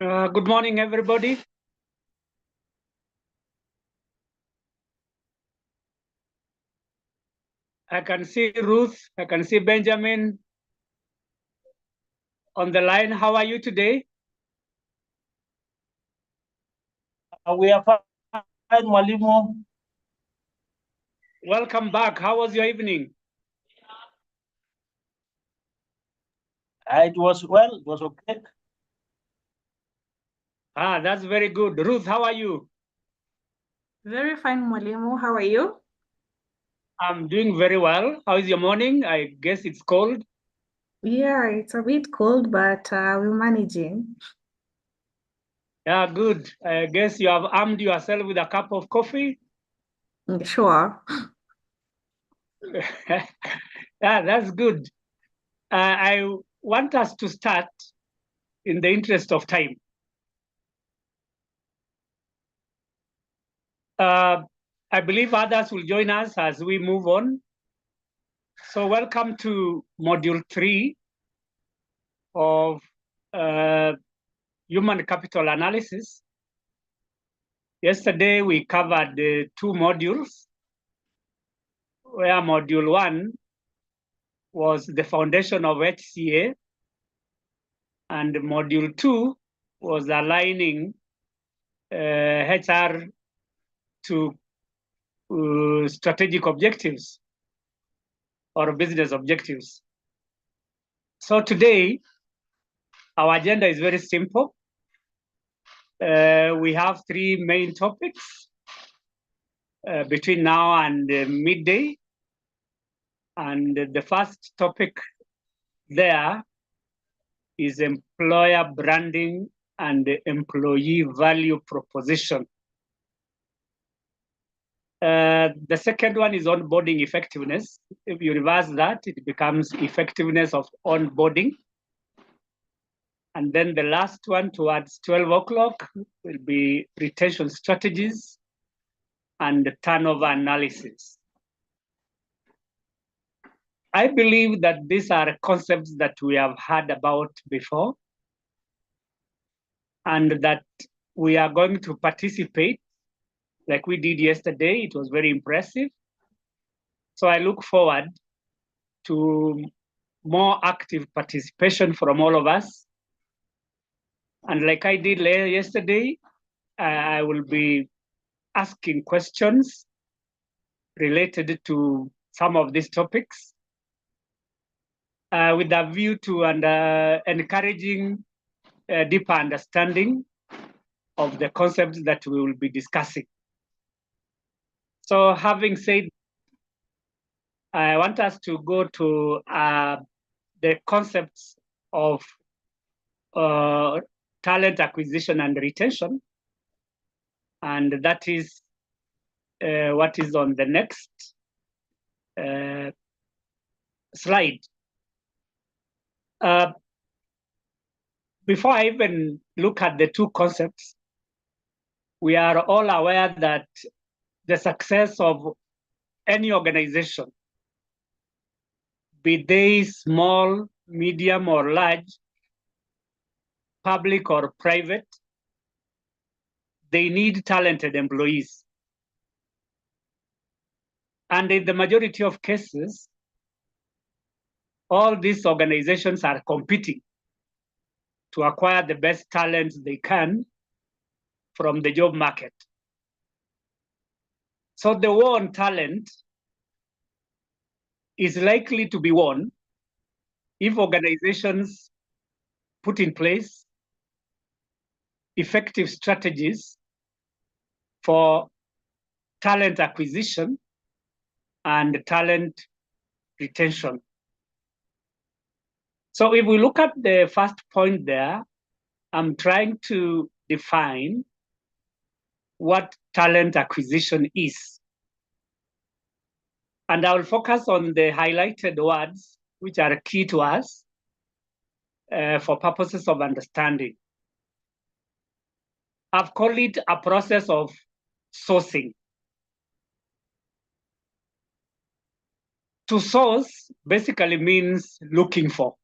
Good morning, everybody. I can see Ruth, I can see Benjamin on the line. How are you today? We are fine, Mwalimu. Welcome back. How was your evening? It was well, it was okay. That's very good. Ruth, how are you? Very fine, Mwalimu. How are you? I'm doing very well. How is your morning? I guess it's cold. Yeah, it's a bit cold, but we're managing. Yeah, good. I guess you have armed yourself with a cup of coffee. Sure. Yeah, that's good. I want us to start in the interest of time. I believe others will join us as we move on. So welcome to Module 3 of Human Capital Analysis. Yesterday, we covered the 2 modules, where Module 1 was the foundation of HCA, and Module 2 was aligning HR to strategic objectives or business objectives. So today, our agenda is very simple. We have 3 main topics between now and midday. And the first topic there is employer branding and employee value proposition. The second one is onboarding effectiveness. If you reverse that, it becomes effectiveness of onboarding. And then the last one towards 12 o'clock will be retention strategies and turnover analysis. I believe that these are concepts that we have heard about before, and that we are going to participate like we did yesterday. It was very impressive. So I look forward to more active participation from all of us. And like I did yesterday, I will be asking questions related to some of these topics with a view to encouraging a deeper understanding of the concepts that we will be discussing. So having said, I want us to go to the concepts of talent acquisition and retention. And that is what is on the next slide. Before I even look at the 2 concepts, we are all aware that the success of any organization, be they small, medium, or large, public or private, they need talented employees. And in the majority of cases, all these organizations are competing to acquire the best talents they can from the job market. So the war on talent is likely to be won if organizations put in place effective strategies for talent acquisition and talent retention. So if we look at the first point there, I'm trying to define what talent acquisition is. And I will focus on the highlighted words, which are key to us for purposes of understanding. I've called it a process of sourcing. To source basically means looking for.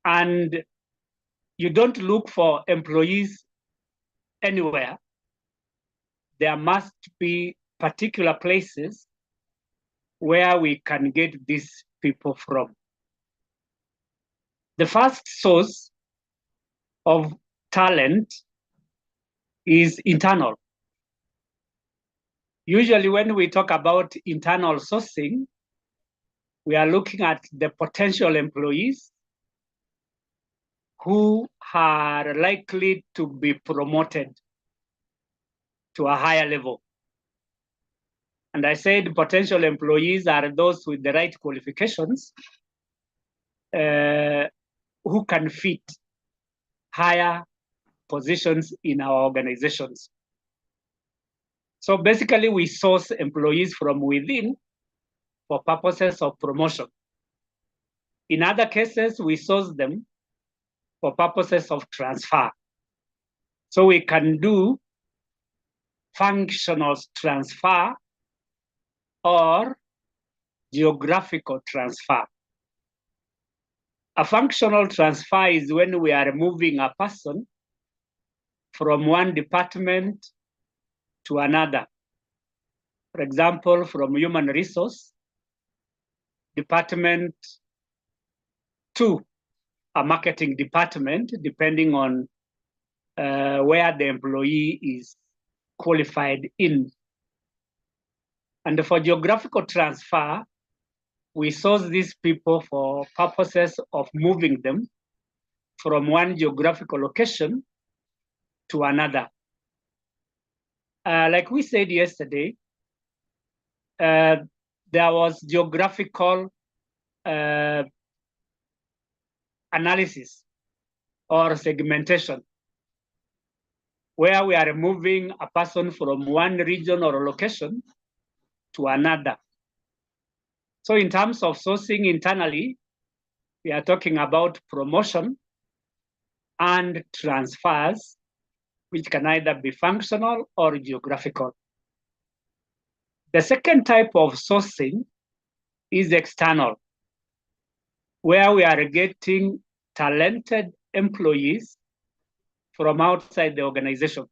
And you don't look for employees anywhere. There must be particular places where we can get these people from. The first source of talent is internal. Usually when we talk about internal sourcing, we are looking at the potential employees who are likely to be promoted to a higher level. And I said potential employees are those with the right qualifications who can fit higher positions in our organizations. So basically we source employees from within for purposes of promotion. In other cases, we source them for purposes of transfer. So we can do functional transfer or geographical transfer. A functional transfer is when we are moving a person from one department to another. For example, from human resource department to a marketing department, depending on where the employee is qualified in. And for geographical transfer, we source these people for purposes of moving them from one geographical location to another. Like we said yesterday, there was geographical analysis or segmentation, where we are moving a person from one region or location to another. So in terms of sourcing internally, we are talking about promotion and transfers, which can either be functional or geographical. The second type of sourcing is external, where we are getting talented employees from outside the organization.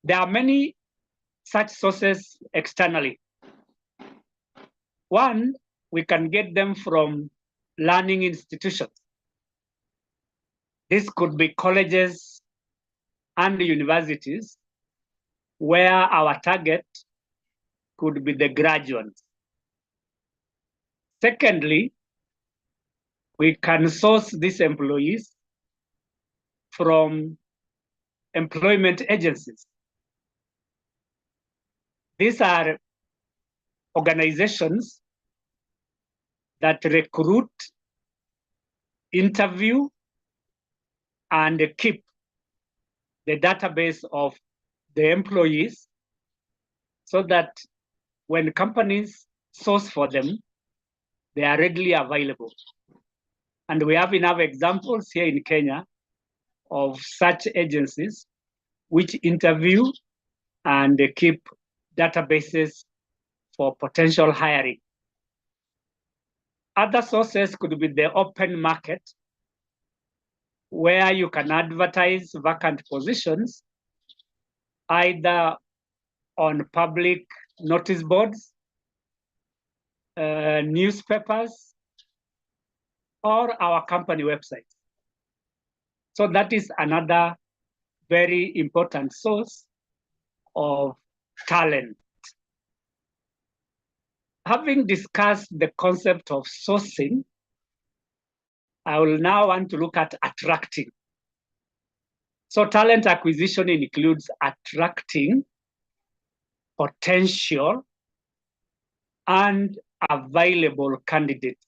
There are many such sources externally. One, we can get them from learning institutions. This could be colleges and universities where our target could be the graduates. Secondly, we can source these employees from employment agencies. These are organizations that recruit, interview, and keep the database of the employees so that when companies source for them, they are readily available. And we have enough examples here in Kenya of such agencies which interview and keep databases for potential hiring. Other sources could be the open market, where you can advertise vacant positions either on public notice boards, newspapers, or our company website. So that is another very important source of talent. Having discussed the concept of sourcing, I will now want to look at attracting. So talent acquisition includes attracting potential and available candidates.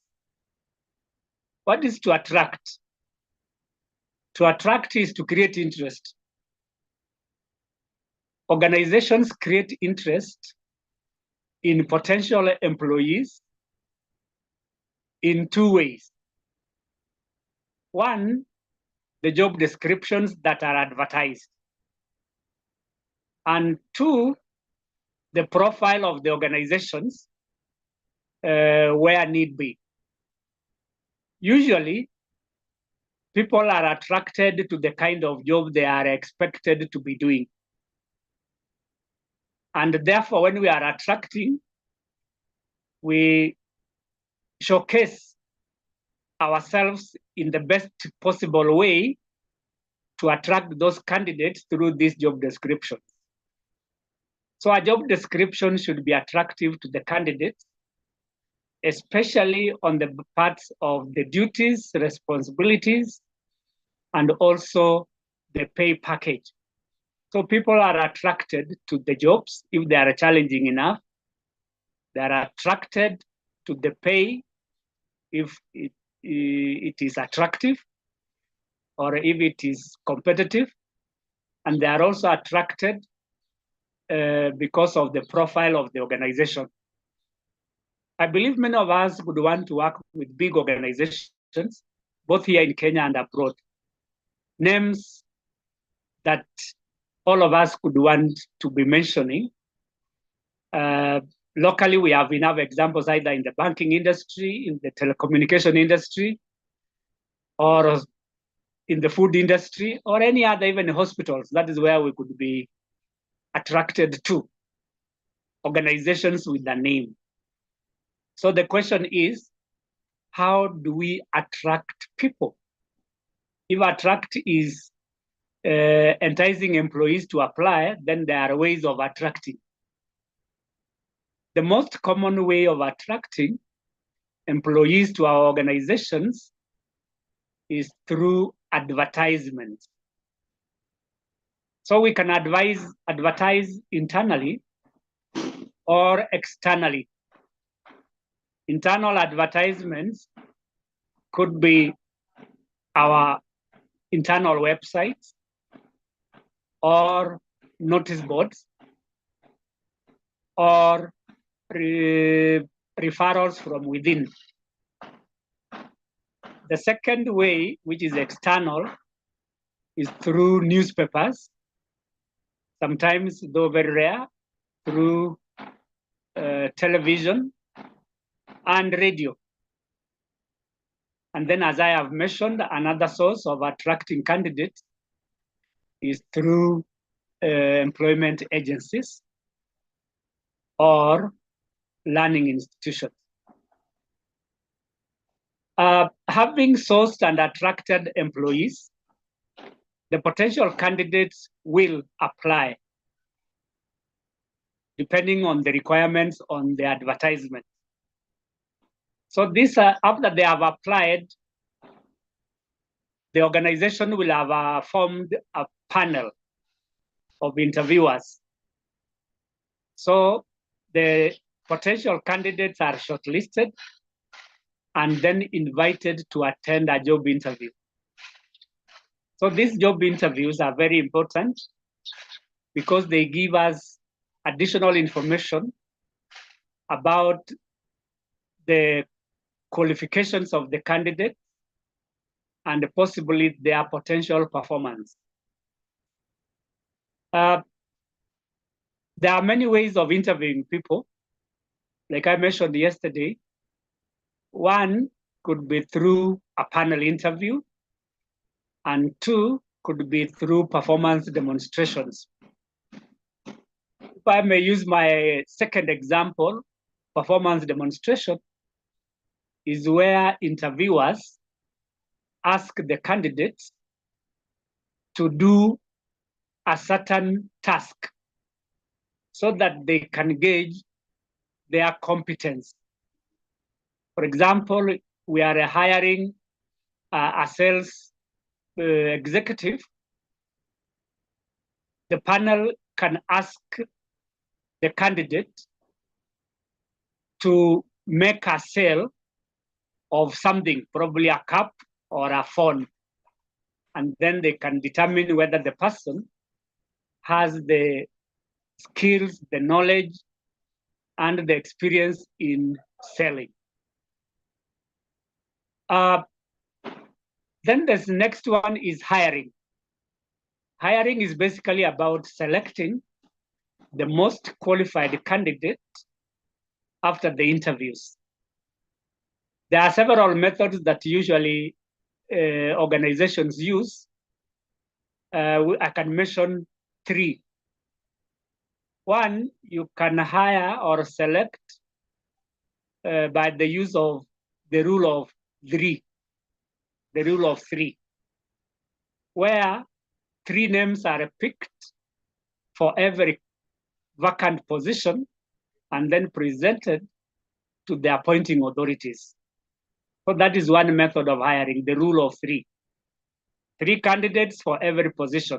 What is to attract? To attract is to create interest. Organizations create interest in potential employees in two ways. One, the job descriptions that are advertised. And two, the profile of the organizations where need be. Usually, people are attracted to the kind of job they are expected to be doing. And therefore, when we are attracting, we showcase ourselves in the best possible way to attract those candidates through this job description. So a job description should be attractive to the candidates, especially on the parts of the duties, responsibilities, and also the pay package. So people are attracted to the jobs if they are challenging enough. They are attracted to the pay if it is attractive or if it is competitive. And they are also attracted because of the profile of the organization. I believe many of us would want to work with big organizations, both here in Kenya and abroad. Names that all of us could want to be mentioning. Locally, we have enough examples either in the banking industry, in the telecommunication industry, or in the food industry, or any other, even hospitals. That is where we could be attracted to organizations with a name. So the question is, how do we attract people? If attract is enticing employees to apply, then there are ways of attracting. The most common way of attracting employees to our organizations is through advertisements. So we can advertise internally or externally. Internal advertisements could be our internal websites or notice boards or referrals from within. The second way, which is external, is through newspapers, sometimes, though very rare, through television and radio. And then, as I have mentioned, another source of attracting candidates is through employment agencies or learning institutions. Having sourced and attracted employees, the potential candidates will apply depending on the requirements on the advertisement. So this, after they have applied, the organization will have formed a panel of interviewers. So the potential candidates are shortlisted and then invited to attend a job interview. So these job interviews are very important because they give us additional information about the qualifications of the candidate and possibly their potential performance. There are many ways of interviewing people. Like I mentioned yesterday, one could be through a panel interview, and two could be through performance demonstrations. If I may use my second example, performance demonstration is where interviewers ask the candidates to do a certain task so that they can gauge their competence. For example, we are hiring a sales executive. The panel can ask the candidate to make a sale of something, probably a cup or a phone. And then they can determine whether the person has the skills, the knowledge, and the experience in selling. Then the next one is hiring. Hiring is basically about selecting the most qualified candidate after the interviews. There are several methods that usually organizations use, I can mention 3. One, you can hire or select by the use of the rule of 3, the rule of 3, where 3 names are picked for every vacant position and then presented to the appointing authorities. So that is one method of hiring, the rule of 3. 3 candidates for every position,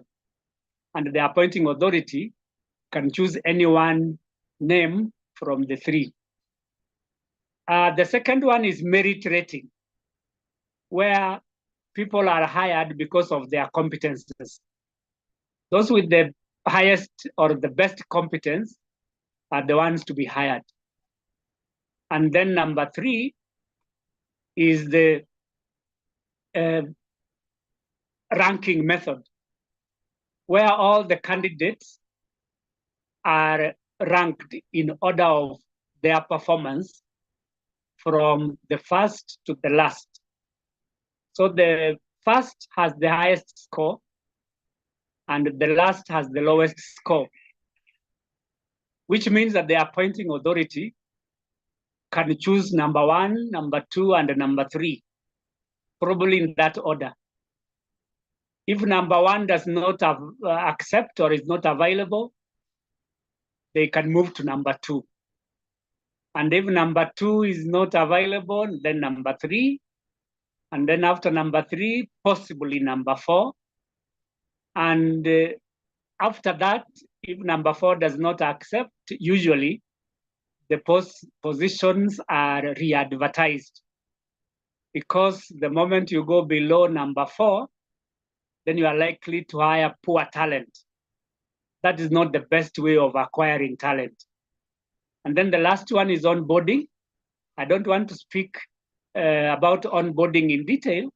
and the appointing authority can choose any one name from the 3. The second one is merit rating, where people are hired because of their competences. Those with the highest or the best competence are the ones to be hired. And then number 3 is the ranking method, where all the candidates are ranked in order of their performance from the first to the last. So the first has the highest score and the last has the lowest score, which means that the appointing authority can choose number 1, number 2, and number 3, probably in that order. If number 1 does not accept or is not available, they can move to number 2. And if number 2 is not available, then number 3. And then after number 3, possibly number 4. And after that, if number 4 does not accept, usually the positions are re-advertised. Because the moment you go below number 4, then you are likely to hire poor talent. That is not the best way of acquiring talent. And then the last one is onboarding. I don't want to speak about onboarding in detail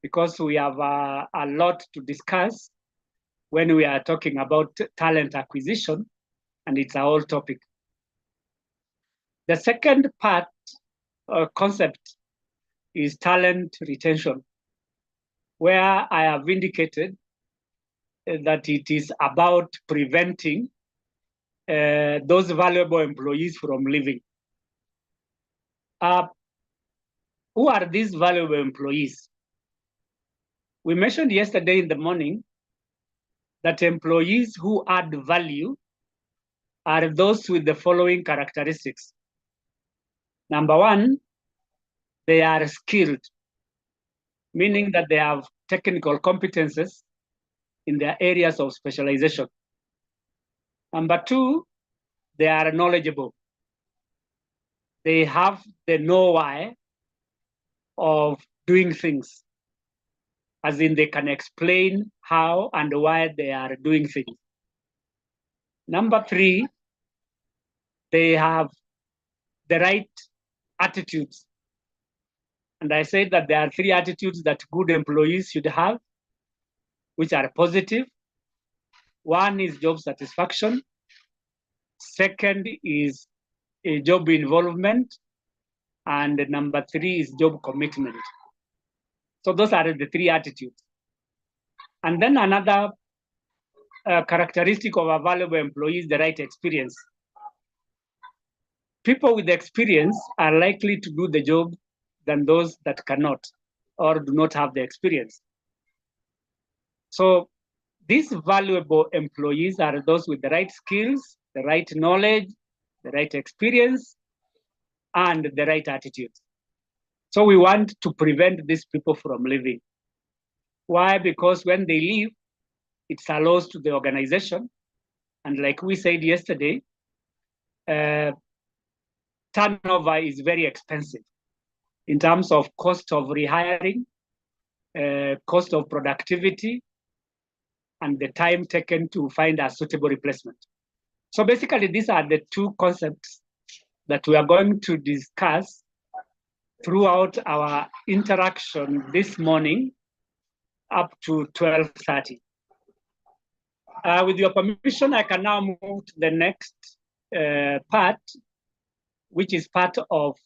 because we have a lot to discuss when we are talking about talent acquisition, and it's a whole topic. The second part or concept is talent retention, where I have indicated that it is about preventing those valuable employees from leaving. Who are these valuable employees? We mentioned yesterday in the morning that employees who add value are those with the following characteristics. Number 1, they are skilled, meaning that they have technical competences in their areas of specialization. Number 2, they are knowledgeable. They have the know-why of doing things, as in they can explain how and why they are doing things. Number 3, they have the right attitudes. And I said that there are 3 attitudes that good employees should have, which are positive. 1 is job satisfaction. 2nd is a job involvement. And number 3 is job commitment. So those are the 3 attitudes. And then another characteristic of a valuable employee is the right experience. People with experience are likely to do the job than those that cannot or do not have the experience. So these valuable employees are those with the right skills, the right knowledge, the right experience, and the right attitude. So we want to prevent these people from leaving. Why? Because when they leave, it's a loss to the organization. And like we said yesterday, turnover is very expensive in terms of cost of rehiring, cost of productivity, and the time taken to find a suitable replacement. So basically, these are the 2 concepts that we are going to discuss throughout our interaction this morning up to 12:30. With your permission, I can now move to the next part, which is part of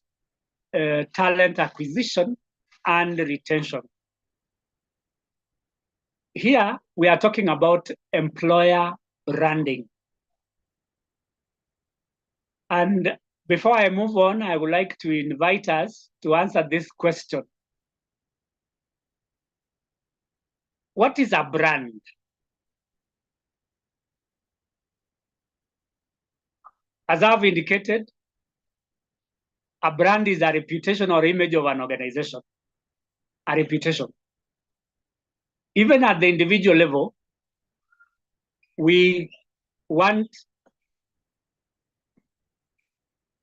talent acquisition and retention. here we are talking about employer branding. And before I move on, I would like to invite us to answer this question. What is a brand? As I've indicated, a brand is a reputation or image of an organization. A reputation. Even at the individual level, we want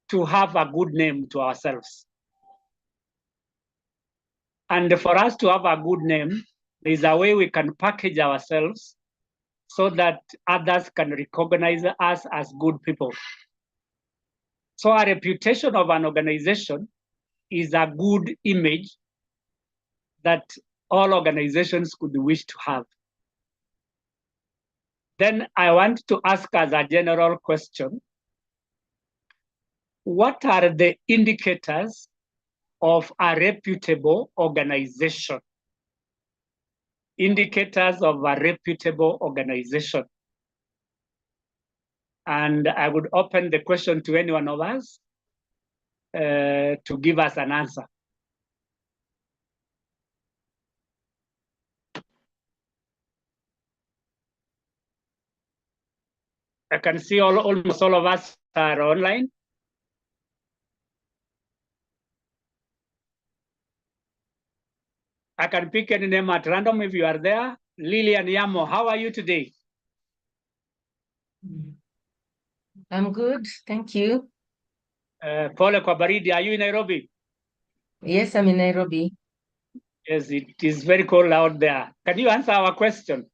to have a good name to ourselves. And for us to have a good name, there's a way we can package ourselves so that others can recognize us as good people. So a reputation of an organization is a good image that all organizations could wish to have. Then I want to ask as a general question, what are the indicators of a reputable organization? Indicators of a reputable organization. And I would open the question to any one of us to give us an answer. I can see almost all of us are online. I can pick any name at random if you are there. Lilian Yamo, how are you today? I'm good, thank you. Pole kwa baridi, are you in Nairobi? Yes, I'm in Nairobi. Yes, it is very cold out there. Can you answer our question?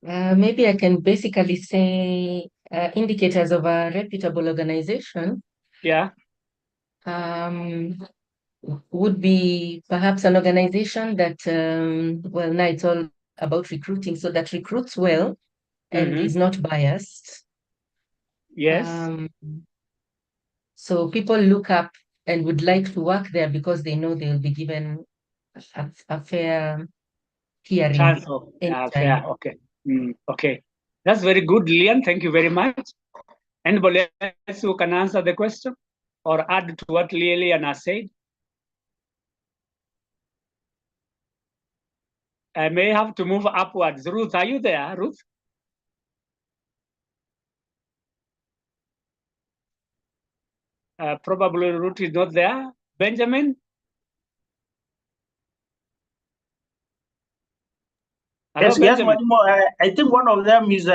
Maybe I can basically say indicators of a reputable organization Yeah. would be perhaps an organization that, well, now it's all about recruiting, so that recruits well and is not biased. Yes. So people look up and would like to work there because they know they'll be given a fair hearing. Chance of fair. Okay. Okay. That's very good, Lilian. Thank you very much. Anybody else who can answer the question or add to what Lilian has said? I may have to move upwards. Ruth, are you there, Ruth? Probably Ruth is not there. Benjamin? Hello, Yes, Benjamin. yes, I think one of them is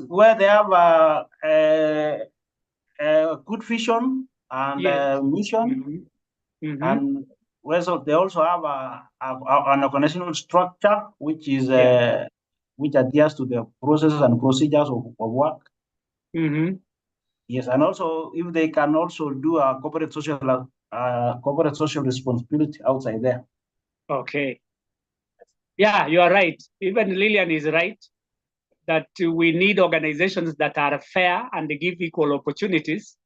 where they have a good vision and mission, and where they also have an organizational structure which is which adheres to the processes and procedures of work. Yes, and also if they can also do a corporate social responsibility outside there. Okay. Yeah, you are right. Even Lilian is right that we need organizations that are fair and they give equal opportunities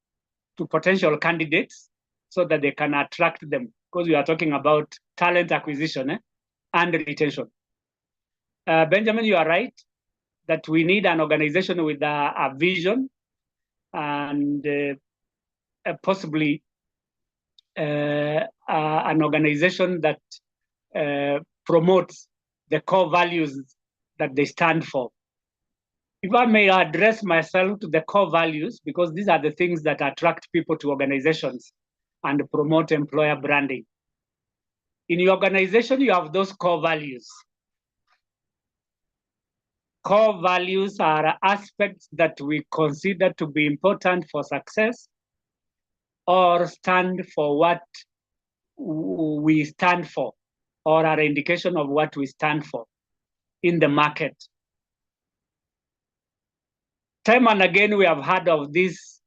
to potential candidates so that they can attract them, because we are talking about talent acquisition and retention. Benjamin, you are right that we need an organization with a vision and possibly an organization that promotes the core values that they stand for. If I may address myself to the core values, because these are the things that attract people to organizations and promote employer branding. In your organization, you have those core values. Core values are aspects that we consider to be important for success or stand for what we stand for, or are an indication of what we stand for in the market. Time and again, we have heard of these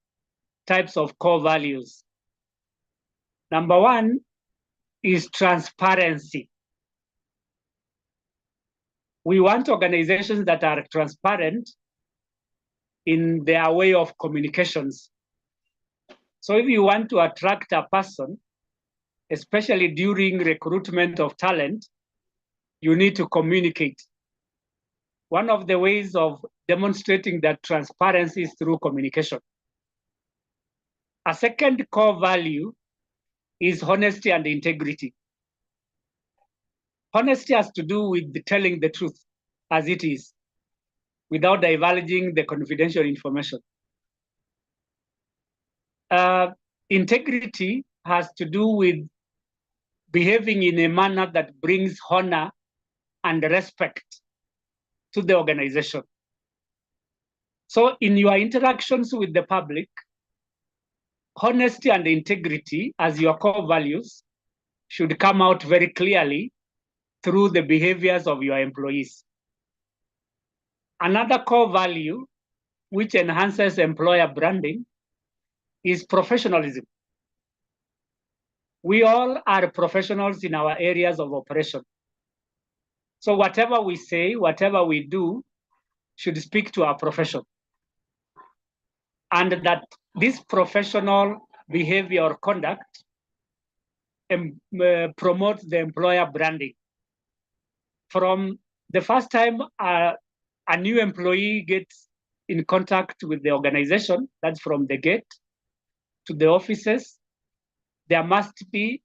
types of core values. Number one is transparency. We want organizations that are transparent in their way of communications. So if you want to attract a person, especially during recruitment of talent, you need to communicate. One of the ways of demonstrating that transparency is through communication. A second core value is honesty and integrity. Honesty has to do with telling the truth as it is, without divulging the confidential information. Integrity has to do with behaving in a manner that brings honor and respect to the organization. So in your interactions with the public, honesty and integrity as your core values should come out very clearly through the behaviors of your employees. Another core value which enhances employer branding is professionalism. We all are professionals in our areas of operation. So whatever we say, whatever we do, should speak to our profession. And that this professional behavior or conduct promotes the employer branding. From the first time a new employee gets in contact with the organization, that's from the gate to the offices, there must be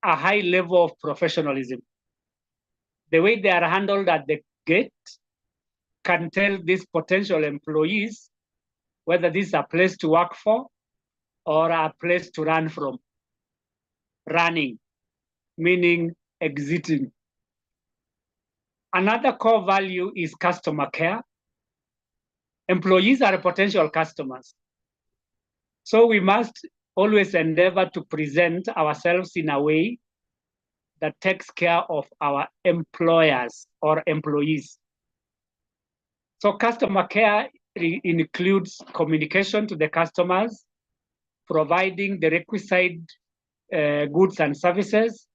a high level of professionalism. The way they are handled at the gate can tell these potential employees whether this is a place to work for or a place to run from. Running, meaning exiting. Another core value is customer care. Employees are potential customers. So we must always endeavor to present ourselves in a way that takes care of our employers or employees. So customer care includes communication to the customers, providing the requisite goods and services,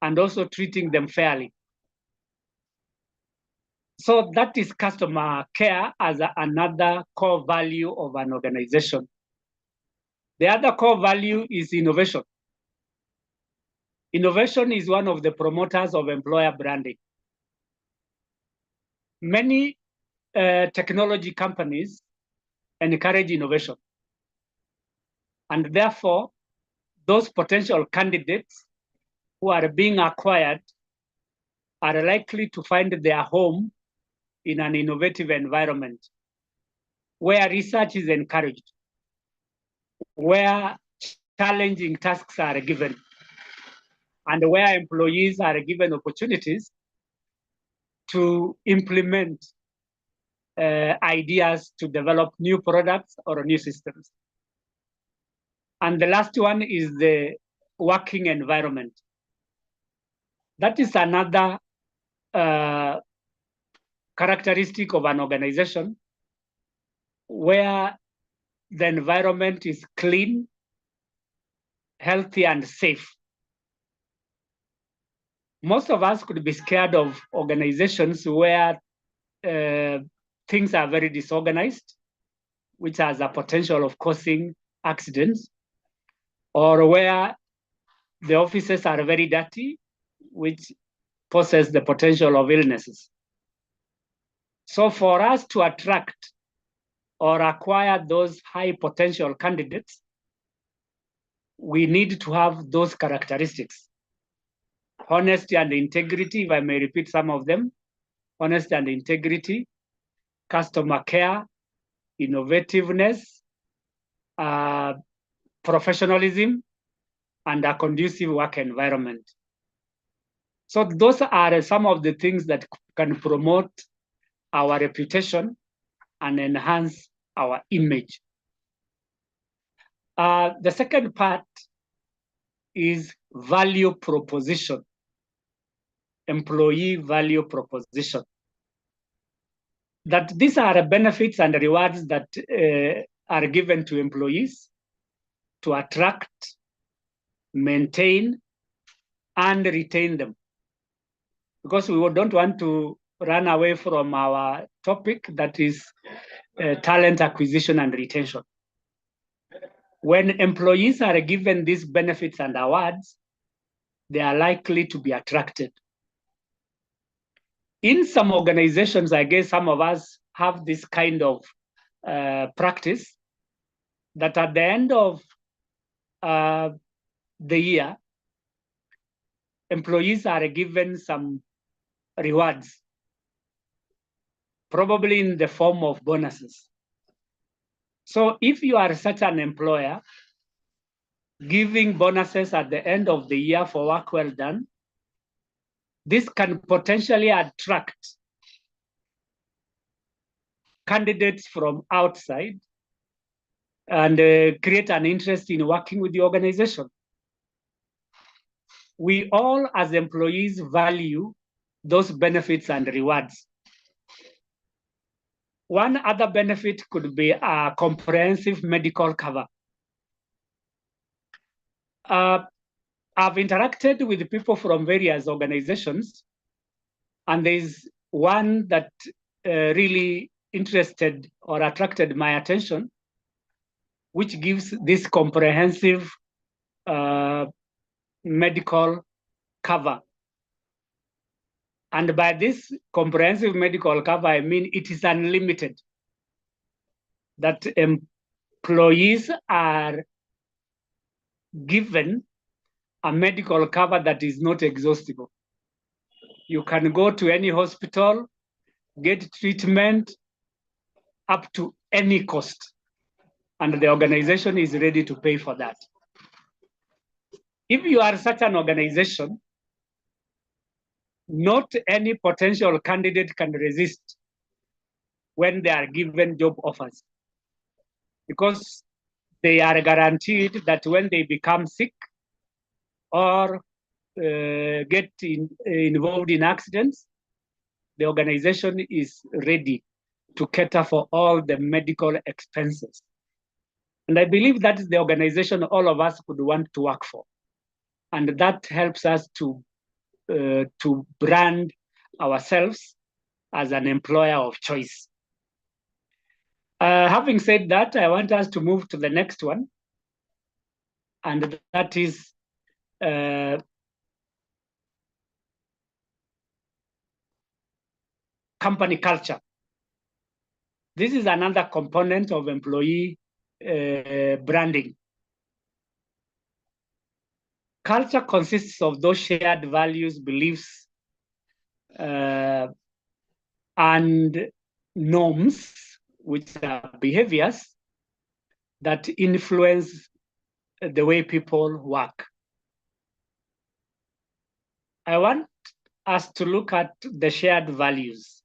and also treating them fairly. So that is customer care as another core value of an organization. The other core value is innovation. Innovation is one of the promoters of employer branding. Many technology companies encourage innovation. And therefore, those potential candidates who are being acquired are likely to find their home in an innovative environment where research is encouraged, where challenging tasks are given, and where employees are given opportunities to implement ideas to develop new products or new systems. And the last one is the working environment. That is another characteristic of an organization where the environment is clean, healthy, and safe. Most of us could be scared of organizations where things are very disorganized, which has a potential of causing accidents, or where the offices are very dirty, which poses the potential of illnesses. So for us to attract or acquire those high potential candidates, we need to have those characteristics. Honesty and integrity, if I may repeat some of them. Honesty and integrity, customer care, innovativeness, professionalism, and a conducive work environment. So those are some of the things that can promote our reputation and enhance our image. The second part is value proposition, employee value proposition. That these are benefits and rewards that are given to employees to attract, maintain, and retain them. Because we don't want to run away from our topic, that is talent acquisition and retention. When employees are given these benefits and awards, they are likely to be attracted. In some organizations, I guess some of us have this kind of practice that at the end of the year, employees are given some rewards, probably in the form of bonuses. So if you are such an employer, giving bonuses at the end of the year for work well done, this can potentially attract candidates from outside and create an interest in working with the organization. We all, as employees, value those benefits and rewards. One other benefit could be a comprehensive medical cover. I've interacted with people from various organizations, and there's one that really interested or attracted my attention, which gives this comprehensive medical cover. And by this comprehensive medical cover, I mean it is unlimited, that employees are given a medical cover that is not exhaustible. You can go to any hospital, get treatment up to any cost, and the organization is ready to pay for that. If you are such an organization, not any potential candidate can resist when they are given job offers, because they are guaranteed that when they become sick or get involved in accidents, the organization is ready to cater for all the medical expenses. And I believe that is the organization all of us could want to work for. And that helps us to brand ourselves as an employer of choice. Having said that, I want us to move to the next one. And that is company culture. This is another component of employee branding. Culture consists of those shared values, beliefs, and norms, which are behaviors that influence the way people work. I want us to look at the shared values.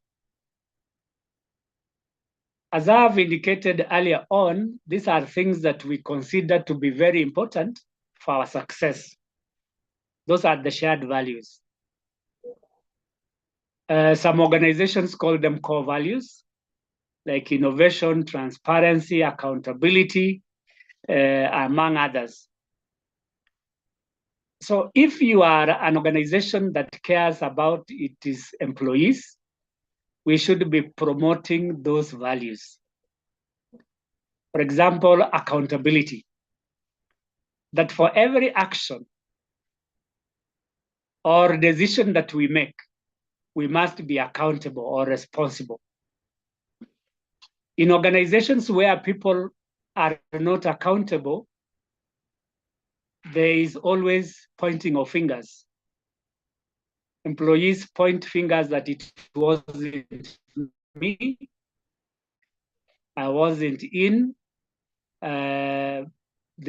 As I've indicated earlier on, these are things that we consider to be very important for our success. Those are the shared values. Some organizations call them core values, like innovation, transparency, accountability, among others. So if you are an organization that cares about its employees, we should be promoting those values. For example, accountability. That for every action or decision that we make, we must be accountable or responsible. In organizations where people are not accountable, there is always pointing of fingers. Employees point fingers that it wasn't me, I wasn't in, the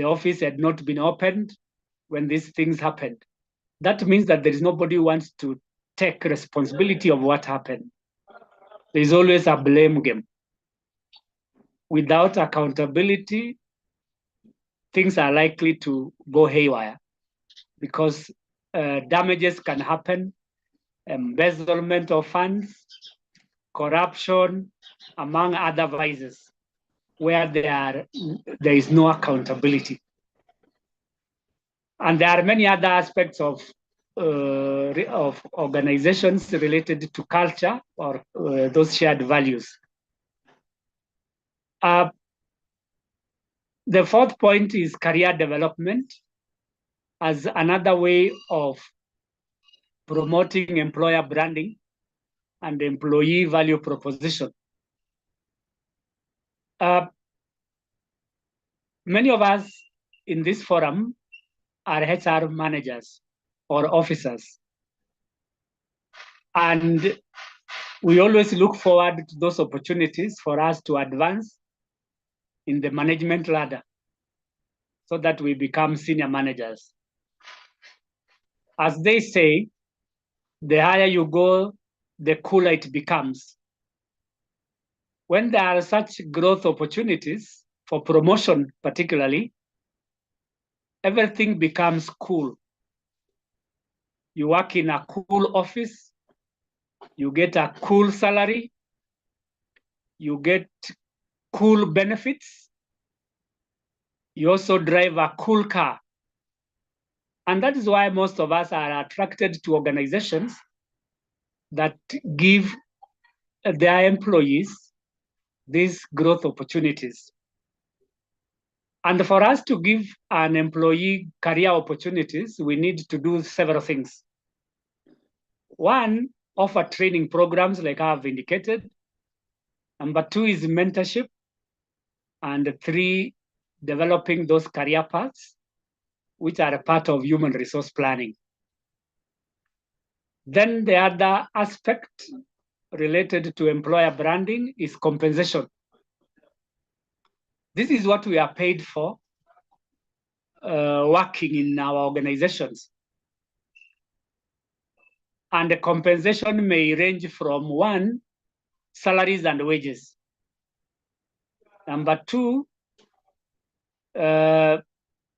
office had not been opened when these things happened. That means that there is nobody who wants to take responsibility of what happened. There is always a blame game. Without accountability, things are likely to go haywire because damages can happen, embezzlement of funds, corruption, among other vices, where there is no accountability. And there are many other aspects of organizations related to culture or those shared values. The fourth point is career development. as another way of promoting employer branding and employee value proposition. Many of us in this forum are HR managers or officers. And we always look forward to those opportunities for us to advance in the management ladder so that we become senior managers. As they say, the higher you go, the cooler it becomes. When there are such growth opportunities for promotion, particularly, everything becomes cool. You work in a cool office, you get a cool salary, you get cool benefits, you also drive a cool car. And that is why most of us are attracted to organizations that give their employees these growth opportunities. And for us to give an employee career opportunities, we need to do several things. One, offer training programs like I've indicated. Number two is mentorship. And three, developing those career paths, which are a part of human resource planning. Then the other aspect related to employer branding is compensation. This is what we are paid for working in our organizations. And the compensation may range from one, salaries and wages. Number two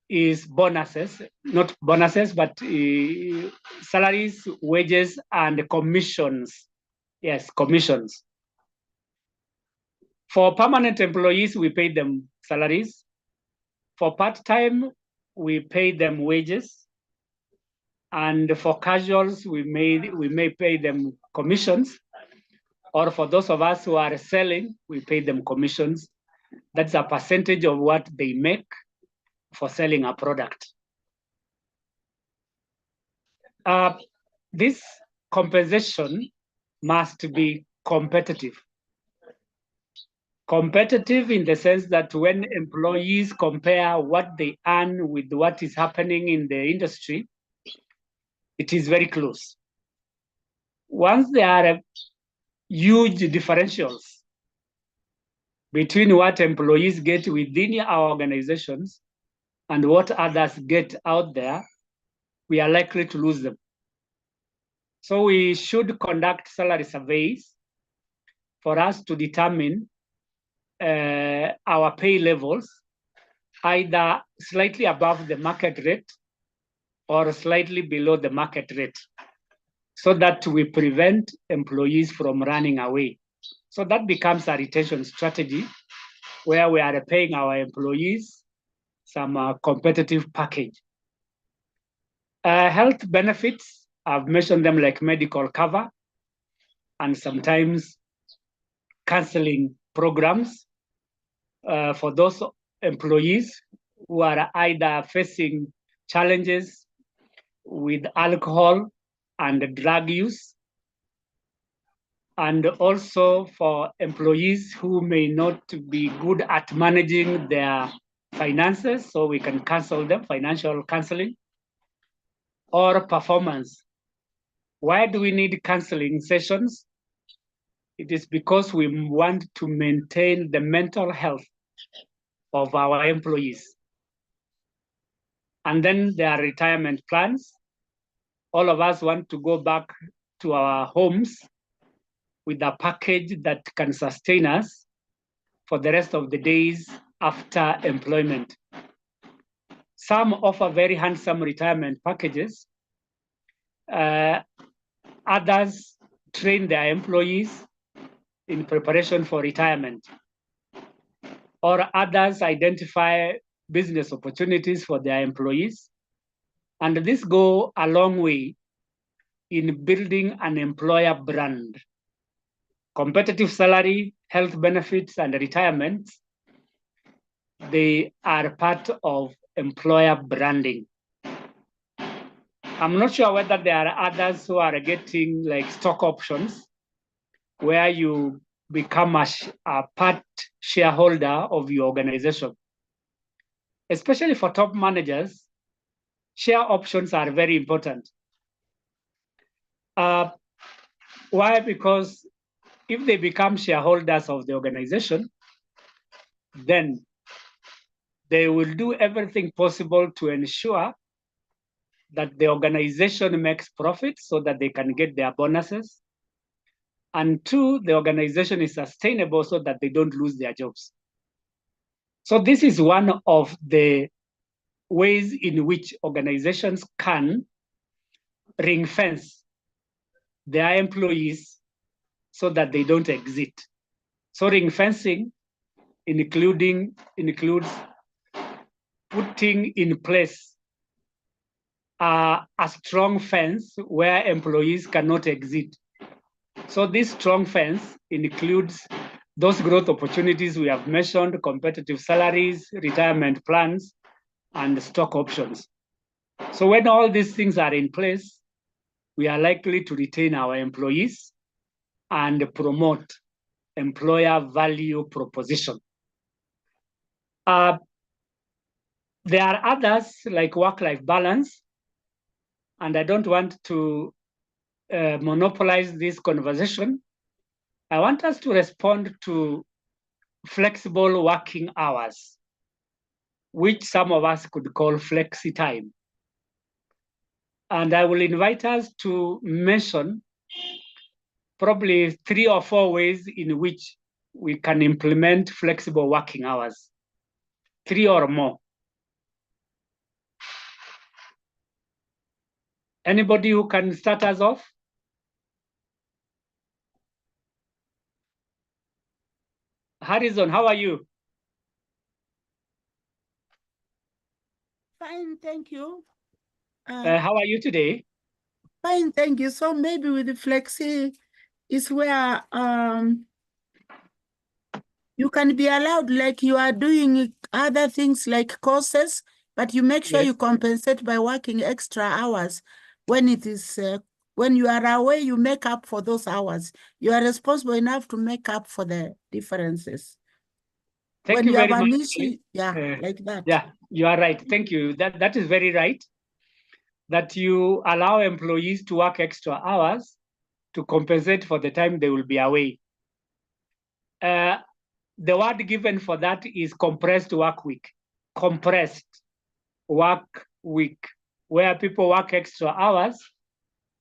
is bonuses, not bonuses, but salaries, wages, and commissions. Yes, commissions. For permanent employees, we pay them salaries. For part-time, we pay them wages. And for casuals, we may pay them commissions. Or for those of us who are selling, we pay them commissions. That's a percentage of what they make for selling a product. This compensation must be competitive. Competitive in the sense that when employees compare what they earn with what is happening in the industry, it is very close. Once there are huge differentials between what employees get within our organizations and what others get out there, we are likely to lose them. So we should conduct salary surveys for us to determine our pay levels, either slightly above the market rate or slightly below the market rate, so that we prevent employees from running away. So that becomes a retention strategy where we are paying our employees some competitive package. Health benefits, I've mentioned them like medical cover and sometimes counseling programs for those employees who are either facing challenges with alcohol and drug use, and also for employees who may not be good at managing their finances, so we can counsel them, financial counseling, or performance. Why do we need counseling sessions? It is because we want to maintain the mental health of our employees. And then there are retirement plans. All of us want to go back to our homes with a package that can sustain us for the rest of the days after employment. Some offer very handsome retirement packages. Others train their employees in preparation for retirement. Or others identify business opportunities for their employees. And this go a long way in building an employer brand. Competitive salary, health benefits, and retirement, they are part of employer branding. I'm not sure whether there are others who are getting like stock options where you become a part shareholder of your organization. Especially for top managers, share options are very important. Why? Because if they become shareholders of the organization, then they will do everything possible to ensure that the organization makes profit so that they can get their bonuses. And two, the organization is sustainable so that they don't lose their jobs. So this is one of the ways in which organizations can ring fence their employees so that they don't exit. So ring fencing includes putting in place a strong fence where employees cannot exit. So this strong fence includes those growth opportunities we have mentioned, competitive salaries, retirement plans, and stock options. So when all these things are in place, we are likely to retain our employees and promote employer value proposition. There are others like work-life balance, and I don't want to monopolize this conversation. I want us to respond to flexible working hours, which some of us could call flexi time. And I will invite us to mention probably 3 or 4 ways in which we can implement flexible working hours, 3 or more. Anybody who can start us off? Harrison, how are you? Fine, thank you. How are you today? Fine, thank you. So maybe with the flexi is where you can be allowed, like you are doing other things like courses, but you make sure you compensate by working extra hours. When it is when you are away, you make up for those hours. You are responsible enough to make up for the differences. Thank you very much. Like that. Yeah, you are right. Thank you. That is very right. That you allow employees to work extra hours to compensate for the time they will be away. The word given for that is compressed work week. Compressed work week, where people work extra hours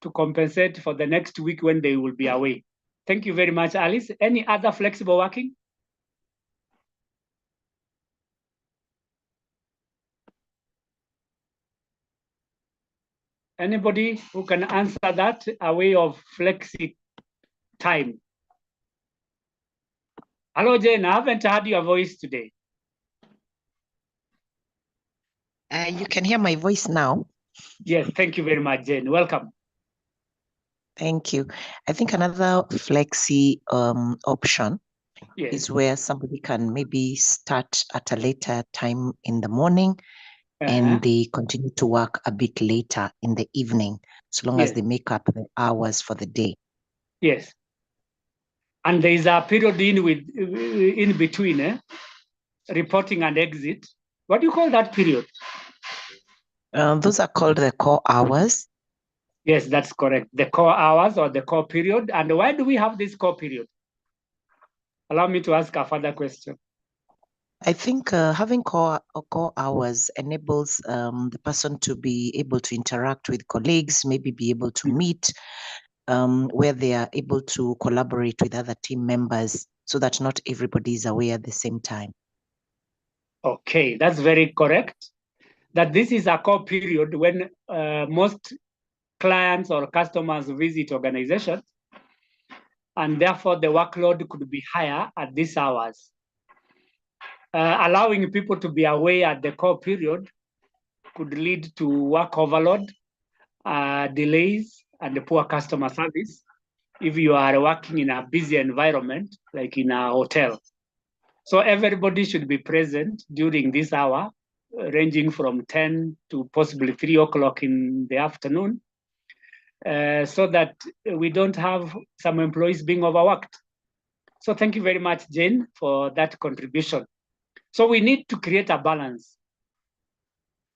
to compensate for the next week when they will be away. Thank you very much, Alice. Any other flexible working? Anybody who can answer that, a way of flexi time? Hello, Jane. I haven't heard your voice today. You can hear my voice now. Yes, thank you very much, Jane. Welcome. Thank you. I think another flexi option is where somebody can maybe start at a later time in the morning and they continue to work a bit later in the evening, so long as they make up the hours for the day. Yes. And there is a period in between, reporting and exit. What do you call that period? Those are called the core hours. Yes, that's correct. The core hours or the core period. And why do we have this core period? Allow me to ask a further question. I think having core hours enables the person to be able to interact with colleagues, maybe be able to meet, where they are able to collaborate with other team members so that not everybody is away at the same time. Okay, that's very correct. That this is a core period when most clients or customers visit organizations, and therefore the workload could be higher at these hours. Allowing people to be away at the core period could lead to work overload, delays, and poor customer service if you are working in a busy environment, like in a hotel. So everybody should be present during this hour ranging from 10 to possibly 3 o'clock in the afternoon, so that we don't have some employees being overworked. So thank you very much, Jane, for that contribution. So we need to create a balance.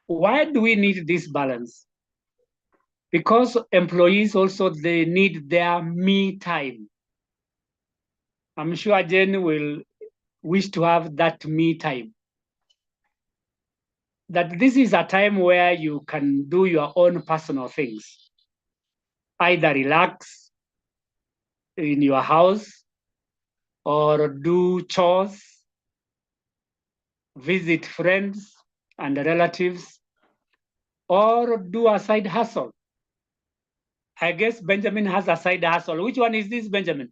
Why do we need this balance? Because employees also, they need their me time. I'm sure Jane will wish to have that me time. That this is a time where you can do your own personal things. Either relax in your house or do chores, visit friends and relatives, or do a side hustle. I guess Benjamin has a side hustle. Which one is this, Benjamin?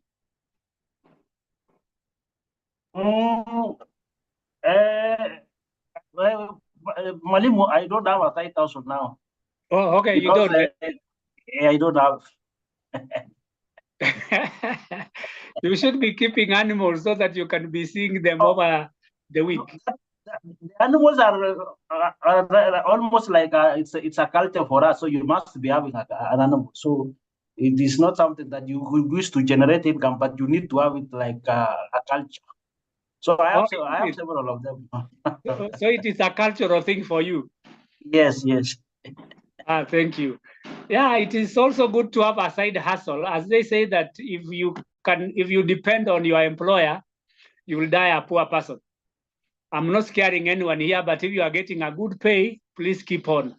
Well, Mwalimu, I don't have a side hustle now. Oh, okay, you don't. I don't have. You should be keeping animals so that you can be seeing them over the week. The animals are almost like it's a culture for us. So you must be having an animal. So it is not something that you wish to generate income, but you need to have it like a culture. So I have several of them. So it is a cultural thing for you. Yes, yes. Thank you. Yeah, it is also good to have a side hustle. As they say that if you depend on your employer, you will die a poor person. I'm not scaring anyone here, but if you are getting a good pay, please keep on.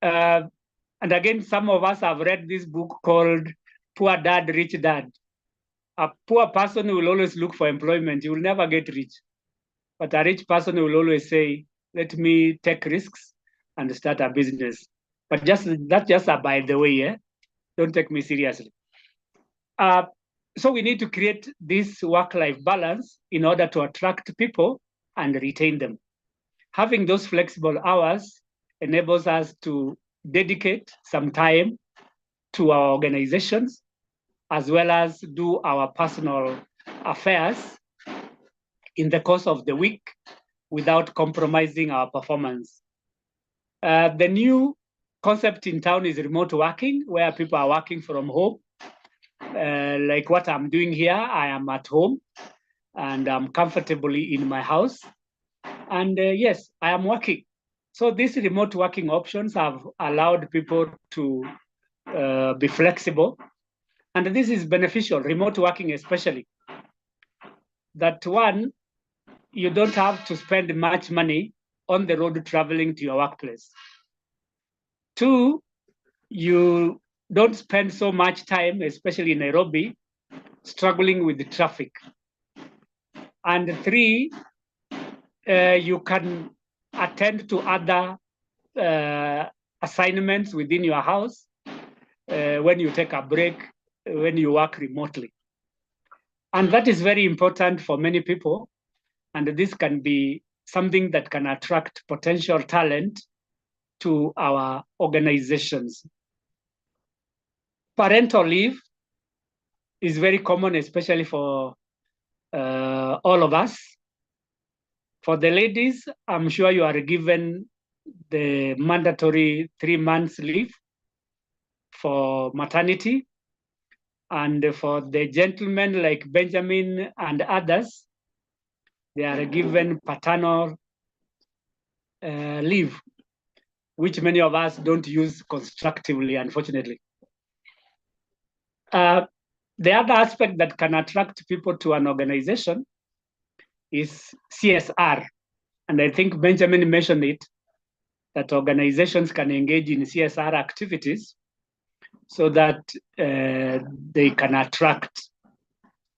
And again, some of us have read this book called Poor Dad, Rich Dad. A poor person will always look for employment. He will never get rich. But a rich person will always say, let me take risks and start a business. But that's just a by the way, yeah? Don't take me seriously. So we need to create this work-life balance in order to attract people and retain them. Having those flexible hours enables us to dedicate some time to our organizations, as well as do our personal affairs in the course of the week without compromising our performance. The new concept in town is remote working, where people are working from home. Like what I'm doing here, I am at home and I'm comfortably in my house. And yes, I am working. So these remote working options have allowed people to be flexible. And this is beneficial, remote working especially. That one, you don't have to spend much money on the road traveling to your workplace. Two, you don't spend so much time, especially in Nairobi, struggling with the traffic. And three, you can attend to other assignments within your house when you take a break, when you work remotely. And that is very important for many people. And this can be something that can attract potential talent to our organizations. Parental leave is very common, especially for all of us. For the ladies, I'm sure you are given the mandatory 3 months leave for maternity. And for the gentlemen like Benjamin and others, they are given paternal leave, which many of us don't use constructively, unfortunately. The other aspect that can attract people to an organization is CSR. And I think Benjamin mentioned it, that organizations can engage in CSR activities so that they can attract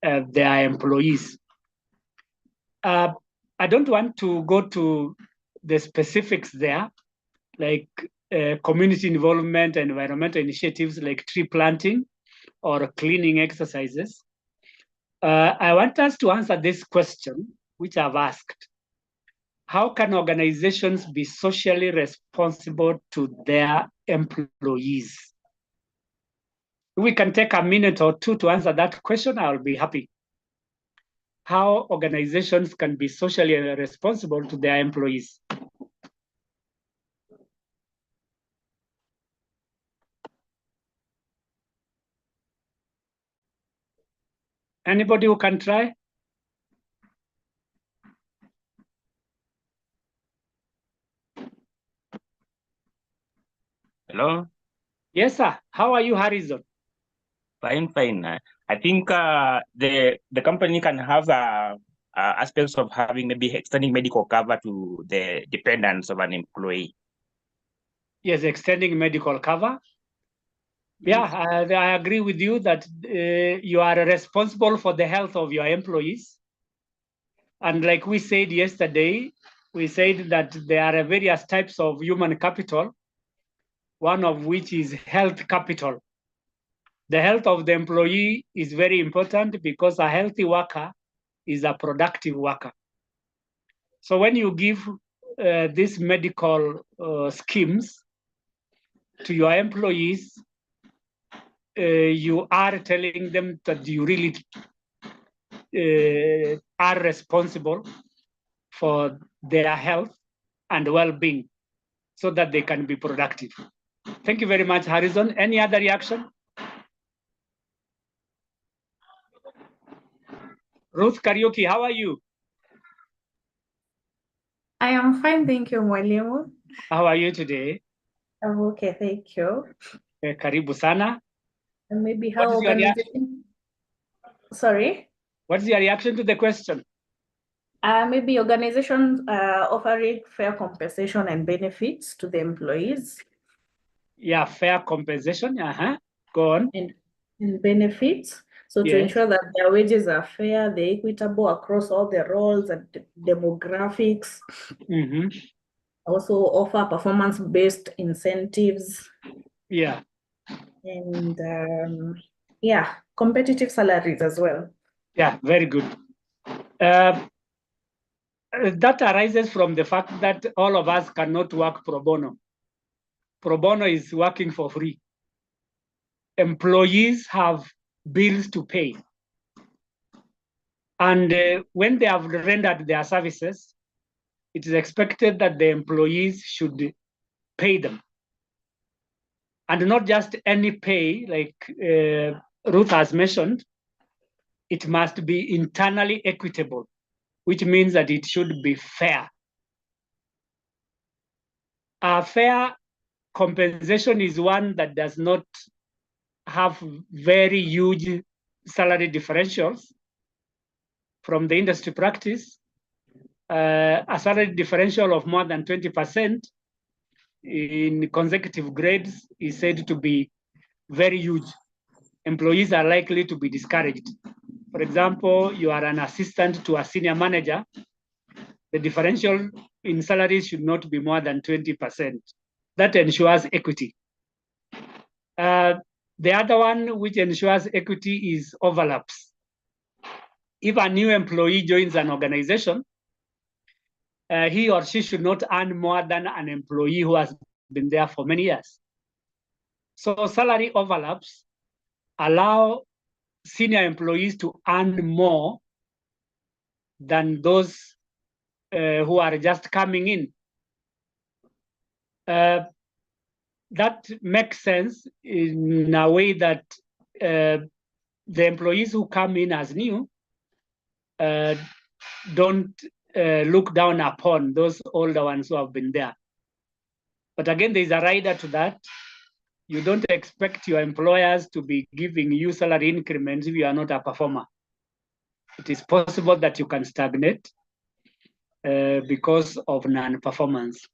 their employees. I don't want to go to the specifics there, like community involvement and environmental initiatives like tree planting or cleaning exercises. I want us to answer this question, which I've asked. How can organizations be socially responsible to their employees? If we can take a minute or two to answer that question, I'll be happy. How organizations can be socially responsible to their employees? Anybody who can try? Hello? Yes, sir. How are you, Harrison? Fine, fine. I think the company can have aspects of having maybe extending medical cover to the dependents of an employee. Yes, extending medical cover. Yeah, I agree with you that you are responsible for the health of your employees. And like we said yesterday, we said that there are various types of human capital, one of which is health capital. The health of the employee is very important because a healthy worker is a productive worker. So when you give these medical schemes to your employees, you are telling them that you really are responsible for their health and well-being so that they can be productive. Thank you very much, Harrison. Any other reaction? Ruth Karaoke, how are you? I am fine, thank you, Mwalimu. How are you today? I'm okay, thank you. Karibu sana. And maybe What how is your reaction? Sorry? What's your reaction to the question? Maybe organizations offering fair compensation and benefits to the employees. Yeah, fair compensation. Go on. And benefits. So to ensure that their wages are fair, they're equitable across all the roles and demographics. Also offer performance-based incentives. Yeah. And yeah, competitive salaries as well. Yeah, very good. That arises from the fact that all of us cannot work pro bono. Pro bono is working for free. Employees have bills to pay. And when they have rendered their services, it is expected that the employees should pay them. And not just any pay, like Ruth has mentioned, it must be internally equitable, which means that it should be fair. A fair compensation is one that does not have very huge salary differentials from the industry practice. A salary differential of more than 20% in consecutive grades is said to be very huge. Employees are likely to be discouraged. For example, you are an assistant to a senior manager. The differential in salaries should not be more than 20%. That ensures equity. The other one which ensures equity is overlaps. If a new employee joins an organization, he or she should not earn more than an employee who has been there for many years. So salary overlaps allow senior employees to earn more than those who are just coming in. That makes sense in a way that the employees who come in as new don't look down upon those older ones who have been there. But again, there's a rider to that. You don't expect your employers to be giving you salary increments if you are not a performer. It is possible that you can stagnate because of non-performance.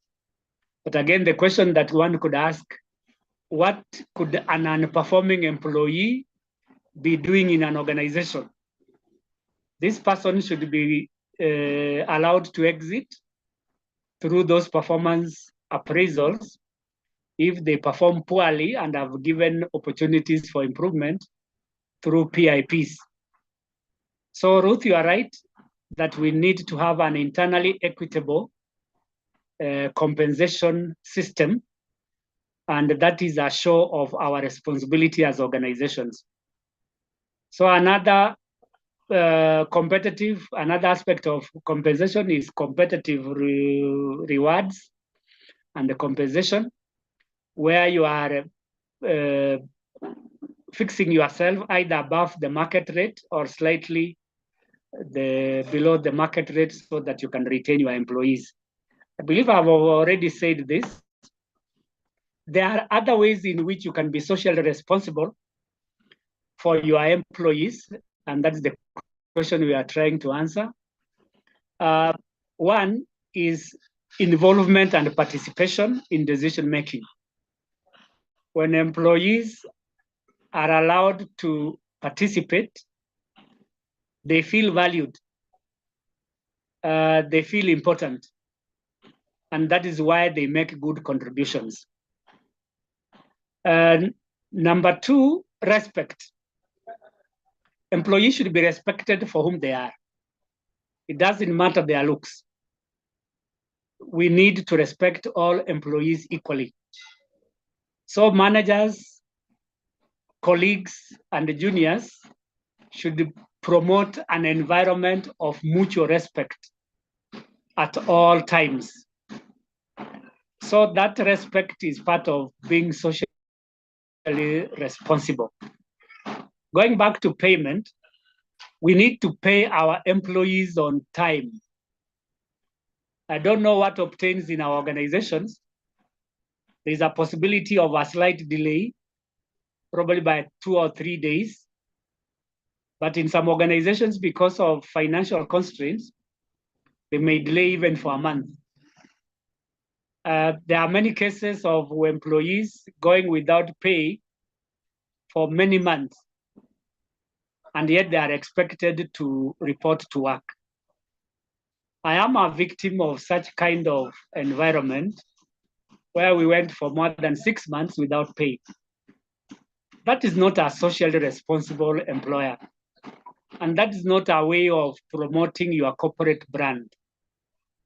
But again, the question that one could ask, what could a non-performing employee be doing in an organization? This person should be allowed to exit through those performance appraisals if they perform poorly and have given opportunities for improvement through PIPs. So Ruth, you are right that we need to have an internally equitable compensation system, and that is a show of our responsibility as organizations. So another another aspect of compensation is competitive rewards and the compensation, where you are fixing yourself either above the market rate or slightly below the market rate so that you can retain your employees. I believe I've already said this. There are other ways in which you can be socially responsible for your employees, and that's the question we are trying to answer. One is involvement and participation in decision making. When employees are allowed to participate, they feel valued, they feel important, and that is why they make good contributions. Number two, respect. Employees should be respected for whom they are. It doesn't matter their looks. We need to respect all employees equally. So managers, colleagues, and juniors should promote an environment of mutual respect at all times. So that respect is part of being socially responsible. Going back to payment, we need to pay our employees on time. I don't know what obtains in our organizations. There's a possibility of a slight delay, probably by 2 or 3 days. But in some organizations, because of financial constraints, they may delay even for a month. There are many cases of employees going without pay for many months, and yet they are expected to report to work. I am a victim of such kind of environment where we went for more than 6 months without pay. That is not a socially responsible employer. And that is not a way of promoting your corporate brand,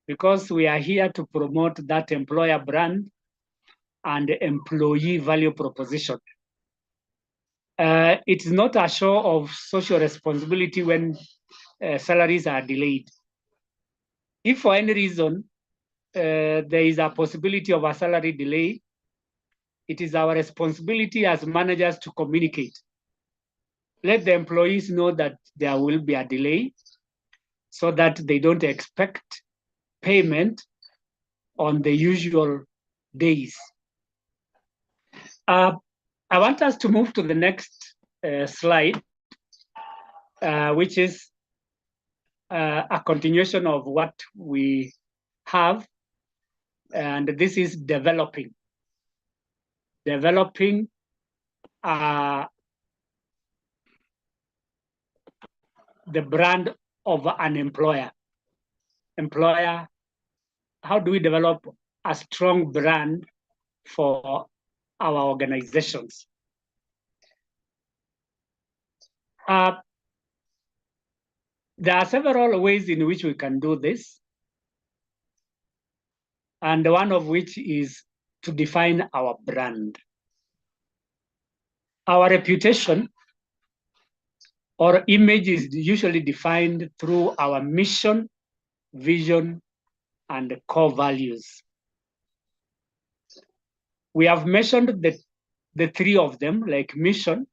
because we are here to promote that employer brand and employee value proposition. It is not a show of social responsibility when salaries are delayed. If for any reason there is a possibility of a salary delay, it is our responsibility as managers to communicate. Let the employees know that there will be a delay so that they don't expect payment on the usual days. I want us to move to the next slide, which is a continuation of what we have. And this is developing the brand of an employer. How do we develop a strong brand for our organizations? There are several ways in which we can do this, and one of which is to define our brand. Our reputation or image is usually defined through our mission, vision, and core values. We have mentioned the three of them, like mission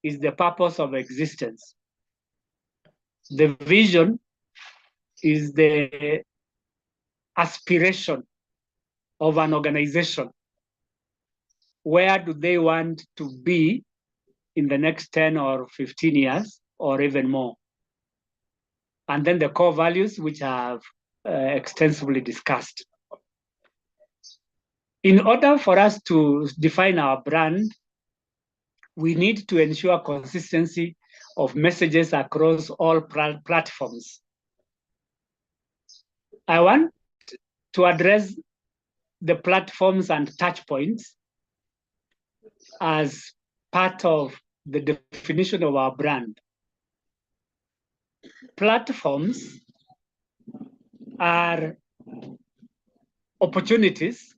is the purpose of existence. The vision is the aspiration of an organization. Where do they want to be in the next 10 or 15 years or even more? And then the core values, which I have extensively discussed. In order for us to define our brand, we need to ensure consistency of messages across all platforms. I want to address the platforms and touch points as part of the definition of our brand. Platforms are opportunities,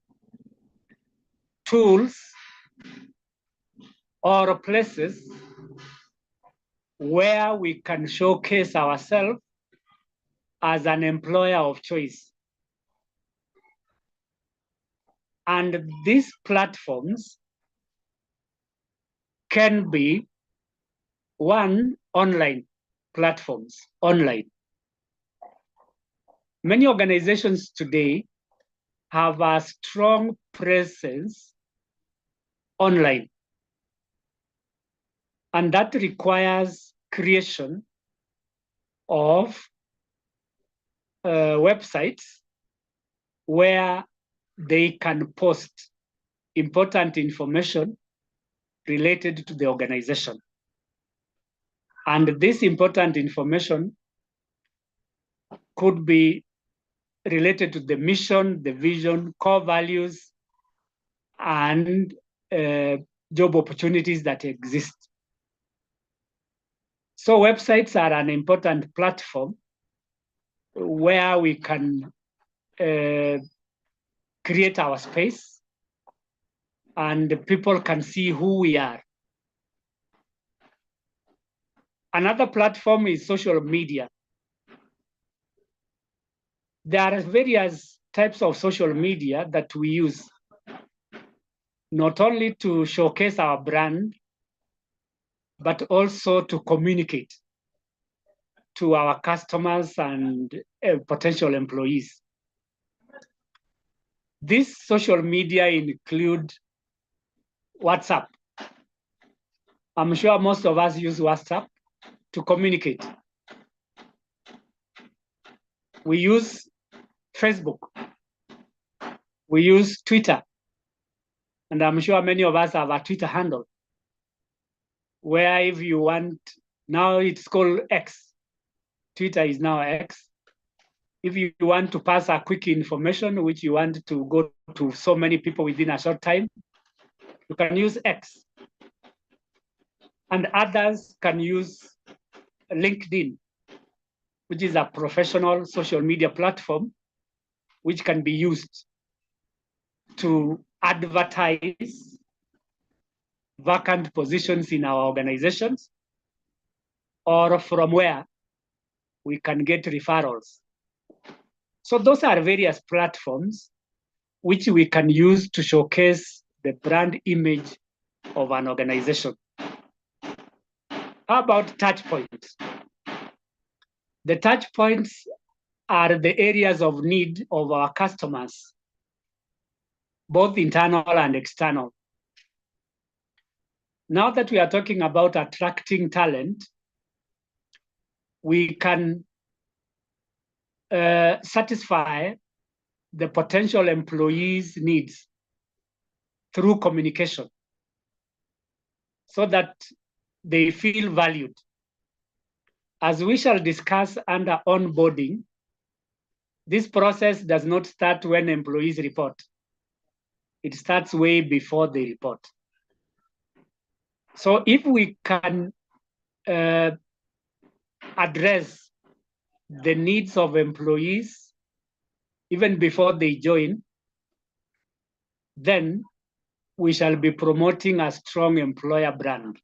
tools, or places where we can showcase ourselves as an employer of choice. And these platforms can be one, online platforms, online. Many organizations today have a strong presence online, and that requires creation of websites where they can post important information related to the organization. And this important information could be related to the mission, the vision, core values, and job opportunities that exist. So websites are an important platform where we can create our space and people can see who we are. Another platform is social media. There are various types of social media that we use, not only to showcase our brand, but also to communicate to our customers and potential employees. These social media include WhatsApp. I'm sure most of us use WhatsApp to communicate. We use Facebook. We use Twitter. And I'm sure many of us have a Twitter handle, where if you want, now it's called X. Twitter is now X. If you want to pass a quick information, which you want to go to so many people within a short time, you can use X. And others can use LinkedIn, which is a professional social media platform, which can be used to advertise vacant positions in our organizations, or from where we can get referrals. So those are various platforms which we can use to showcase the brand image of an organization. How about touch points? The touch points are the areas of need of our customers, both internal and external. Now that we are talking about attracting talent, we can satisfy the potential employees' needs through communication so that they feel valued. As we shall discuss under onboarding, this process does not start when employees report. It starts way before they report. So if we can address the needs of employees even before they join, then we shall be promoting a strong employer brand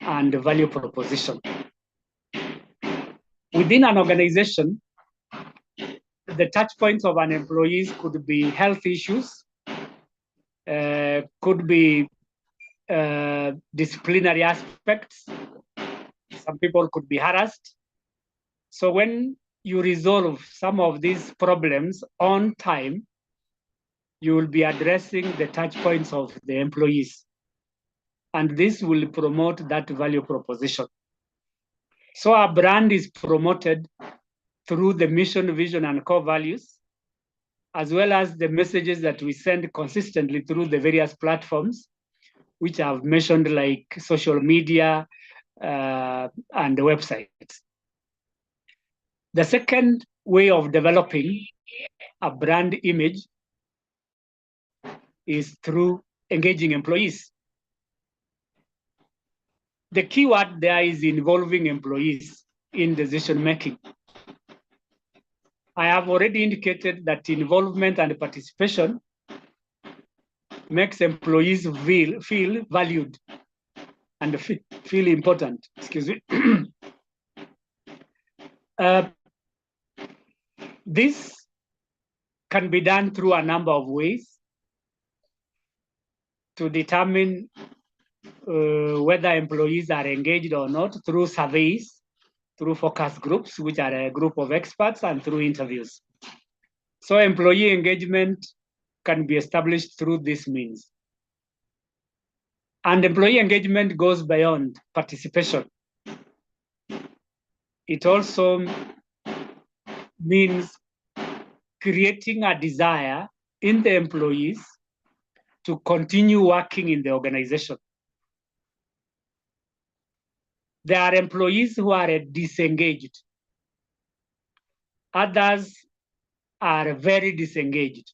and value proposition. Within an organization, the touch points of an employee could be health issues, could be disciplinary aspects. Some people could be harassed. So when you resolve some of these problems on time, you will be addressing the touch points of the employees. And this will promote that value proposition. So our brand is promoted through the mission, vision, and core values, as well as the messages that we send consistently through the various platforms, which I've mentioned, like social media and the websites. The second way of developing a brand image is through engaging employees. The key word there is involving employees in decision-making. I have already indicated that involvement and participation makes employees feel valued and feel important. Excuse me. This can be done through a number of ways to determine whether employees are engaged or not through surveys, through focus groups, which are a group of experts, and through interviews. So employee engagement can be established through this means. And employee engagement goes beyond participation. It also means creating a desire in the employees to continue working in the organization. There are employees who are disengaged. Others are very disengaged,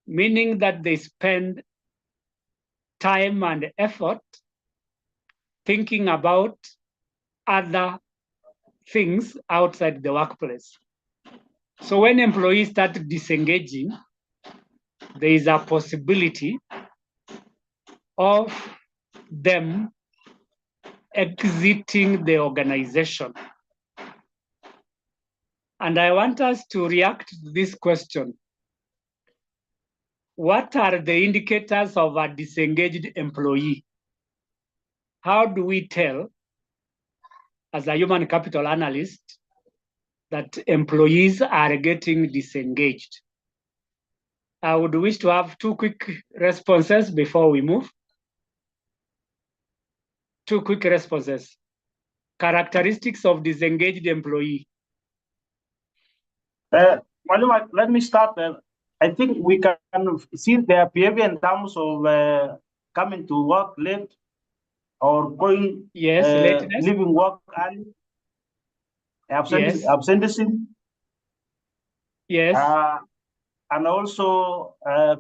meaning that they spend time and effort thinking about other things outside the workplace. So when employees start disengaging, there is a possibility of them exiting the organization. And I want us to react to this question. What are the indicators of a disengaged employee? How do we tell, as a human capital analyst, that employees are getting disengaged? I would wish to have 2 quick responses before we move. 2 quick responses. Characteristics of disengaged employee. Let me start. I think we can see their behavior in terms of coming to work late or going, leaving work early, absenteeism. Yes. And also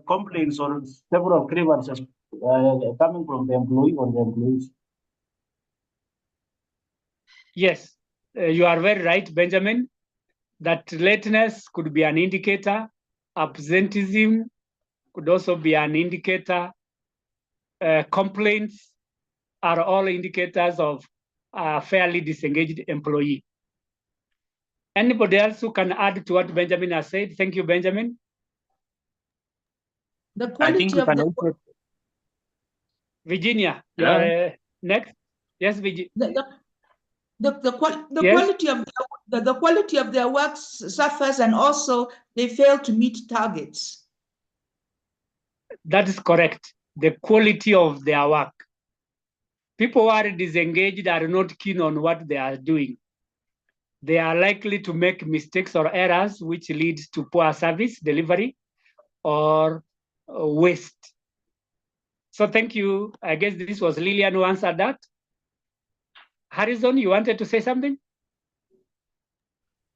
complaints or several grievances coming from the employee or the employees. Yes, you are very right, Benjamin, that lateness could be an indicator. Absenteeism could also be an indicator. Complaints are all indicators of a fairly disengaged employee. Anybody else who can add to what Benjamin has said? Thank you, Benjamin. The quality of the... Virginia, you are next. Yes, Virginia. The quality of their work suffers, and also they fail to meet targets. That is correct. The quality of their work. People who are disengaged are not keen on what they are doing. They are likely to make mistakes or errors, which leads to poor service delivery or waste. So thank you. I guess this was Lillian who answered that. Harrison, you wanted to say something?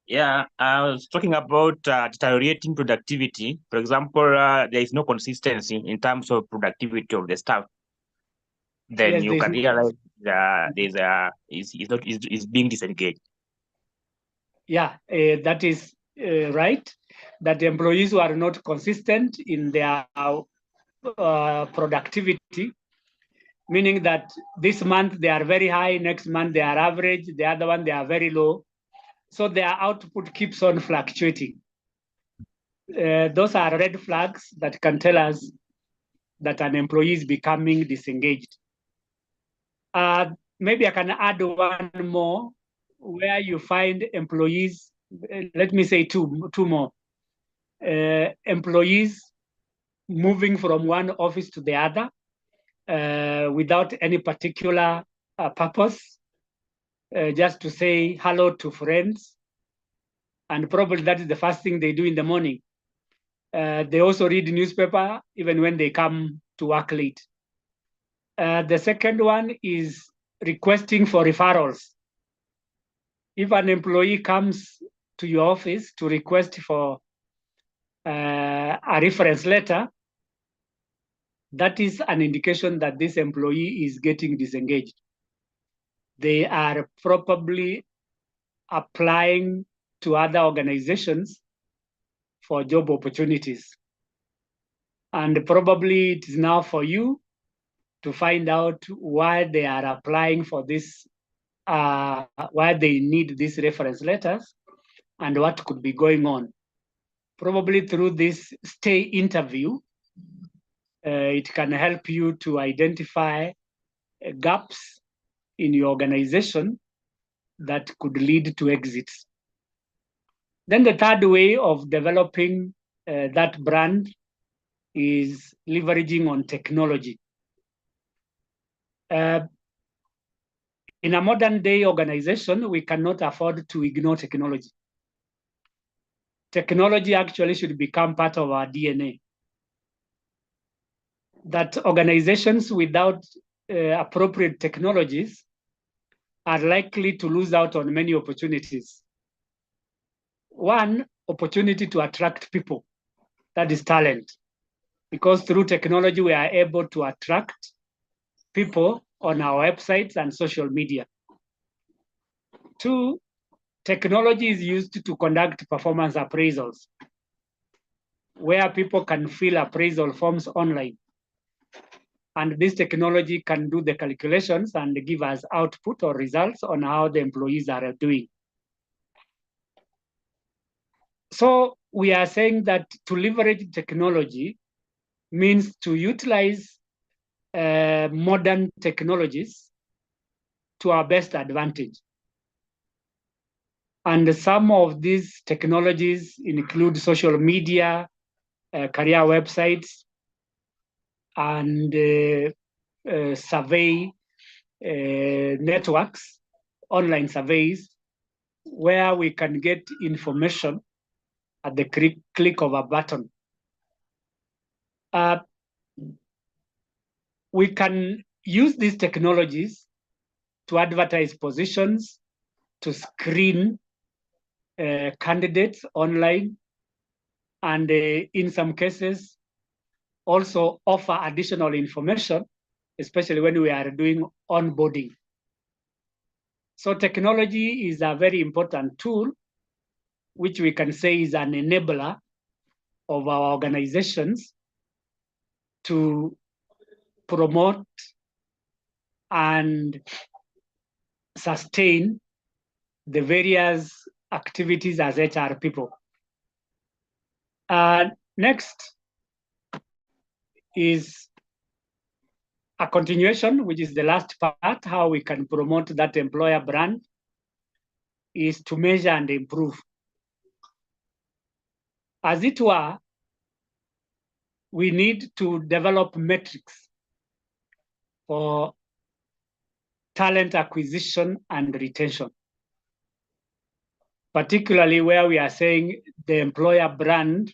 Yeah, I was talking about deteriorating productivity. For example, there is no consistency in terms of productivity of the staff. Then yes, you can realize is being disengaged. Yeah, that is right. That the employees who are not consistent in their productivity, meaning that this month they are very high, next month they are average, the other one they are very low. So their output keeps on fluctuating. Those are red flags that can tell us that an employee is becoming disengaged. Maybe I can add one more where you find employees, let me say two more. Employees moving from one office to the other without any particular purpose, just to say hello to friends. And probably that is the first thing they do in the morning. They also read the newspaper even when they come to work late. The second one is requesting for referrals. If an employee comes to your office to request for a reference letter, that is an indication that this employee is getting disengaged. They are probably applying to other organizations for job opportunities. And probably it is now for you to find out why they are applying for this, why they need these reference letters and what could be going on. Probably through this stay interview, It can help you to identify gaps in your organization that could lead to exits. Then the third way of developing that brand is leveraging on technology. In a modern day organization, we cannot afford to ignore technology. Technology actually should become part of our DNA. That organizations without appropriate technologies are likely to lose out on many opportunities. One, opportunity to attract people, that is talent. Because through technology, we are able to attract people on our websites and social media. Two, technology is used to conduct performance appraisals, where people can fill appraisal forms online. And this technology can do the calculations and give us output or results on how the employees are doing. So we are saying that to leverage technology means to utilize modern technologies to our best advantage. And some of these technologies include social media, career websites, and survey networks, online surveys, where we can get information at the click of a button. We can use these technologies to advertise positions, to screen candidates online, and in some cases, also offer additional information, especially when we are doing onboarding. So technology is a very important tool, which we can say is an enabler of our organizations to promote and sustain the various activities as HR people. Next is a continuation, which is the last part, how we can promote that employer brand, is to measure and improve. As it were, we need to develop metrics for talent acquisition and retention, particularly where we are saying the employer brand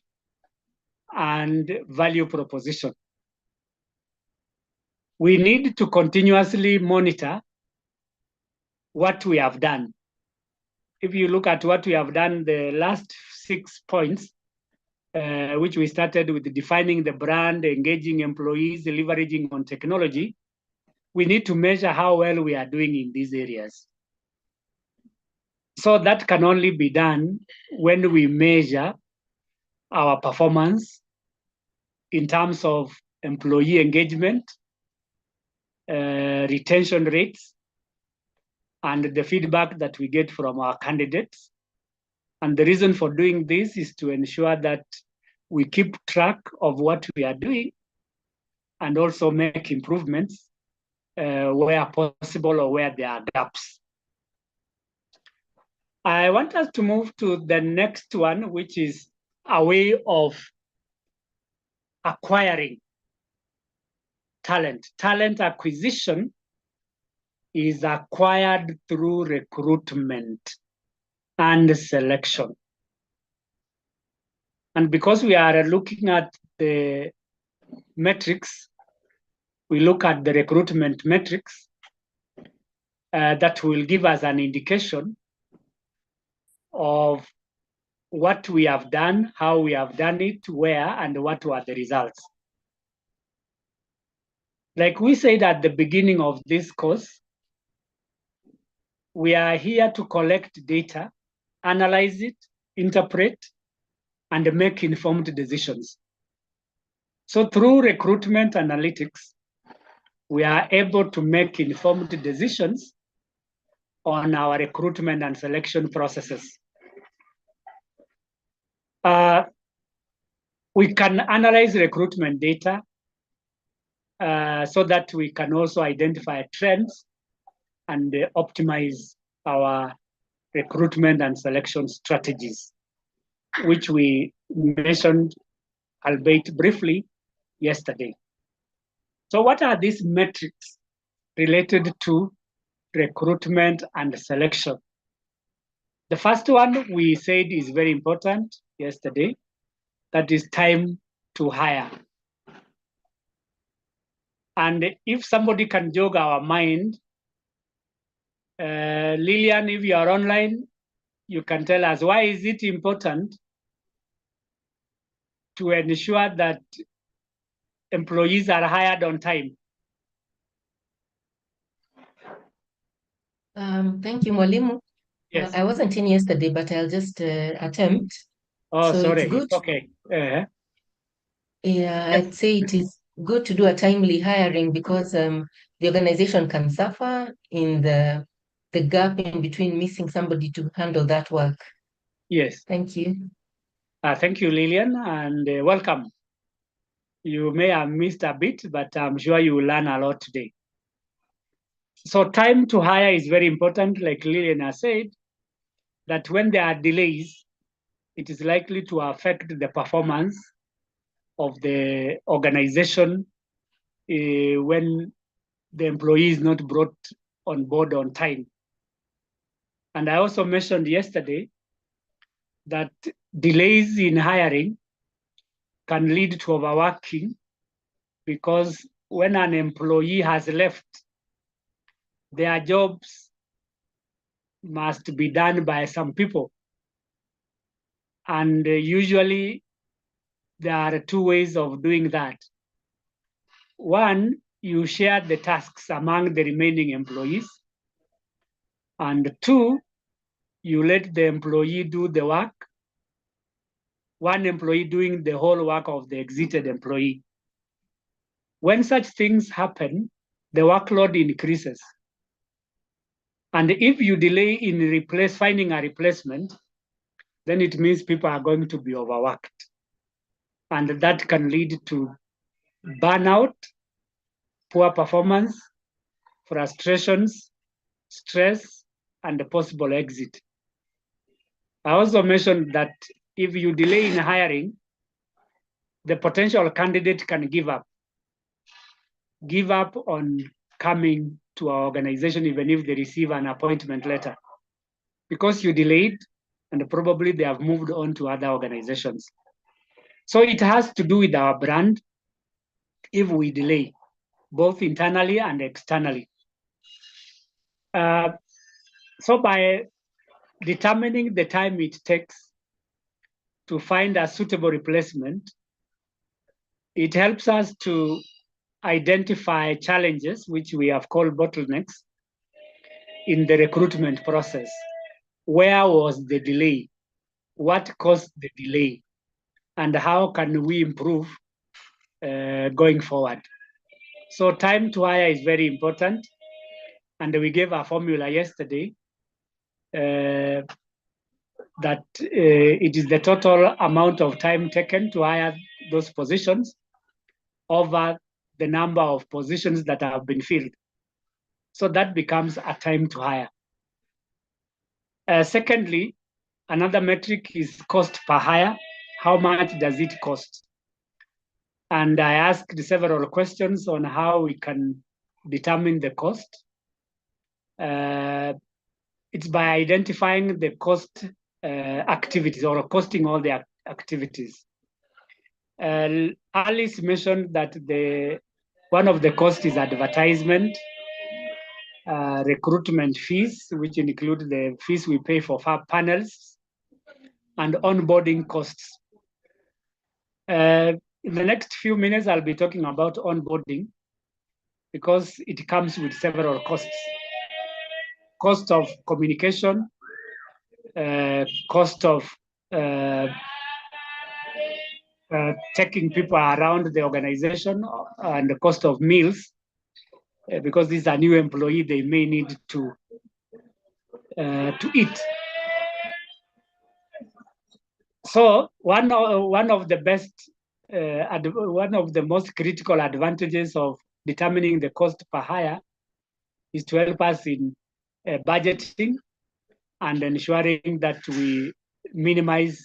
and value proposition. We need to continuously monitor what we have done. If you look at what we have done, the last 6 points, which we started with defining the brand, engaging employees, leveraging on technology, we need to measure how well we are doing in these areas. So that can only be done when we measure our performance in terms of employee engagement, retention rates, and the feedback that we get from our candidates. And the reason for doing this is to ensure that we keep track of what we are doing and also make improvements where possible or where there are gaps. I want us to move to the next one, which is a way of acquiring talent. Talent acquisition is acquired through recruitment and selection. And because we are looking at the metrics, we look at the recruitment metrics that will give us an indication of what we have done, how we have done it, where, and what were the results. Like we said at the beginning of this course, we are here to collect data, analyze it, interpret, and make informed decisions. So through recruitment analytics, we are able to make informed decisions on our recruitment and selection processes. We can analyze recruitment data so that we can also identify trends and optimize our recruitment and selection strategies, which we mentioned, albeit briefly, yesterday. So what are these metrics related to recruitment and selection? The first one we said is very important yesterday, that is time to hire. And if somebody can jog our mind, Lillian, if you are online, you can tell us, why is it important to ensure that employees are hired on time? Thank you, Mwalimu. Yes. I wasn't in yesterday, but I'll just attempt. Oh, so sorry. It's good. It's okay. Yeah, Yes. I'd say it is good to do a timely hiring because the organization can suffer in the gap in between missing somebody to handle that work. Yes. Thank you. Thank you, Lillian, and welcome. You may have missed a bit, but I'm sure you will learn a lot today. So time to hire is very important, like Lillian has said, that when there are delays, it is likely to affect the performance of the organization when the employee is not brought on board on time. And I also mentioned yesterday that delays in hiring can lead to overworking, because when an employee has left, their jobs must be done by some people. And usually there are two ways of doing that. One, you share the tasks among the remaining employees. And two, you let the employee do the work, one employee doing the whole work of the exited employee. When such things happen, the workload increases. And if you delay in finding a replacement, then it means people are going to be overworked. And that can lead to burnout, poor performance, frustrations, stress, and a possible exit. I also mentioned that if you delay in hiring, the potential candidate can give up on coming to our organization, even if they receive an appointment letter, because you delayed and probably they have moved on to other organizations. So it has to do with our brand if we delay, both internally and externally. So by determining the time it takes to find a suitable replacement, it helps us to identify challenges, which we have called bottlenecks, in the recruitment process. Where was the delay? What caused the delay? And how can we improve going forward? So time to hire is very important. And we gave a formula yesterday that it is the total amount of time taken to hire those positions over the number of positions that have been filled. So that becomes a time to hire. Secondly, another metric is cost per hire. How much does it cost? And I asked several questions on how we can determine the cost. It's by identifying the cost activities or costing all the activities. Alice mentioned that one of the costs is advertisement, recruitment fees, which include the fees we pay for panels, and onboarding costs. In the next few minutes, I'll be talking about onboarding because it comes with several costs. Cost of communication, cost of taking people around the organization, and the cost of meals, because this is a new employee, they may need to eat. So one of the most critical advantages of determining the cost per hire is to help us in budgeting and ensuring that we minimize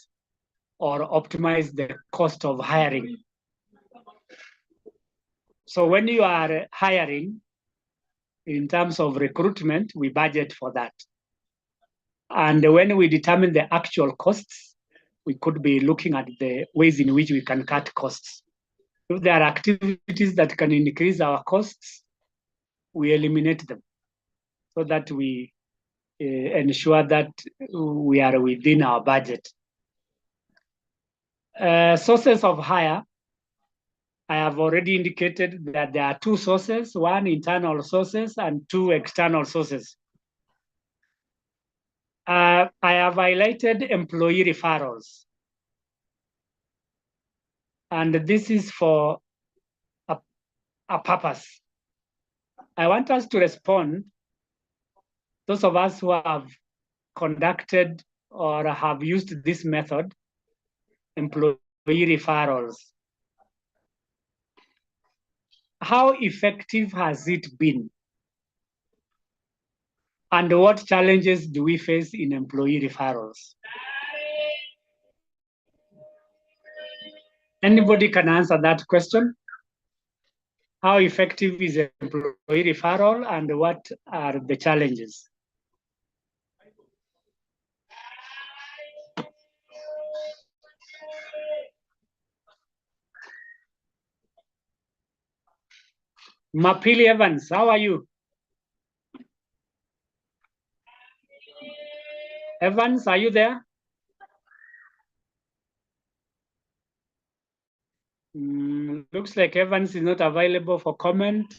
or optimize the cost of hiring. So when you are hiring, in terms of recruitment, we budget for that. And when we determine the actual costs, we could be looking at the ways in which we can cut costs. If there are activities that can increase our costs, we eliminate them so that we ensure that we are within our budget. Sources of hire, I have already indicated that there are two sources, one internal sources and two external sources. I have highlighted employee referrals. And this is for a purpose. I want us to respond, those of us who have conducted or have used this method, employee referrals. How effective has it been? And what challenges do we face in employee referrals? Anybody can answer that question? How effective is employee referral and what are the challenges? Mapili Evans, how are you? Evans, are you there? Looks like Evans is not available for comment.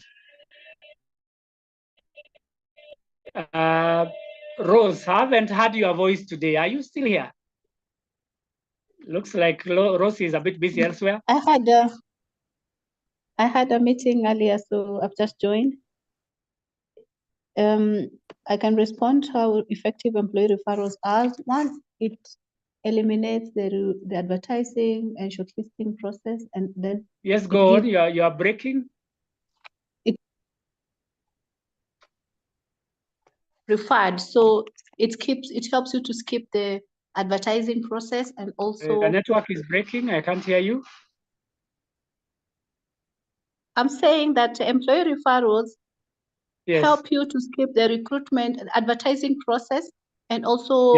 Rose, I haven't heard your voice today. Are you still here? Looks like Rose is a bit busy elsewhere. I had a meeting earlier, so I've just joined. I can respond how effective employee referrals are. One, it eliminates the advertising and shortlisting process, and then yes, go on. You are breaking. It referred, so it helps you to skip the advertising process, and also the network is breaking. I can't hear you. I'm saying that employee referrals help you to skip the recruitment and advertising process, and also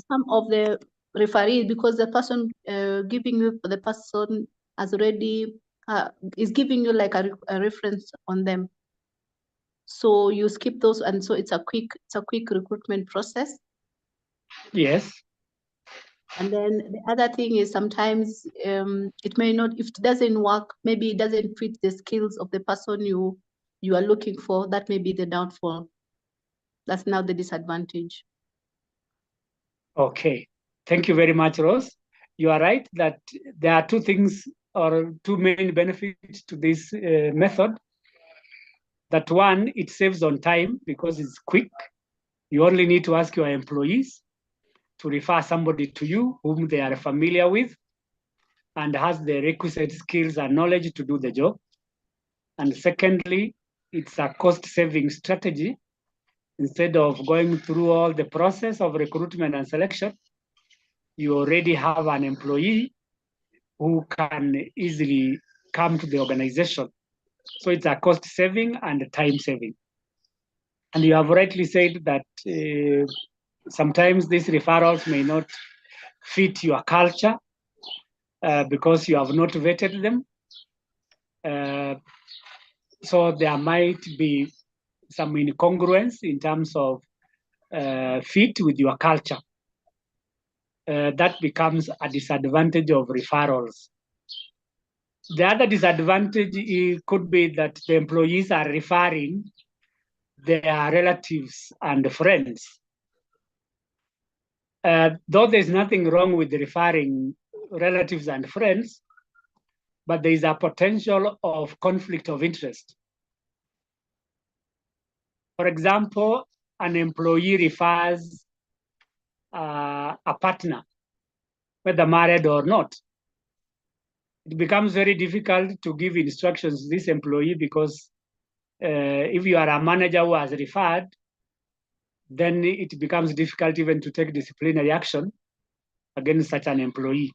some of the referees, because the person giving you, the person has already is giving you like a reference on them. So you skip those, and so it's a quick recruitment process. Yes. And then the other thing is sometimes it may not, if it doesn't work, maybe it doesn't fit the skills of the person you are looking for. That may be the downfall. That's now the disadvantage. Okay, thank you very much, Rose. You are right that there are two things or two main benefits to this method. That one, it saves on time because it's quick. You only need to ask your employees to refer somebody to you whom they are familiar with and has the requisite skills and knowledge to do the job. And secondly, it's a cost-saving strategy. Instead of going through all the process of recruitment and selection, you already have an employee who can easily come to the organization. So it's a cost saving and time saving. And you have rightly said that sometimes these referrals may not fit your culture because you have not vetted them. So there might be some incongruence in terms of fit with your culture. That becomes a disadvantage of referrals. The other disadvantage could be that the employees are referring their relatives and friends. Though there's nothing wrong with referring relatives and friends, but there is a potential of conflict of interest. For example, an employee refers a partner, whether married or not. It becomes very difficult to give instructions to this employee because if you are a manager who has referred, then it becomes difficult even to take disciplinary action against such an employee.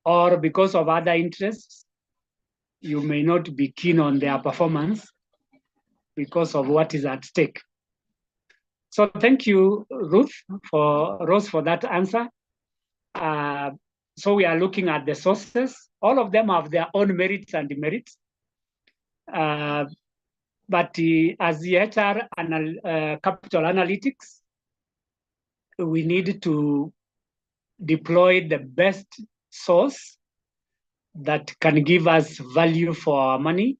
Or because of other interests, you may not be keen on their performance because of what is at stake. So thank you, Rose, for that answer. So we are looking at the sources. All of them have their own merits and demerits. But as the HR capital analytics, we need to deploy the best source that can give us value for our money.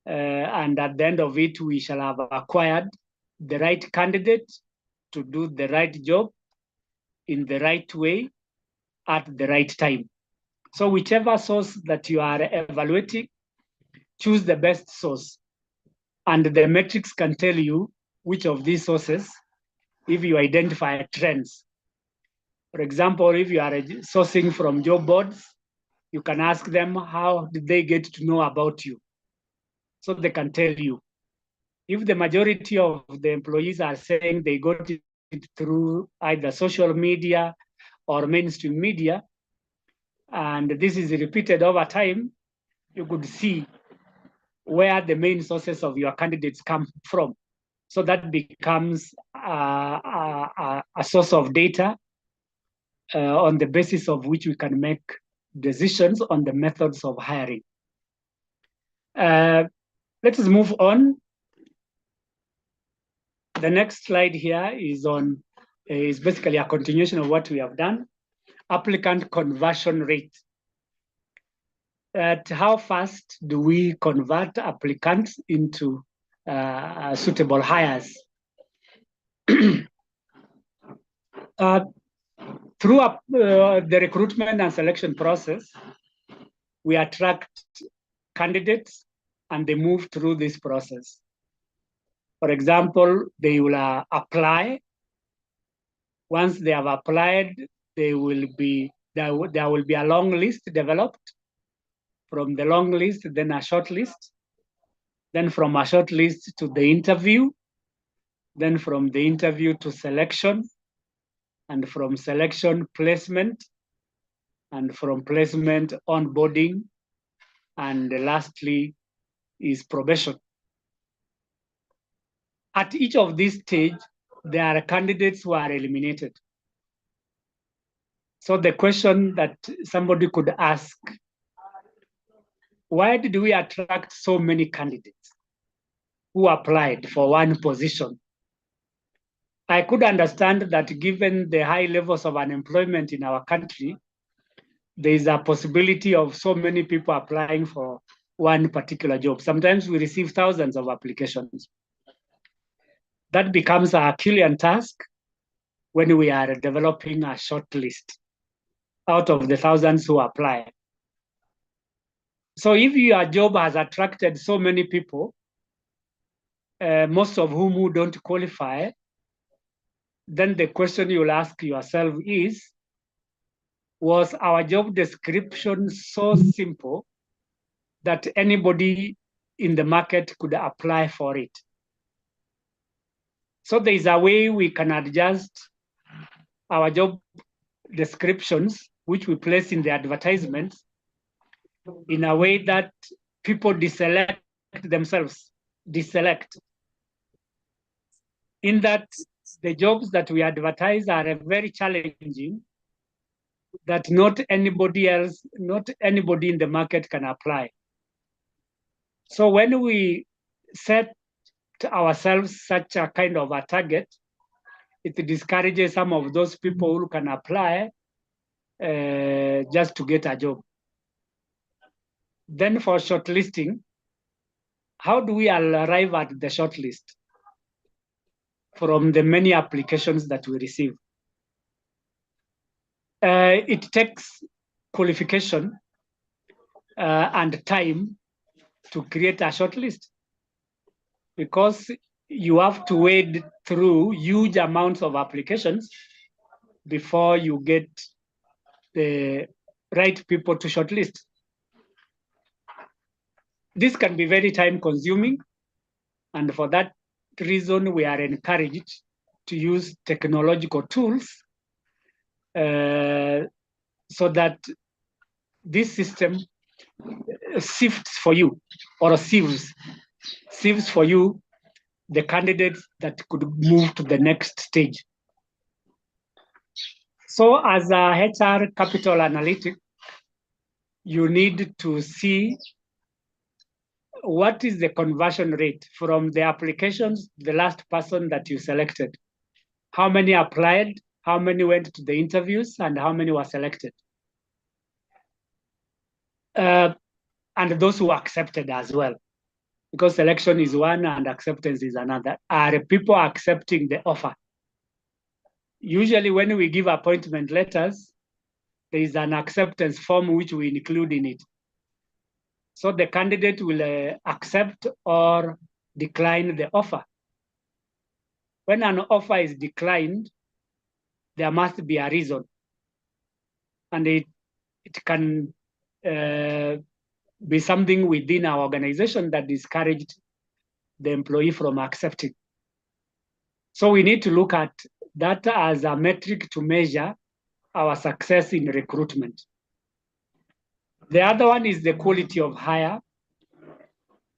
And at the end of it, we shall have acquired the right candidate to do the right job in the right way at the right time. So whichever source that you are evaluating, choose the best source. And the metrics can tell you which of these sources, if you identify trends. For example, if you are sourcing from job boards, you can ask them, how did they get to know about you? So they can tell you. If the majority of the employees are saying they got it through either social media or mainstream media, and this is repeated over time, you could see where the main sources of your candidates come from. So that becomes a source of data on the basis of which we can make decisions on the methods of hiring. Let us move on. The next slide here is basically a continuation of what we have done. Applicant conversion rate. At how fast do we convert applicants into suitable hires? Through the recruitment and selection process, we attract candidates and they move through this process. For example, they will apply. Once they have applied, there will be a long list developed. From the long list, then a short list. Then from a short list to the interview. Then from the interview to selection. And from selection, placement. And from placement, onboarding. And lastly is probation. At each of these stages, there are candidates who are eliminated. So the question that somebody could ask, why did we attract so many candidates who applied for one position? I could understand that given the high levels of unemployment in our country, there is a possibility of so many people applying for one particular job. Sometimes we receive thousands of applications. That becomes a Herculean task when we are developing a short list out of the thousands who apply. So if your job has attracted so many people, most of whom don't qualify, then the question you'll ask yourself is, was our job description so simple that anybody in the market could apply for it? So there is a way we can adjust our job descriptions, which we place in the advertisements, in a way that people deselect themselves, in that the jobs that we advertise are very challenging, that not anybody in the market can apply. So when we set ourselves such a kind of a target, it discourages some of those people who can apply just to get a job. Then for shortlisting, how do we arrive at the shortlist from the many applications that we receive? It takes qualification and time to create a shortlist, because you have to wade through huge amounts of applications before you get the right people to shortlist. This can be very time consuming. And for that reason, we are encouraged to use technological tools so that this system sifts for you, or sieves for you the candidates that could move to the next stage. So as a HR capital analytic, you need to see what is the conversion rate from the applications, the last person that you selected. How many applied, how many went to the interviews, and how many were selected? And those who accepted as well, because selection is one and acceptance is another. Are people accepting the offer? Usually when we give appointment letters, there is an acceptance form which we include in it. So the candidate will accept or decline the offer. When an offer is declined, there must be a reason. And it can be something within our organization that discouraged the employee from accepting. So we need to look at that as a metric to measure our success in recruitment. The other one is the quality of hire.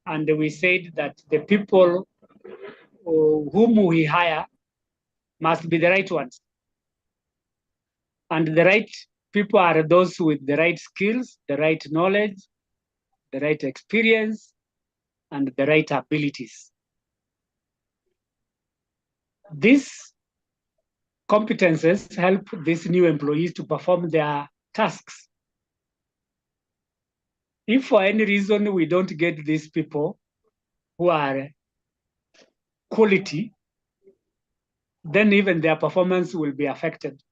And we said that the people whom we hire must be the right ones. And the right people are those with the right skills, the right knowledge, the right experience, and the right abilities. These competences help these new employees to perform their tasks. If for any reason we don't get these people who are quality, then even their performance will be affected.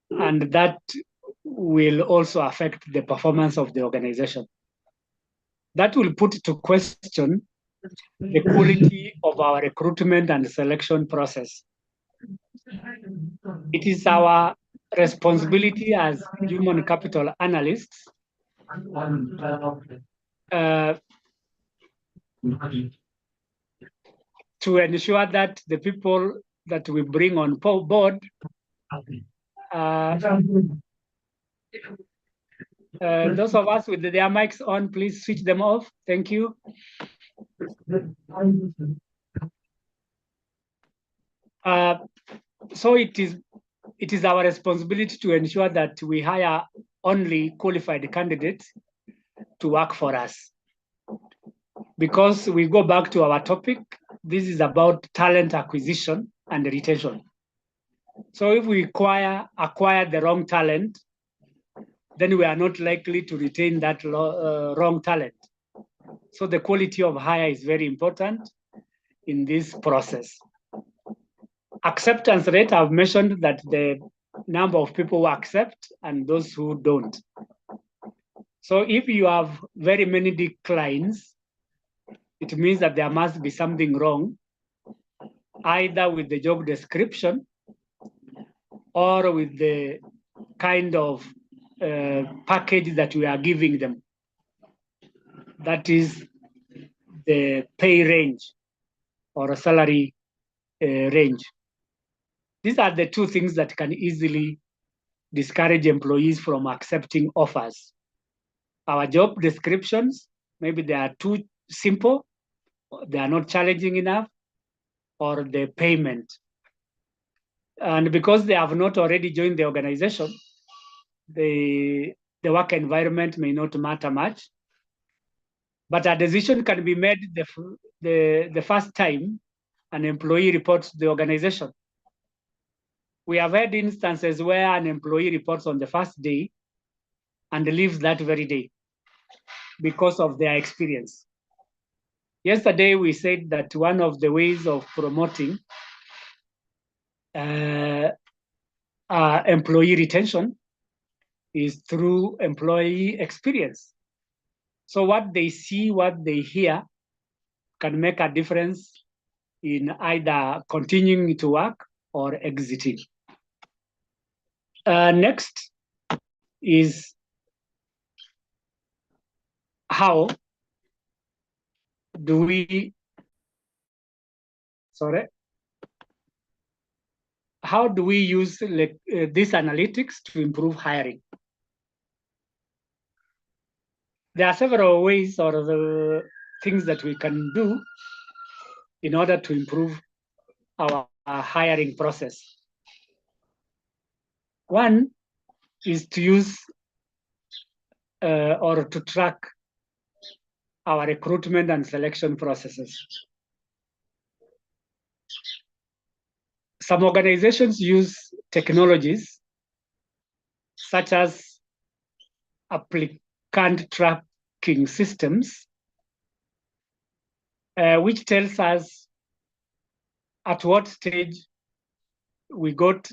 And that will also affect the performance of the organization. That will put to question the quality of our recruitment and selection process. It is our responsibility as human capital analysts to ensure that the people that we bring on board those of us with their mics on, please switch them off. Thank you. So it is our responsibility to ensure that we hire only qualified candidates to work for us. Because we go back to our topic, this is about talent acquisition and retention. So if we acquire the wrong talent, then we are not likely to retain that wrong talent. So the quality of hire is very important in this process. Acceptance rate, I've mentioned that the number of people who accept and those who don't. So if you have very many declines, it means that there must be something wrong, either with the job description or with the kind of package that we are giving them. That is the pay range or a salary range. These are the two things that can easily discourage employees from accepting offers. Our job descriptions, maybe they are too simple, they are not challenging enough, or the payment. And because they have not already joined the organization, the work environment may not matter much. But a decision can be made the first time an employee reports to the organization. We have had instances where an employee reports on the first day and leaves that very day because of their experience. Yesterday, we said that one of the ways of promoting employee retention is through employee experience. So what they see, what they hear can make a difference in either continuing to work or exiting. Next is how do we, sorry, how do we use these analytics to improve hiring? There are several ways or the things that we can do in order to improve our hiring process. One is to use or to track our recruitment and selection processes. Some organizations use technologies such as applicant tracking systems, which tells us at what stage we got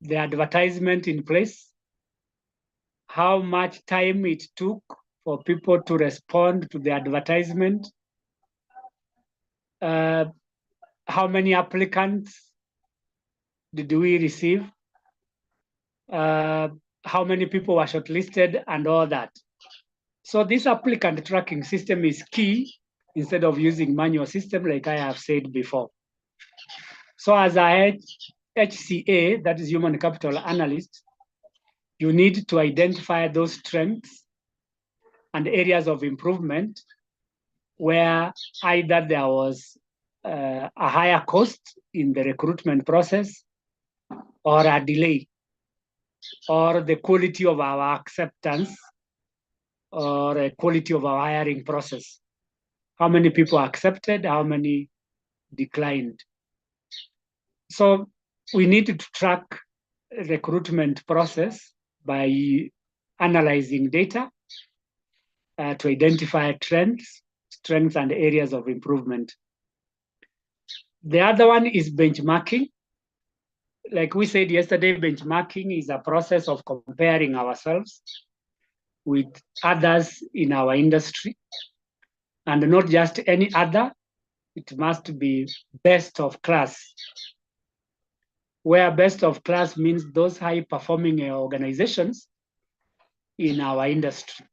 the advertisement in place, how much time it took for people to respond to the advertisement, how many applicants did we receive, how many people were shortlisted, and all that. So this applicant tracking system is key instead of using manual system like I have said before. So as a HCA, that is human capital analyst, you need to identify those strengths and areas of improvement where either there was a higher cost in the recruitment process or a delay, or the quality of our acceptance or a quality of our hiring process. How many people accepted, how many declined. So we need to track recruitment process by analyzing data to identify trends, strengths, and areas of improvement. The other one is benchmarking. Like we said yesterday, benchmarking is a process of comparing ourselves with others in our industry, and not just any other. It must be best of class, where best of class means those high-performing organizations in our industry.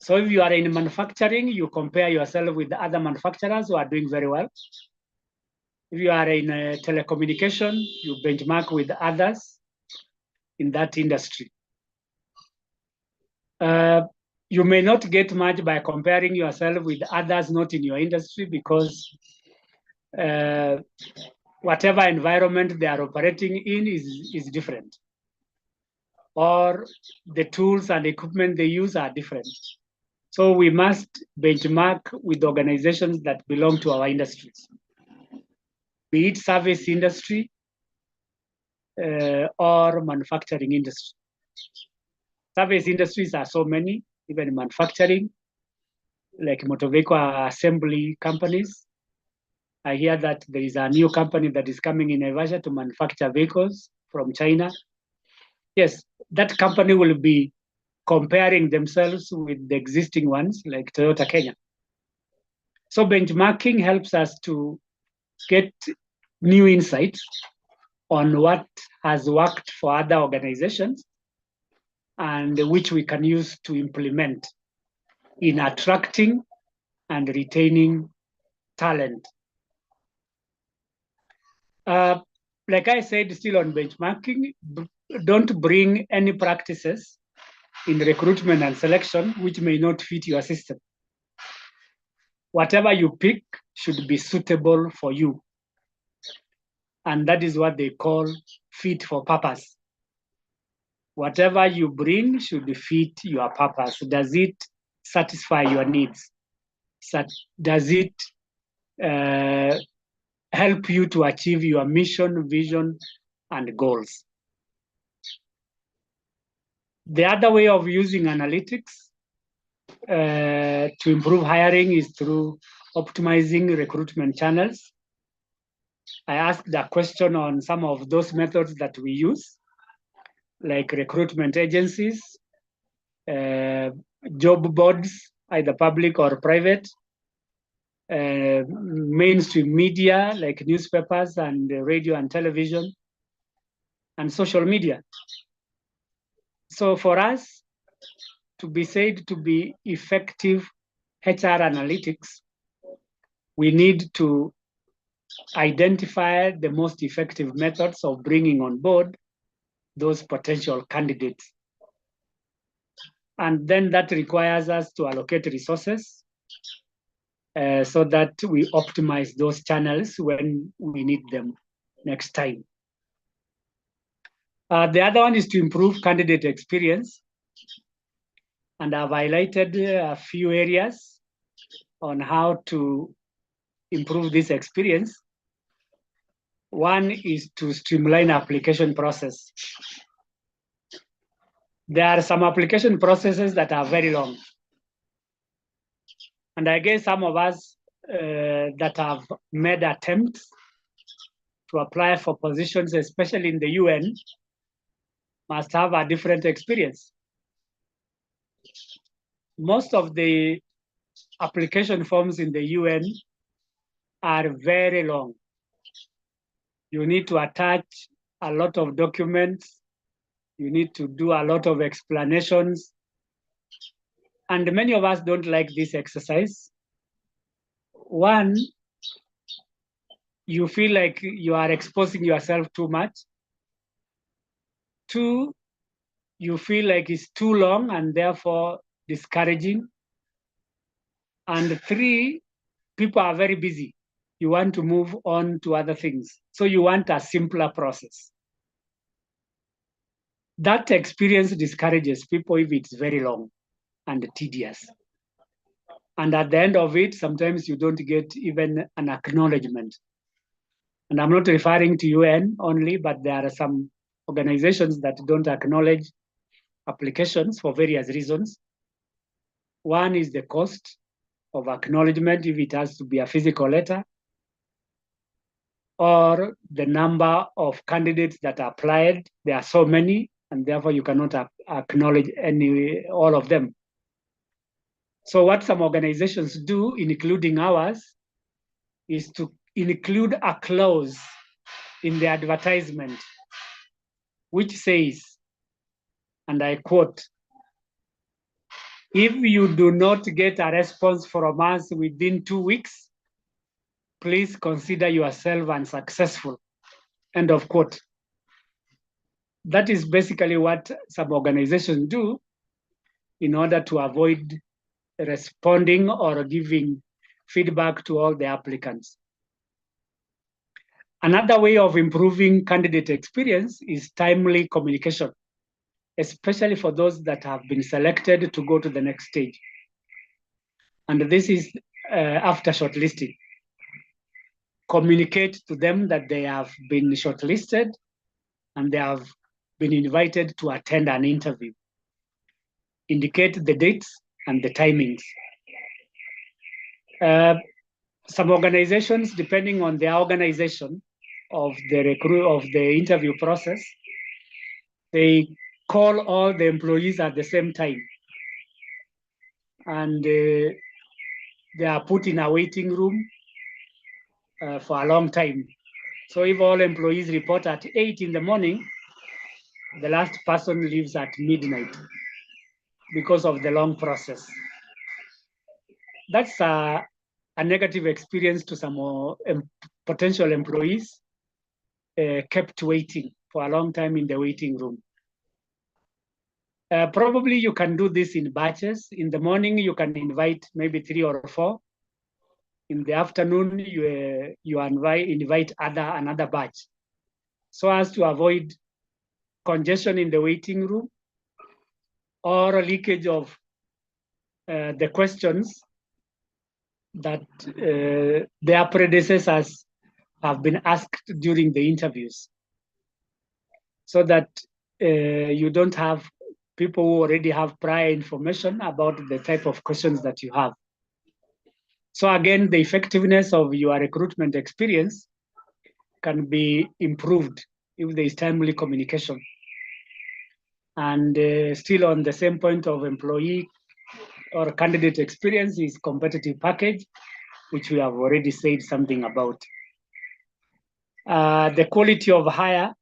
So if you are in manufacturing, you compare yourself with the other manufacturers who are doing very well. If you are in telecommunication, you benchmark with others in that industry. You may not get much by comparing yourself with others not in your industry, because whatever environment they are operating in is different, or the tools and equipment they use are different. So we must benchmark with organizations that belong to our industries, be it service industry or manufacturing industry. Service industries are so many, even manufacturing, like motor vehicle assembly companies. I hear that there is a new company that is coming in Naivasha to manufacture vehicles from China. Yes, that company will be comparing themselves with the existing ones like Toyota Kenya. So benchmarking helps us to get new insights on what has worked for other organizations and which we can use to implement in attracting and retaining talent. Like I said, still on benchmarking, don't bring any practices in recruitment and selection which may not fit your system. Whatever you pick should be suitable for you. And that is what they call fit for purpose. Whatever you bring should fit your purpose. Does it satisfy your needs? Does it help you to achieve your mission, vision, and goals? The other way of using analytics to improve hiring is through optimizing recruitment channels. I asked a question on some of those methods that we use, like recruitment agencies, job boards, either public or private, mainstream media like newspapers and radio and television, and social media. So for us to be said to be effective HR analytics, we need to identify the most effective methods of bringing on board those potential candidates. And then that requires us to allocate resources so that we optimize those channels when we need them next time. The other one is to improve candidate experience. And I've highlighted a few areas on how to improve this experience. One is to streamline application process. There are some application processes that are very long. And I guess some of us that have made attempts to apply for positions, especially in the UN, must have a different experience. Most of the application forms in the UN are very long. You need to attach a lot of documents. You need to do a lot of explanations. And many of us don't like this exercise. One, you feel like you are exposing yourself too much. Two, you feel like it's too long and therefore discouraging. And three, people are very busy. You want to move on to other things. So you want a simpler process. That experience discourages people if it's very long and tedious. And at the end of it, sometimes you don't get even an acknowledgement. And I'm not referring to UN only, but there are some organizations that don't acknowledge applications for various reasons. One is the cost of acknowledgement if it has to be a physical letter, or the number of candidates that are applied. There are so many, and therefore you cannot acknowledge all of them. So what some organizations do, including ours, is to include a clause in the advertisement which says, and I quote, "If you do not get a response from us within 2 weeks, please consider yourself unsuccessful," end of quote. That is basically what some organizations do in order to avoid responding or giving feedback to all the applicants. Another way of improving candidate experience is timely communication, especially for those that have been selected to go to the next stage. And this is after shortlisting. Communicate to them that they have been shortlisted and they have been invited to attend an interview. Indicate the dates and the timings. Some organizations, depending on their organization of the interview process, they call all the employees at the same time. And they are put in a waiting room for a long time. So if all employees report at 8 in the morning, the last person leaves at midnight because of the long process. That's a negative experience to some potential employees kept waiting for a long time in the waiting room. Probably you can do this in batches. In the morning, you can invite maybe 3 or 4. In the afternoon, you invite another batch, so as to avoid congestion in the waiting room or a leakage of the questions that their predecessors have been asked during the interviews, so that you don't have people who already have prior information about the type of questions that you have. So again, the effectiveness of your recruitment experience can be improved if there is timely communication. And still on the same point of employee or candidate experience is competitive package, which we have already said something about. The quality of hire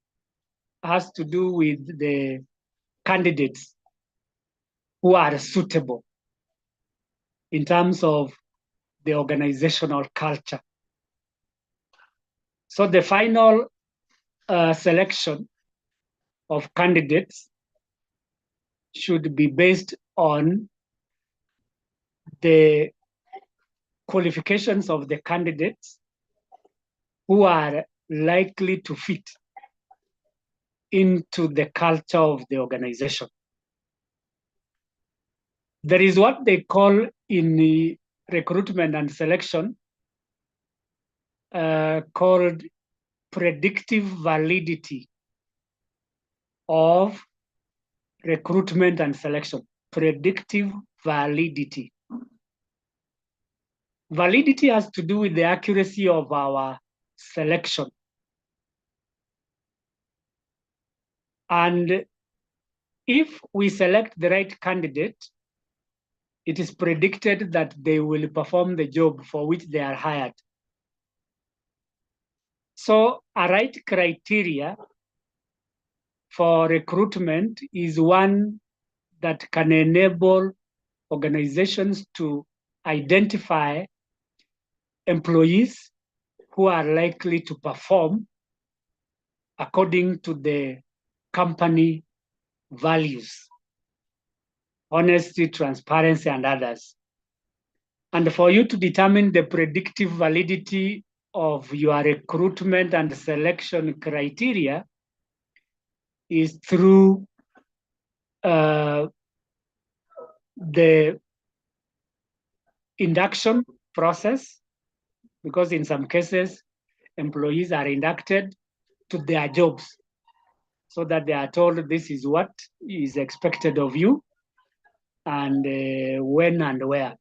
has to do with the candidates who are suitable. in terms of the organizational culture. So the final selection of candidates should be based on the qualifications of the candidates who are likely to fit into the culture of the organization. There is what they call in the recruitment and selection called predictive validity of recruitment and selection. Predictive validity. Validity has to do with the accuracy of our selection. And if we select the right candidate, it is predicted that they will perform the job for which they are hired. So a right criteria for recruitment is one that can enable organizations to identify employees who are likely to perform according to the company values, honesty, transparency, and others. And for you to determine the predictive validity of your recruitment and selection criteria is through the induction process, because in some cases, employees are inducted to their jobs so that they are told this is what is expected of you and when and where.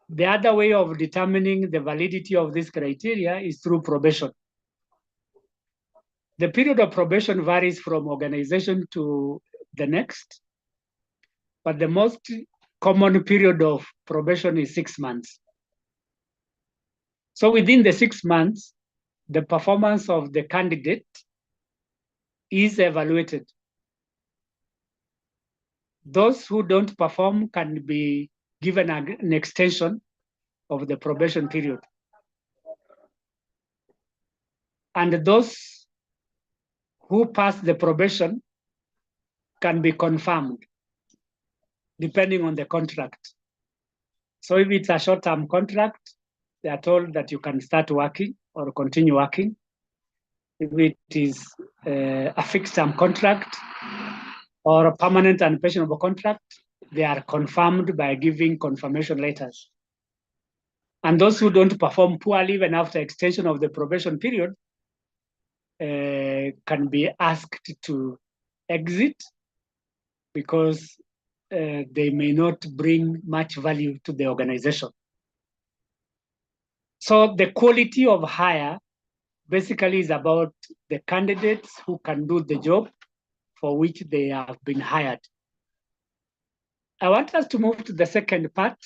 The other way of determining the validity of this criteria is through probation. The period of probation varies from organization to the next, but the most common period of probation is 6 months. So within the 6 months, the performance of the candidate is evaluated. Those who don't perform can be given an extension of the probation period. And those who pass the probation can be confirmed depending on the contract. So if it's a short-term contract, they are told that you can start working or continue working. If it is a fixed-term contract or a permanent and pensionable contract, they are confirmed by giving confirmation letters. And those who don't perform poorly even after extension of the probation period can be asked to exit because they may not bring much value to the organization. So the quality of hire basically is about the candidates who can do the job for which they have been hired. I want us to move to the second part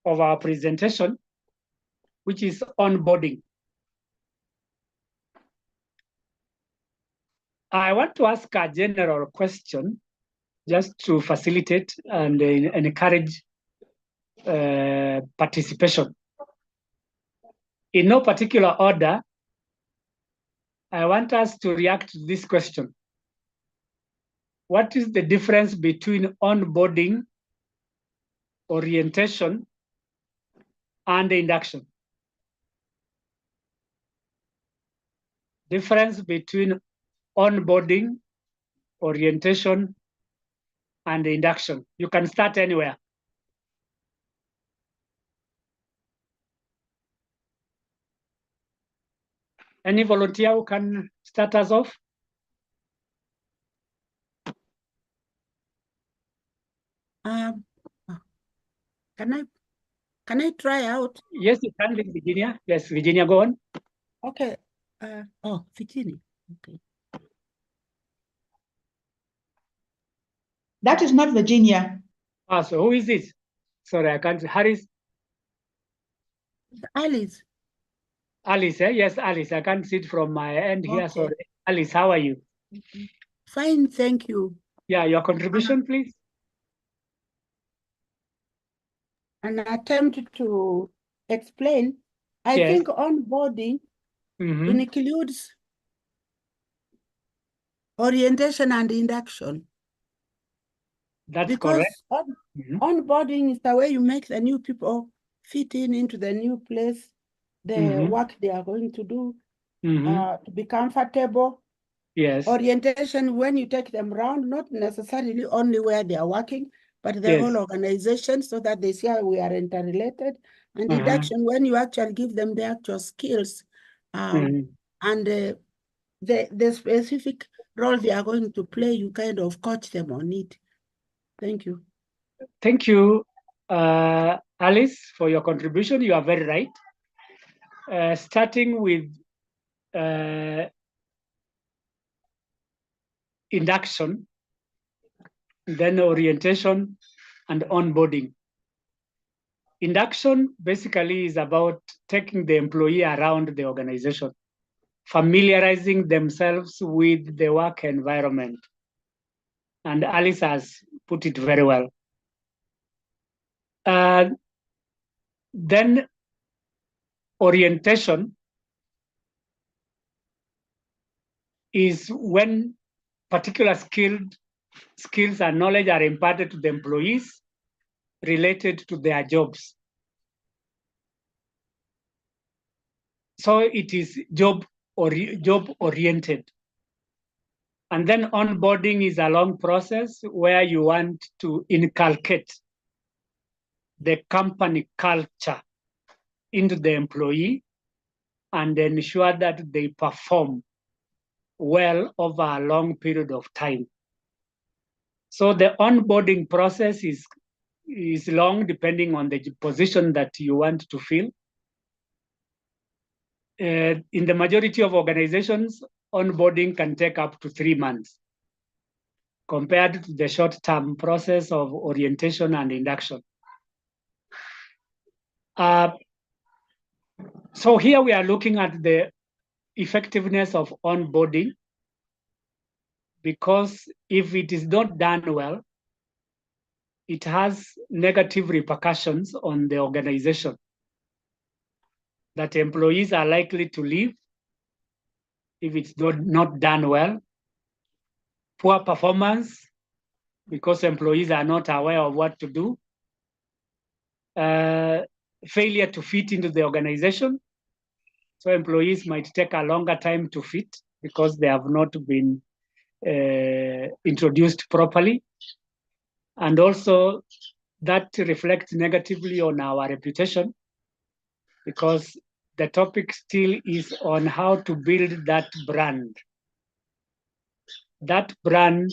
of our presentation, which is onboarding. I want to ask a general question just to facilitate and encourage participation. In no particular order, I want us to react to this question. What is the difference between onboarding, orientation, and induction? Difference between onboarding, orientation, and induction. You can start anywhere. Any volunteer who can start us off? Can I try out? Yes, you can, Virginia. Yes, Virginia, go on. Okay. Virginia. Okay. That is not Virginia. So who is it? Sorry, I can't. Harris? Alice. Alice, eh? Yes, Alice. I can't see it from my end here. Sorry. Alice, how are you? Fine, thank you. Yeah, your contribution, please. an attempt to explain. I think onboarding includes orientation and induction. That's correct. Onboarding is the way you make the new people fit into the new place, the work they are going to do, to be comfortable. Yes. Orientation, when you take them around, not necessarily only where they are working, but the whole organization, so that they see how we are interrelated. And induction, when you actually give them the actual skills and the specific role they are going to play, you kind of coach them on it. Thank you. Thank you, Alice, for your contribution. You are very right. Starting with induction, then orientation and onboarding. Induction basically is about taking the employee around the organization, familiarizing themselves with the work environment. And Alice has put it very well. Then orientation is when particular skills and knowledge are imparted to the employees related to their jobs. So it is job oriented. And then onboarding is a long process where you want to inculcate the company culture into the employee and ensure that they perform well over a long period of time. So the onboarding process is long, depending on the position that you want to fill. In the majority of organizations, onboarding can take up to 3 months compared to the short-term process of orientation and induction. So here we are looking at the effectiveness of onboarding, because if it is not done well, it has negative repercussions on the organization. That employees are likely to leave if it's not done well. Poor performance, because employees are not aware of what to do. Failure to fit into the organization. So employees might take a longer time to fit because they have not been introduced properly. And also that reflects negatively on our reputation, because the topic still is on how to build that brand. That brand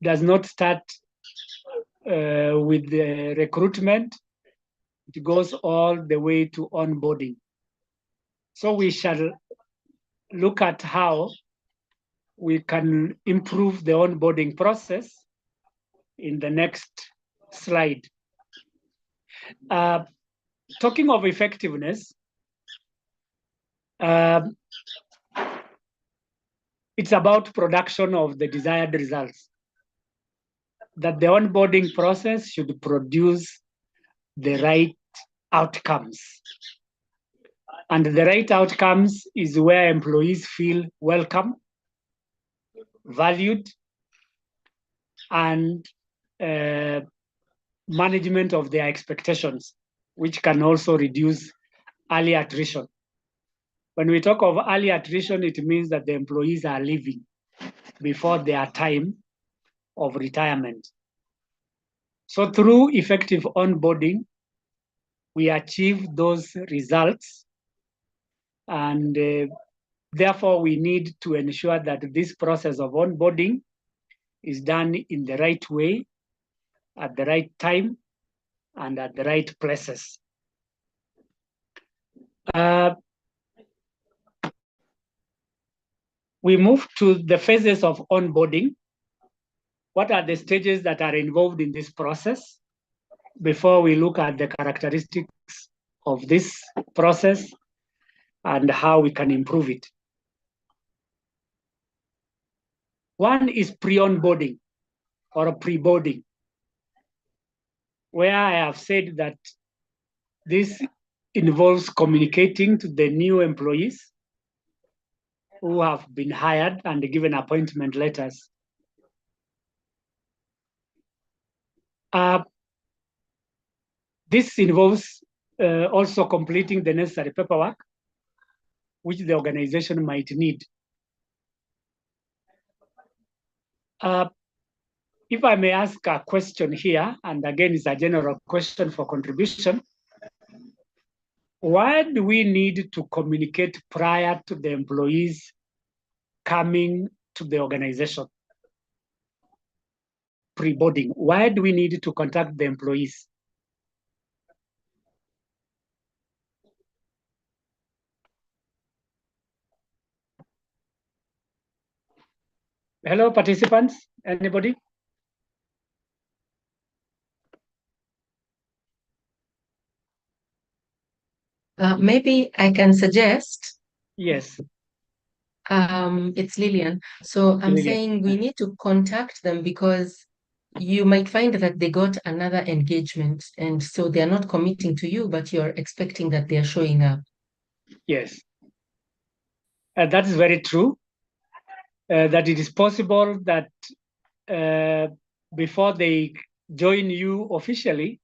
does not start with the recruitment. It goes all the way to onboarding. So we shall look at how we can improve the onboarding process in the next slide. Talking of effectiveness, it's about production of the desired results. That the onboarding process should produce the right outcomes. And the right outcomes is where employees feel welcome, valued, and management of their expectations, which can also reduce early attrition. When we talk of early attrition, it means that the employees are leaving before their time of retirement. So through effective onboarding, we achieve those results, and therefore we need to ensure that this process of onboarding is done in the right way, at the right time, and at the right places. We move to the phases of onboarding. What are the stages that are involved in this process before we look at the characteristics of this process and how we can improve it? One is pre-onboarding or pre-boarding. where I have said that this involves communicating to the new employees who have been hired and given appointment letters. This involves also completing the necessary paperwork which the organization might need. If I may ask a question here, and again, it's a general question for contribution. Why do we need to communicate prior to the employees coming to the organization? Pre-boarding. Why do we need to contact the employees? Hello, participants. Anybody? Maybe I can suggest. Yes. It's Lillian. So I'm saying we need to contact them because you might find that they got another engagement and so they're not committing to you, but you're expecting that they're showing up. Yes. That is very true. That it is possible that before they join you officially,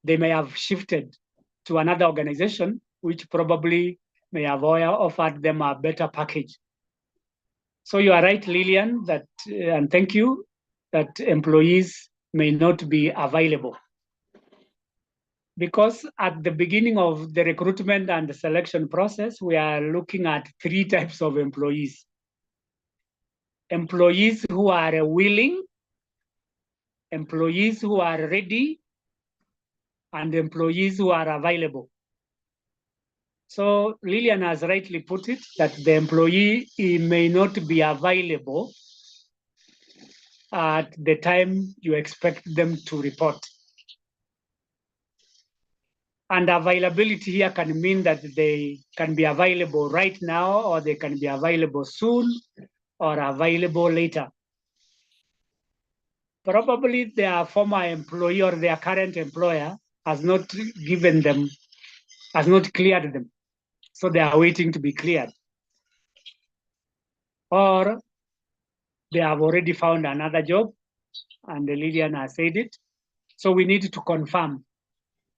they may have shifted to another organization, which probably may have offered them a better package. So you are right, Lillian, that, and thank you, that employees may not be available. Because at the beginning of the recruitment and the selection process, we are looking at 3 types of employees. Employees who are willing, employees who are ready, and employees who are available. So Lillian has rightly put it that the employee may not be available at the time you expect them to report. And availability here can mean that they can be available right now, or they can be available soon, or available later. Probably their former employee or their current employer has not given them, has not cleared them. So they are waiting to be cleared. Or they have already found another job, and Lillian has said it. So we need to confirm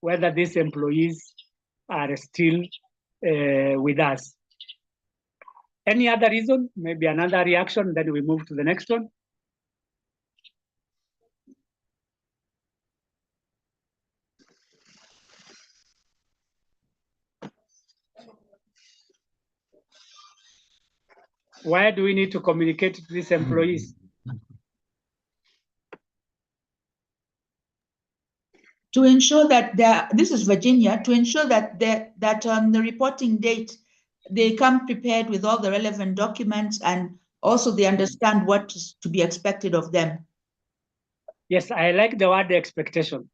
whether these employees are still with us. Any other reason? Maybe another reaction, then we move to the next one. Why do we need to communicate to these employees? To ensure that this is Virginia, to ensure that that on the reporting date, they come prepared with all the relevant documents and also they understand what is to be expected of them. Yes, I like the word expectation.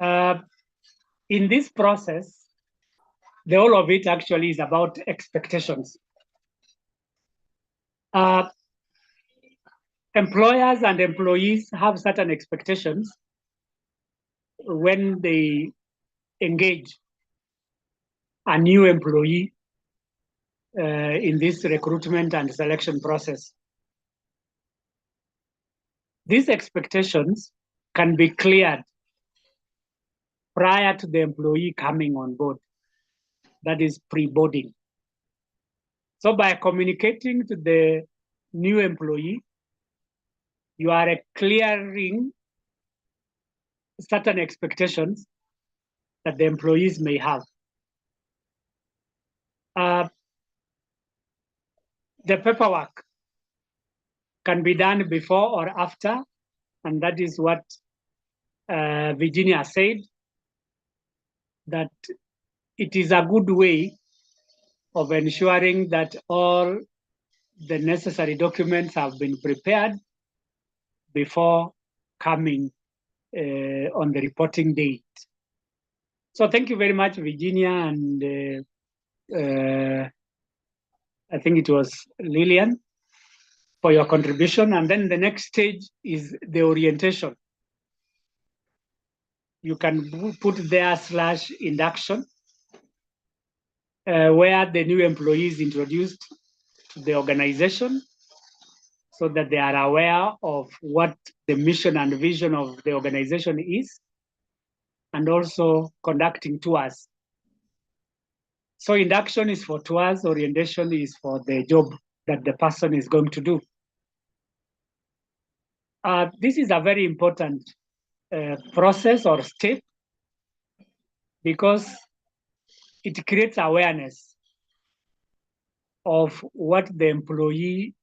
In this process, the whole of it actually is about expectations. Employers and employees have certain expectations when they engage a new employee in this recruitment and selection process. These expectations can be cleared prior to the employee coming on board. That is pre-boarding. So by communicating to the new employee, you are clearing certain expectations that the employees may have. The paperwork can be done before or after, and that is what Virginia said, that it is a good way of ensuring that all the necessary documents have been prepared before coming on the reporting date. So thank you very much, Virginia, and I think it was Lillian. for your contribution. And then the next stage is the orientation. You can put there /induction, where the new employee is introduced to the organization so that they are aware of what the mission and vision of the organization is, and also conducting tours. So induction is for tours, orientation is for the job that the person is going to do. This is a very important process or step because it creates awareness of what the employee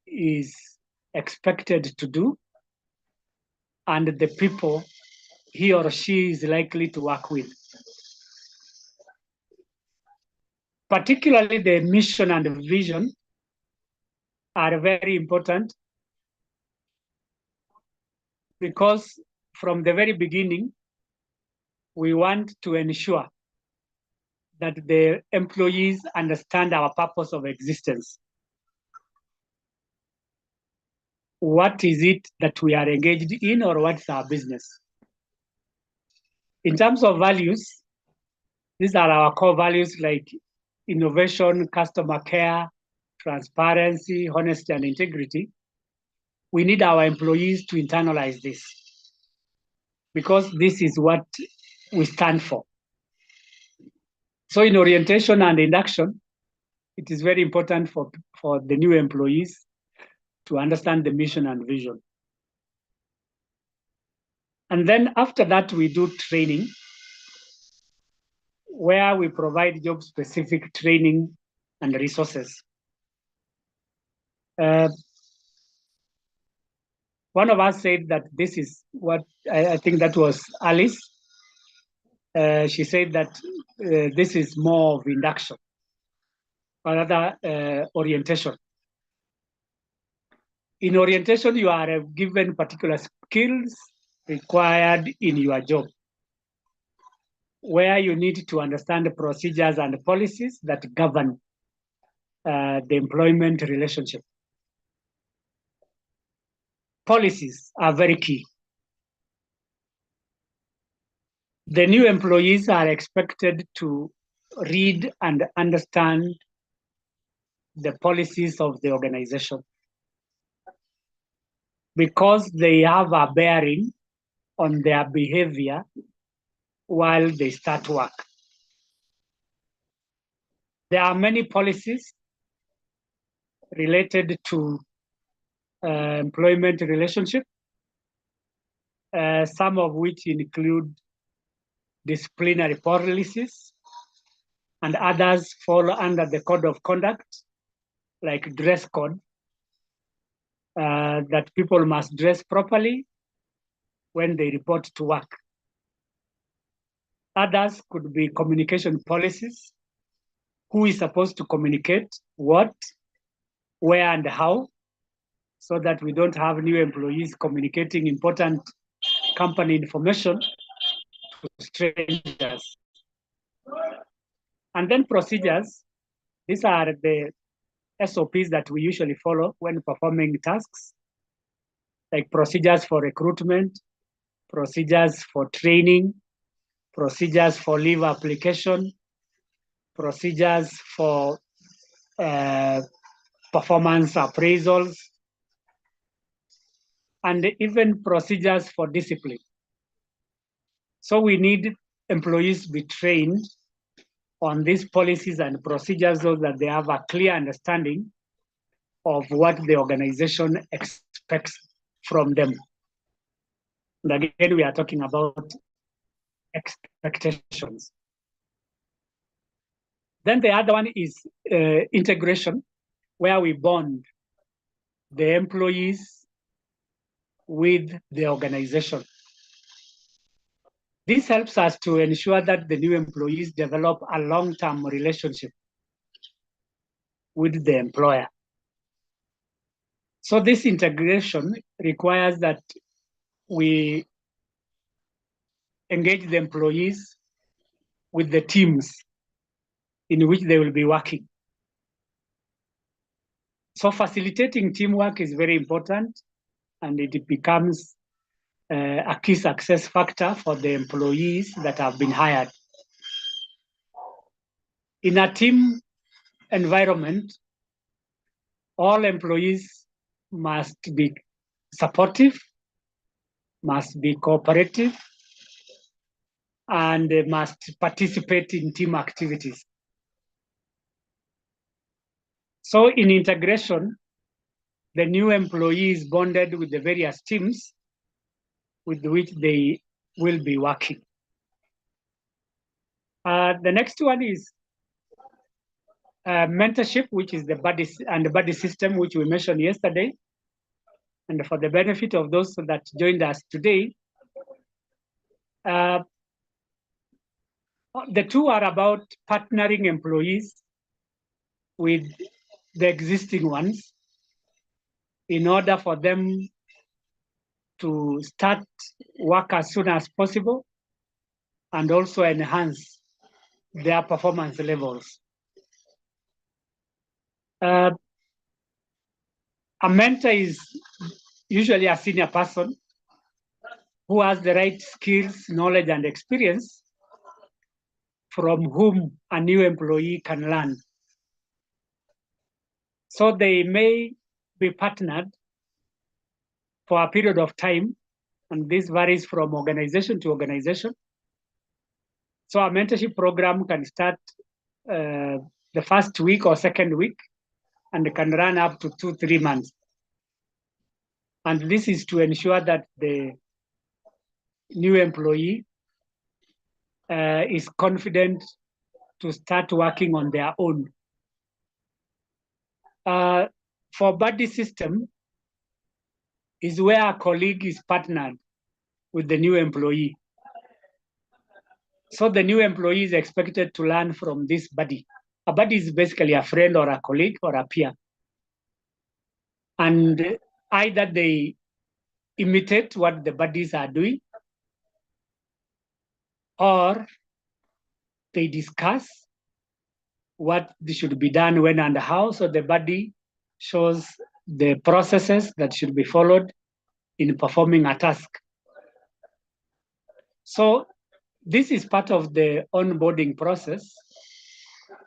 is expected to do and the people he or she is likely to work with. Particularly the mission and vision are very important because from the very beginning, we want to ensure that the employees understand our purpose of existence. What is it that we are engaged in, or what's our business? In terms of values, these are our core values like innovation, customer care, transparency, honesty, and integrity. We need our employees to internalize this because this is what we stand for. So in orientation and induction, it is very important for the new employees to understand the mission and vision. And then after that, we do training where we provide job-specific training and resources. One of us said that this is what, I think that was Alice. She said that this is more of induction, or rather orientation. In orientation, you are given particular skills required in your job, where you need to understand the procedures and policies that govern the employment relationship. Policies are very key. The new employees are expected to read and understand the policies of the organization because they have a bearing on their behavior while they start work. There are many policies related to employment relationship, some of which include disciplinary policies, and others fall under the code of conduct, like dress code, that people must dress properly when they report to work. Others could be communication policies, who is supposed to communicate what, where, and how, so that we don't have new employees communicating important company information to strangers. And then procedures. These are the SOPs that we usually follow when performing tasks, like procedures for recruitment, procedures for training, procedures for leave application, procedures for performance appraisals, and even procedures for discipline. So we need employees to be trained on these policies and procedures so that they have a clear understanding of what the organization expects from them. And again, we are talking about expectations. Then the other one is integration, where we bond the employees with the organization. This helps us to ensure that the new employees develop a long-term relationship with the employer. So this integration requires that we engage the employees with the teams in which they will be working. So facilitating teamwork is very important, and it becomes a key success factor for the employees that have been hired. In a team environment, all employees must be supportive, must be cooperative, and must participate in team activities. So in integration, the new employees bonded with the various teams with which they will be working. The next one is mentorship, which is the buddy system, which we mentioned yesterday. And for the benefit of those that joined us today, the two are about partnering employees with the existing ones in order for them to start work as soon as possible and also enhance their performance levels. A mentor is usually a senior person who has the right skills, knowledge, and experience from whom a new employee can learn. So they may be partnered for a period of time, and this varies from organization to organization. So a mentorship program can start the first week or second week, and it can run up to 2-3 months. And this is to ensure that the new employee is confident to start working on their own. For buddy system is where a colleague is partnered with the new employee. So the new employee is expected to learn from this buddy. A buddy is basically a friend or a colleague or a peer. And either they imitate what the buddies are doing, or they discuss what should be done when and how. So the buddy shows the processes that should be followed in performing a task. So this is part of the onboarding process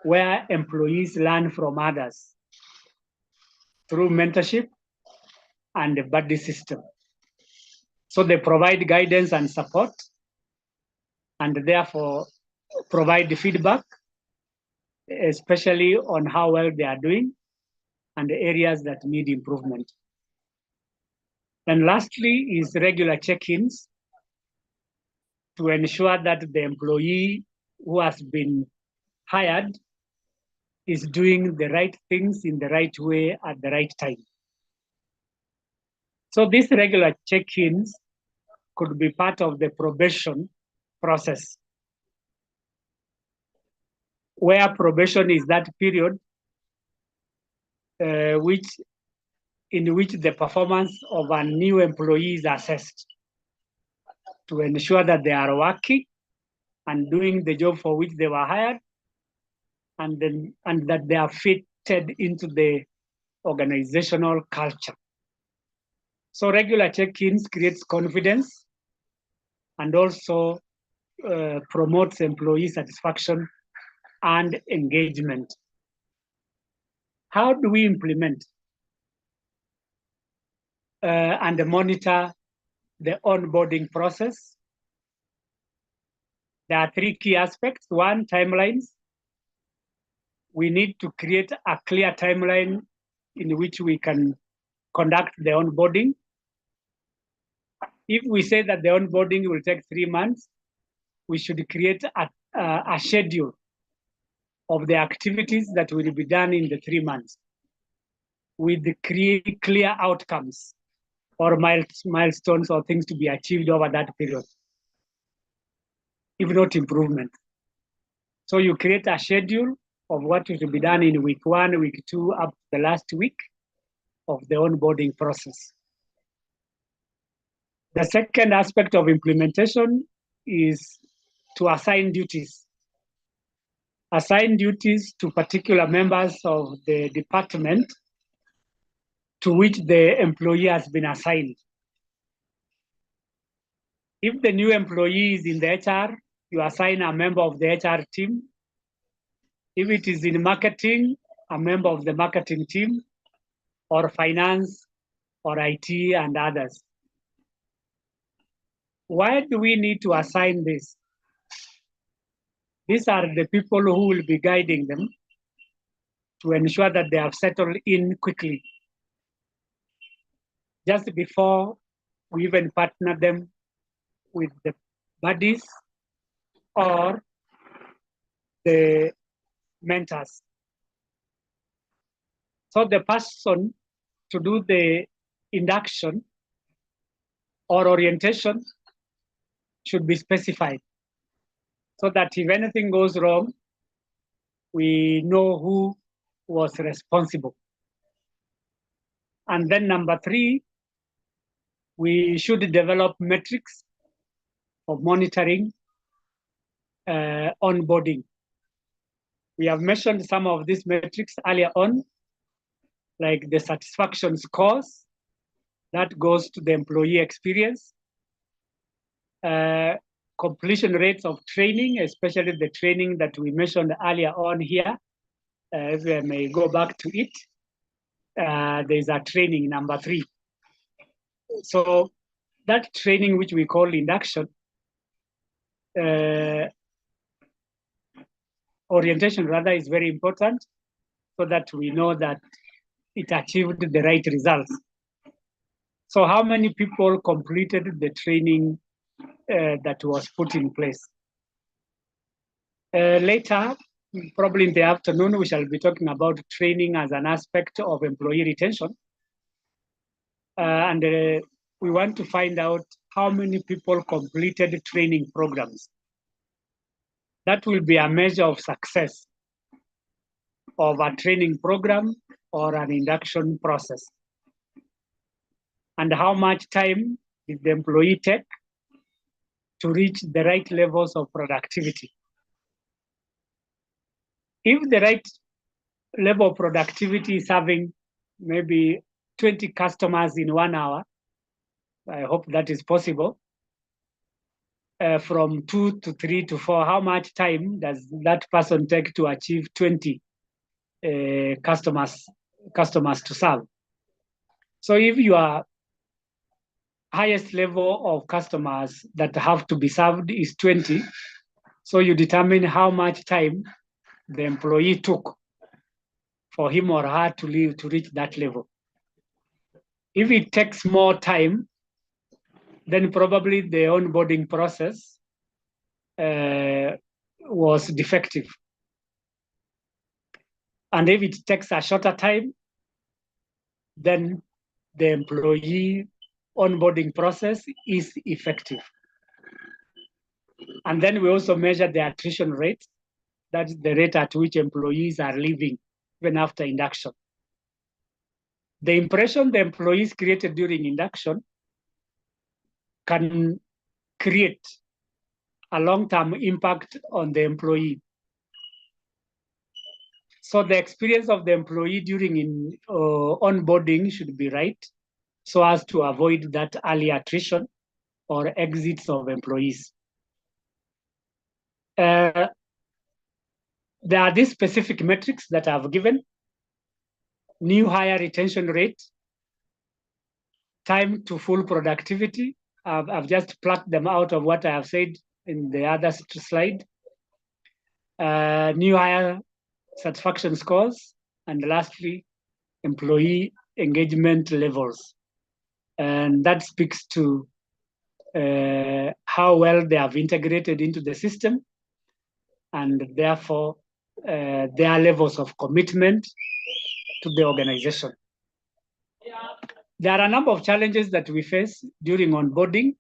where employees learn from others through mentorship and the buddy system. So they provide guidance and support, and therefore provide feedback, especially on how well they are doing and the areas that need improvement. And lastly is regular check-ins to ensure that the employee who has been hired is doing the right things in the right way at the right time. So these regular check-ins could be part of the probation process, where probation is that period in which the performance of a new employee is assessed to ensure that they are working and doing the job for which they were hired, and that they are fitted into the organizational culture. So regular check-ins creates confidence and also promotes employee satisfaction and engagement. How do we implement and monitor the onboarding process? There are 3 key aspects. 1, timelines. We need to create a clear timeline in which we can conduct the onboarding. If we say that the onboarding will take 3 months, we should create a schedule of the activities that will be done in the 3 months with the clear outcomes or milestones or things to be achieved over that period, if not improvement. So you create a schedule of what will be done in week 1, week 2, up to the last week of the onboarding process. The second aspect of implementation is to assign duties. Assign duties to particular members of the department to which the employee has been assigned. If the new employee is in the HR, you assign a member of the HR team. If it is in marketing, a member of the marketing team, or finance, or IT, and others. Why do we need to assign this? These are the people who will be guiding them to ensure that they have settled in quickly. Just before we even partner them with the buddies or the mentors. So the person to do the induction or orientation should be specified so that if anything goes wrong, we know who was responsible. And then number 3, we should develop metrics of monitoring onboarding. We have mentioned some of these metrics earlier on, like the satisfaction scores, that goes to the employee experience, completion rates of training, especially the training that we mentioned earlier on here. If I may go back to it, there's a training number 3. So that training, which we call induction, orientation rather, is very important so that we know that it achieved the right results. So how many people completed the training that was put in place? Later, probably in the afternoon, we shall be talking about training as an aspect of employee retention. And we want to find out how many people completed training programs. That will be a measure of success of a training program or an induction process. And how much time did the employee take to reach the right levels of productivity? If the right level of productivity is having maybe 20 customers in 1 hour, I hope that is possible, from 2 to 3 to 4, how much time does that person take to achieve 20 customers to serve? So if your highest level of customers that have to be served is 20, so you determine how much time the employee took for him or her to reach that level. If it takes more time, then probably the onboarding process was defective. And if it takes a shorter time, then the employee onboarding process is effective. And then we also measure the attrition rate. That's the rate at which employees are leaving even after induction. The impression the employees created during induction can create a long-term impact on the employee. So the experience of the employee during onboarding should be right so as to avoid that early attrition or exits of employees. There are these specific metrics that I've given: new hire retention rate, time to full productivity. I've just plucked them out of what I have said in the other slide. New hire satisfaction scores, and lastly, employee engagement levels. And that speaks to how well they have integrated into the system, and therefore their levels of commitment to the organization. There are a number of challenges that we face during onboarding.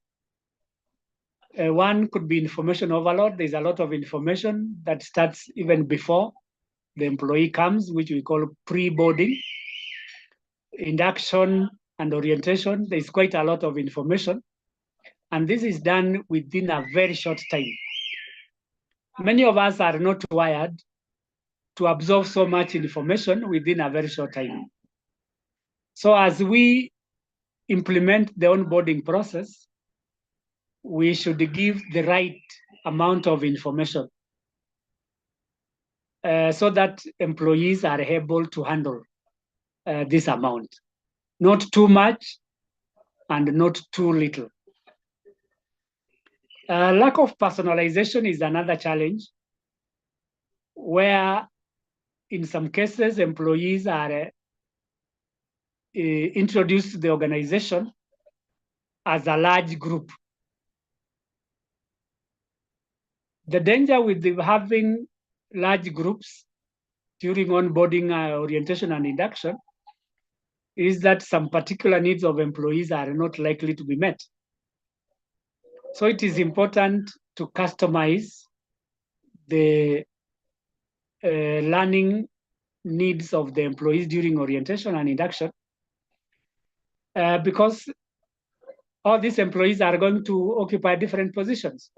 One could be information overload. There's a lot of information that starts even before the employee comes, which we call pre-boarding. Induction and orientation, there's quite a lot of information. And this is done within a very short time. Many of us are not wired to absorb so much information within a very short time. So as we implement the onboarding process, we should give the right amount of information so that employees are able to handle this amount. Not too much and not too little. Lack of personalization is another challenge, where in some cases employees are introduced to the organization as a large group. The danger with having large groups during onboarding, orientation, and induction is that some particular needs of employees are not likely to be met. So it is important to customize the learning needs of the employees during orientation and induction, because all these employees are going to occupy different positions.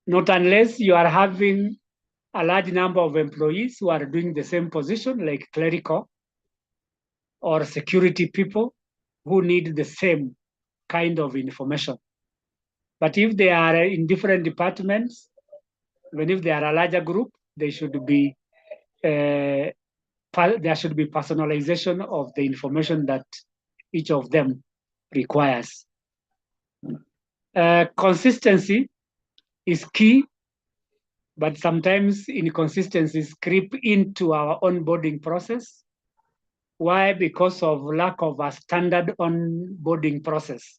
Not unless you are having a large number of employees who are doing the same position, like clerical or security people who need the same kind of information. But if they are in different departments, even if they are a larger group, they should be there should be personalization of the information that each of them requires. Consistency is key, but sometimes inconsistencies creep into our onboarding process. Why? Because of lack of a standard onboarding process.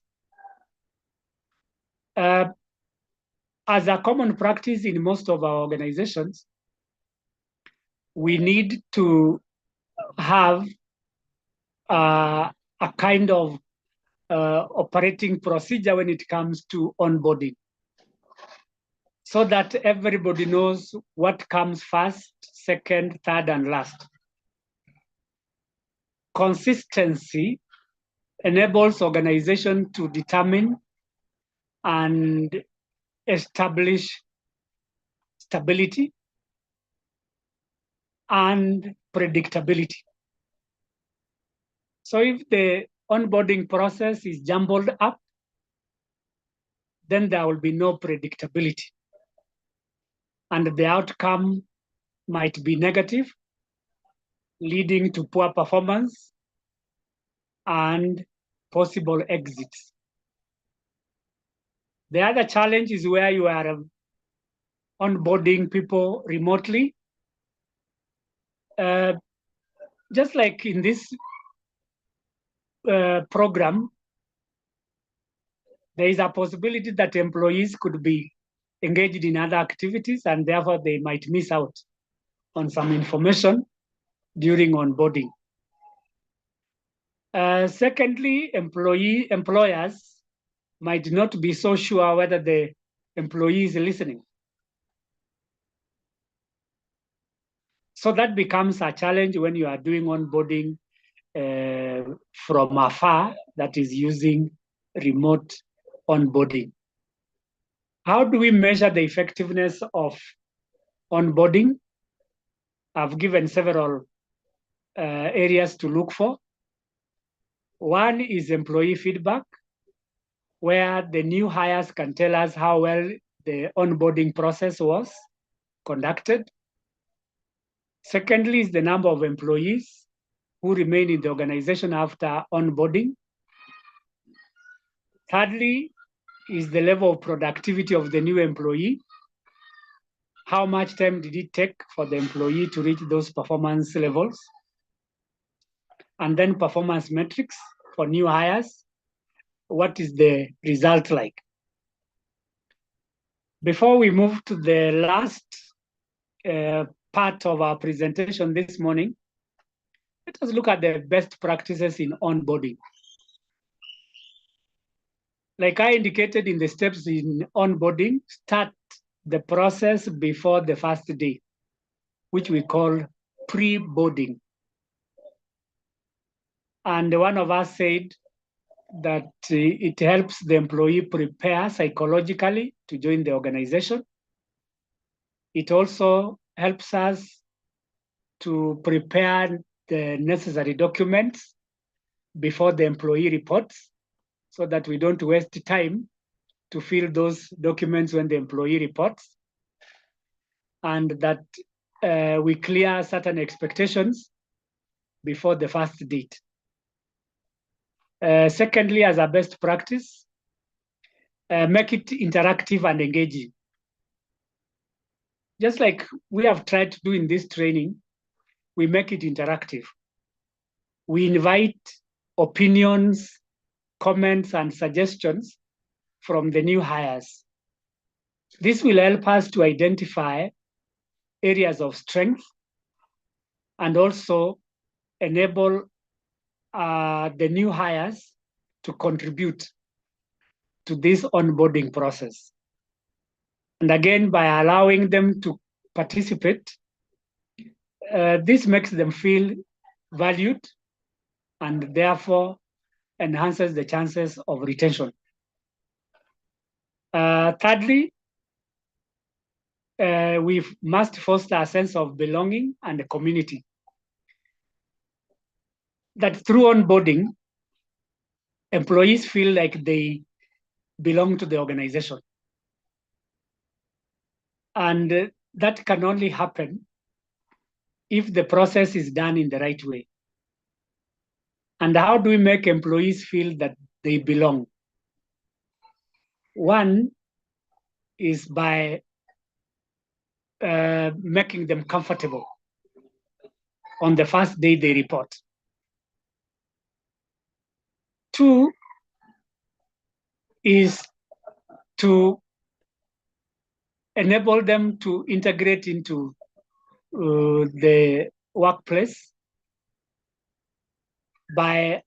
As a common practice in most of our organizations, we need to have a kind of operating procedure when it comes to onboarding, so that everybody knows what comes first, second, third, and last. Consistency enables organization to determine and establish stability and predictability. So if the onboarding process is jumbled up, then there will be no predictability, and the outcome might be negative, leading to poor performance and possible exits. The other challenge is where you are onboarding people remotely. Just like in this program, there is a possibility that employees could be engaged in other activities, and therefore they might miss out on some information during onboarding. Secondly, employers might not be so sure whether the employee is listening. So that becomes a challenge when you are doing onboarding from afar, that is using remote onboarding. How do we measure the effectiveness of onboarding? I've given several areas to look for. One is employee feedback, where the new hires can tell us how well the onboarding process was conducted. Secondly is the number of employees who remain in the organization after onboarding. Thirdly is the level of productivity of the new employee. How much time did it take for the employee to reach those performance levels? And then performance metrics for new hires. What is the result like? Before we move to the last part of our presentation this morning, let us look at the best practices in onboarding. Like I indicated in the steps in onboarding, start the process before the first day, which we call pre-boarding. And one of us said that it helps the employee prepare psychologically to join the organization. It also helps us to prepare the necessary documents before the employee reports so that we don't waste time to fill those documents when the employee reports, and that we clear certain expectations before the first date. Secondly, as a best practice, make it interactive and engaging. Just like we have tried to do in this training, we make it interactive. We invite opinions, comments, and suggestions from the new hires. This will help us to identify areas of strength and also enable the new hires to contribute to this onboarding process. And again, by allowing them to participate, this makes them feel valued and therefore enhances the chances of retention. Thirdly, we must foster a sense of belonging and a community. That through onboarding, employees feel like they belong to the organization. And that can only happen if the process is done in the right way. And how do we make employees feel that they belong? One is by making them comfortable on the first day they report. Two is to enable them to integrate into the workplace by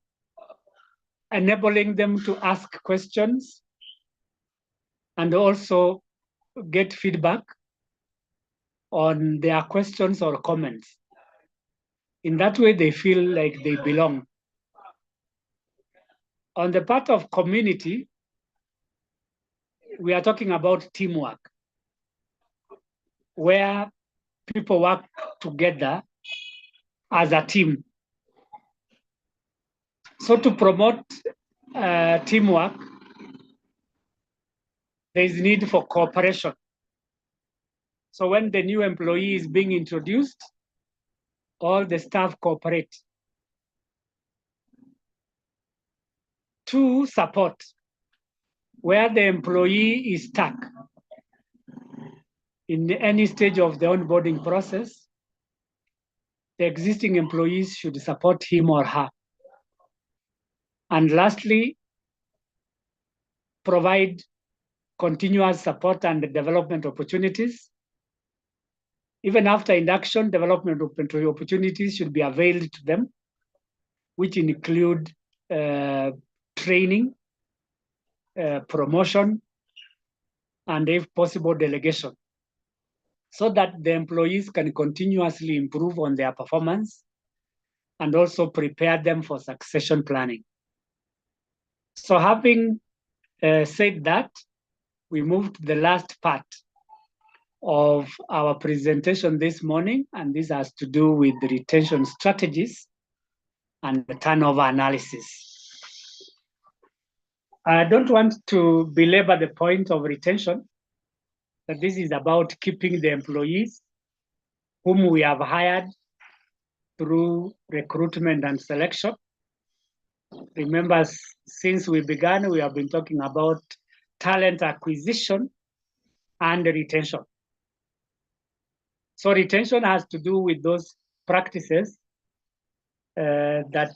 enabling them to ask questions and also get feedback on their questions or comments. In that way, they feel like they belong. On the part of community, we are talking about teamwork, where people work together as a team. So to promote teamwork, there is need for cooperation. So when the new employee is being introduced, all the staff cooperate. Two, support, where the employee is stuck in any stage of the onboarding process, the existing employees should support him or her. And lastly, provide continuous support and development opportunities. Even after induction, development opportunities should be availed to them, which include training, promotion, and if possible, delegation, so that the employees can continuously improve on their performance and also prepare them for succession planning. So having said that, we moved to the last part of our presentation this morning, and this has to do with the retention strategies and the turnover analysis. I don't want to belabor the point of retention, that this is about keeping the employees whom we have hired through recruitment and selection. Remember, since we began, we have been talking about talent acquisition and retention. So retention has to do with those practices that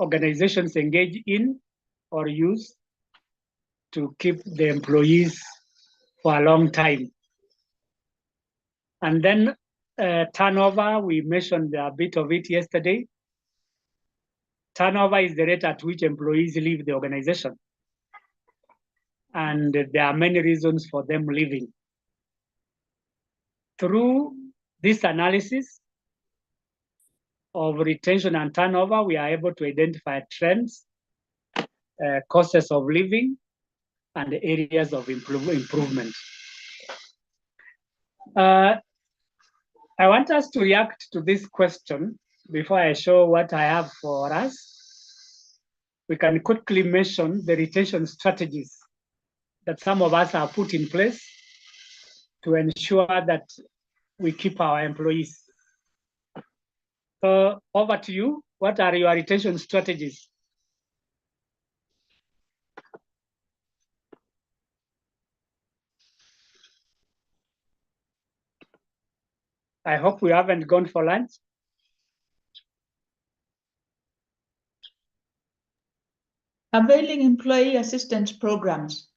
organizations engage in or use to keep the employees for a long time. And then turnover, we mentioned a bit of it yesterday. Turnover is the rate at which employees leave the organization. And there are many reasons for them leaving. Through this analysis of retention and turnover, we are able to identify trends, causes of leaving, and areas of improvement. I want us to react to this question before I show what I have for us, we can quickly mention the retention strategies that some of us have put in place to ensure that we keep our employees. So over to you. What are your retention strategies? I hope we haven't gone for lunch. Availing employee assistance programs.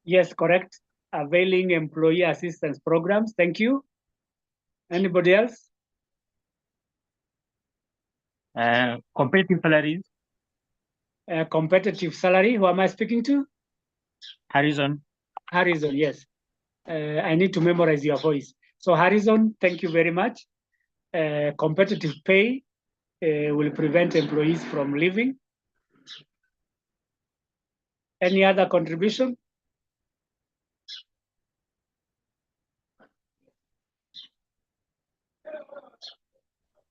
Yes, correct. Availing employee assistance programs. Thank you. Anybody else? Competitive salaries. Competitive salary. Who am I speaking to? Harrison. Harrison, yes. I need to memorize your voice. So Harrison, thank you very much. Competitive pay will prevent employees from leaving. Any other contribution?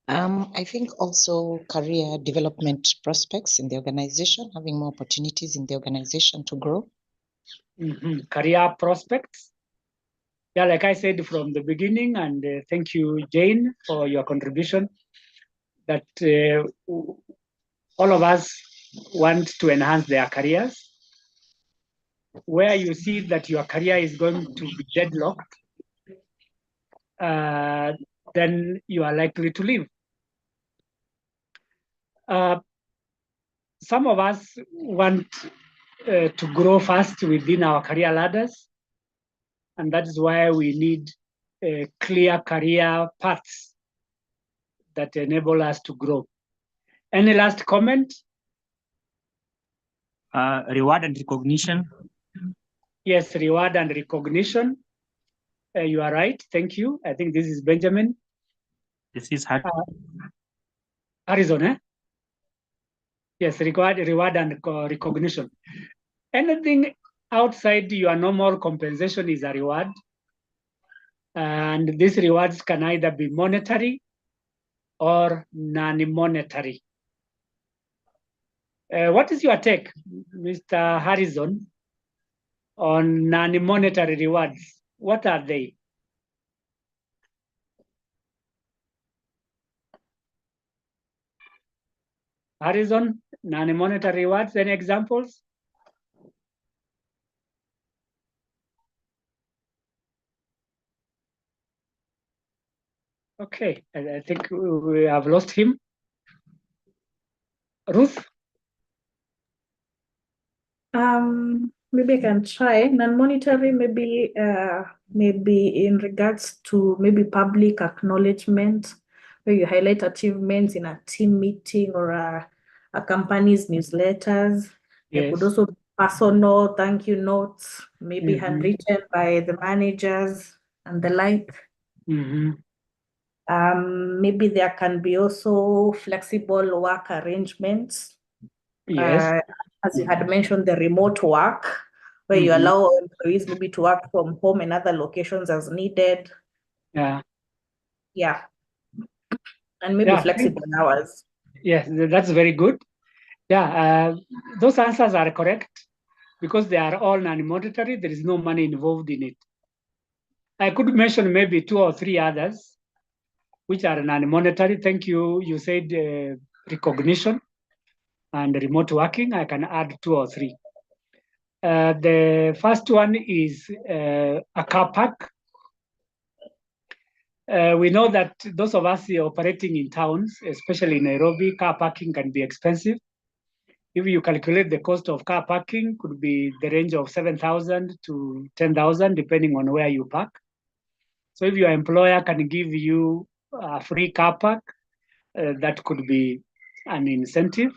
I think also career development prospects in the organization, having more opportunities in the organization to grow. Career prospects. Yeah, like I said from the beginning, and thank you, Jane, for your contribution, that all of us want to enhance their careers. Where you see that your career is going to be deadlocked, then you are likely to leave. Some of us want to grow fast within our career ladders, and that is why we need clear career paths that enable us to grow. Any last comment? Reward and recognition. Yes, reward and recognition. You are right. Thank you. I think this is Benjamin. This is Harrison, eh? Yes, reward and recognition. Anything outside your normal compensation is a reward. And these rewards can either be monetary or non-monetary. What is your take, Mr. Harrison, on non-monetary rewards? What are they? Harrison, non-monetary rewards, any examples? Okay, I think we have lost him. Ruth? Maybe I can try. Non-monetary, maybe in regards to maybe public acknowledgement, where you highlight achievements in a team meeting or a company's newsletters. There could also be personal thank you notes, maybe handwritten by the managers and the like. Maybe there can be also flexible work arrangements. Yes. As you had mentioned, the remote work, where you allow employees maybe to work from home and other locations as needed. Yeah. Yeah. And maybe flexible hours. Yes, that's very good. Yeah, those answers are correct because they are all non-monetary. There is no money involved in it. I could mention maybe 2 or 3 others, which are non-monetary. Thank you. You said recognition and remote working. I can add 2 or 3. The first one is a car park. We know that those of us operating in towns, especially in Nairobi, car parking can be expensive. If you calculate the cost of car parking, could be the range of 7,000 to 10,000, depending on where you park. So if your employer can give you a free car park, that could be an incentive.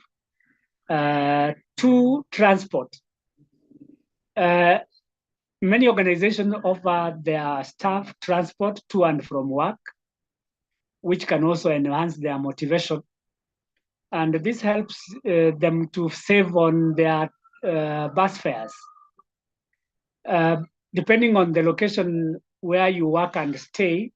2, transport. Many organizations offer their staff transport to and from work, which can also enhance their motivation. And this helps them to save on their bus fares. Depending on the location where you work and stay,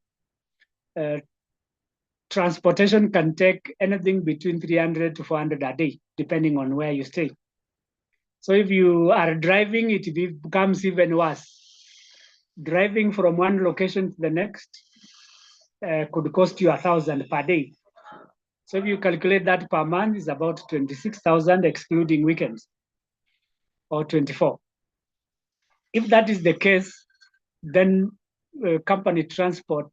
transportation can take anything between 300 to 400 a day, depending on where you stay. So if you are driving, it becomes even worse. Driving from one location to the next could cost you 1,000 per day. So if you calculate that per month, it's about 26,000 excluding weekends, or 24. If that is the case, then company transport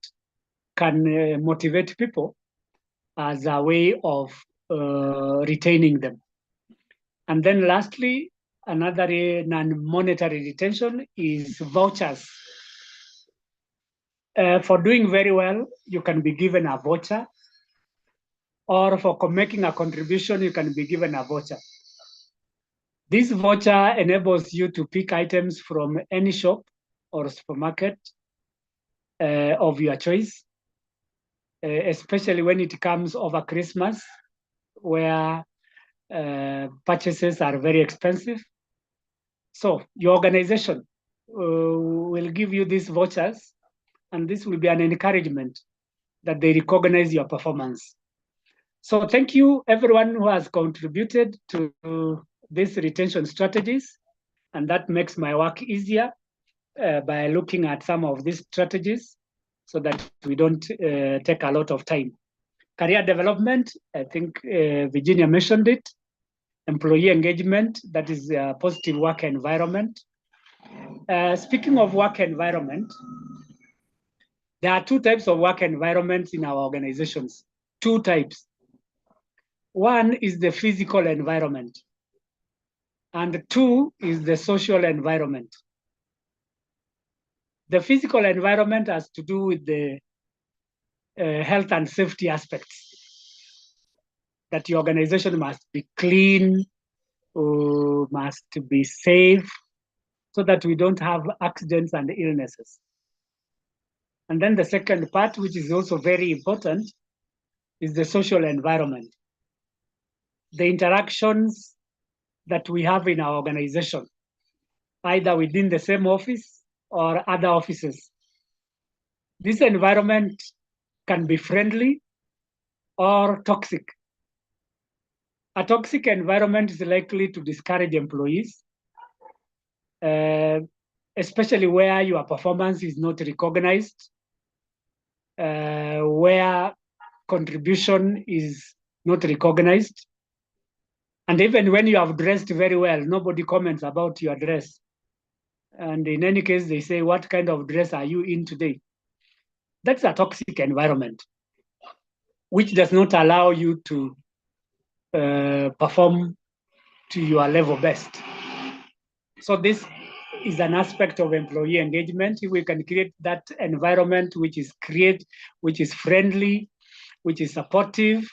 can motivate people as a way of retaining them. And then lastly, another non-monetary retention is vouchers. For doing very well, you can be given a voucher, or for making a contribution, you can be given a voucher. This voucher enables you to pick items from any shop or supermarket of your choice, especially when it comes over Christmas, where purchases are very expensive. So your organization will give you these vouchers, and this will be an encouragement that they recognize your performance. So thank you everyone who has contributed to these retention strategies, and that makes my work easier by looking at some of these strategies so that we don't take a lot of time. Career development, I think Virginia mentioned it. Employee engagement, that is a positive work environment. Speaking of work environment, there are two types of work environments in our organizations. Two types. One is the physical environment, and two is the social environment. The physical environment has to do with the health and safety aspects, that the organization must be clean, must be safe, so that we don't have accidents and illnesses. And then the second part, which is also very important, is the social environment. The interactions that we have in our organization, either within the same office or other offices. This environment can be friendly or toxic. A toxic environment is likely to discourage employees, especially where your performance is not recognized, where contribution is not recognized. And even when you have dressed very well, nobody comments about your dress. And in any case, they say, what kind of dress are you in today? That's a toxic environment, which does not allow you to perform to your level best. So this is an aspect of employee engagement. We can create that environment which is friendly, which is supportive,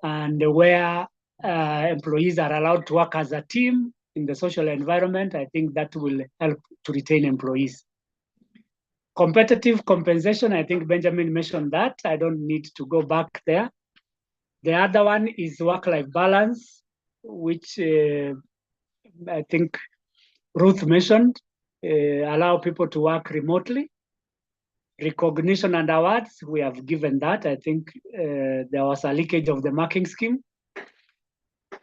and where employees are allowed to work as a team in the social environment. I think that will help to retain employees. Competitive compensation, I think Benjamin mentioned that. I don't need to go back there. The other one is work-life balance, which I think Ruth mentioned, allow people to work remotely. Recognition and awards, we have given that. I think there was a leakage of the marking scheme.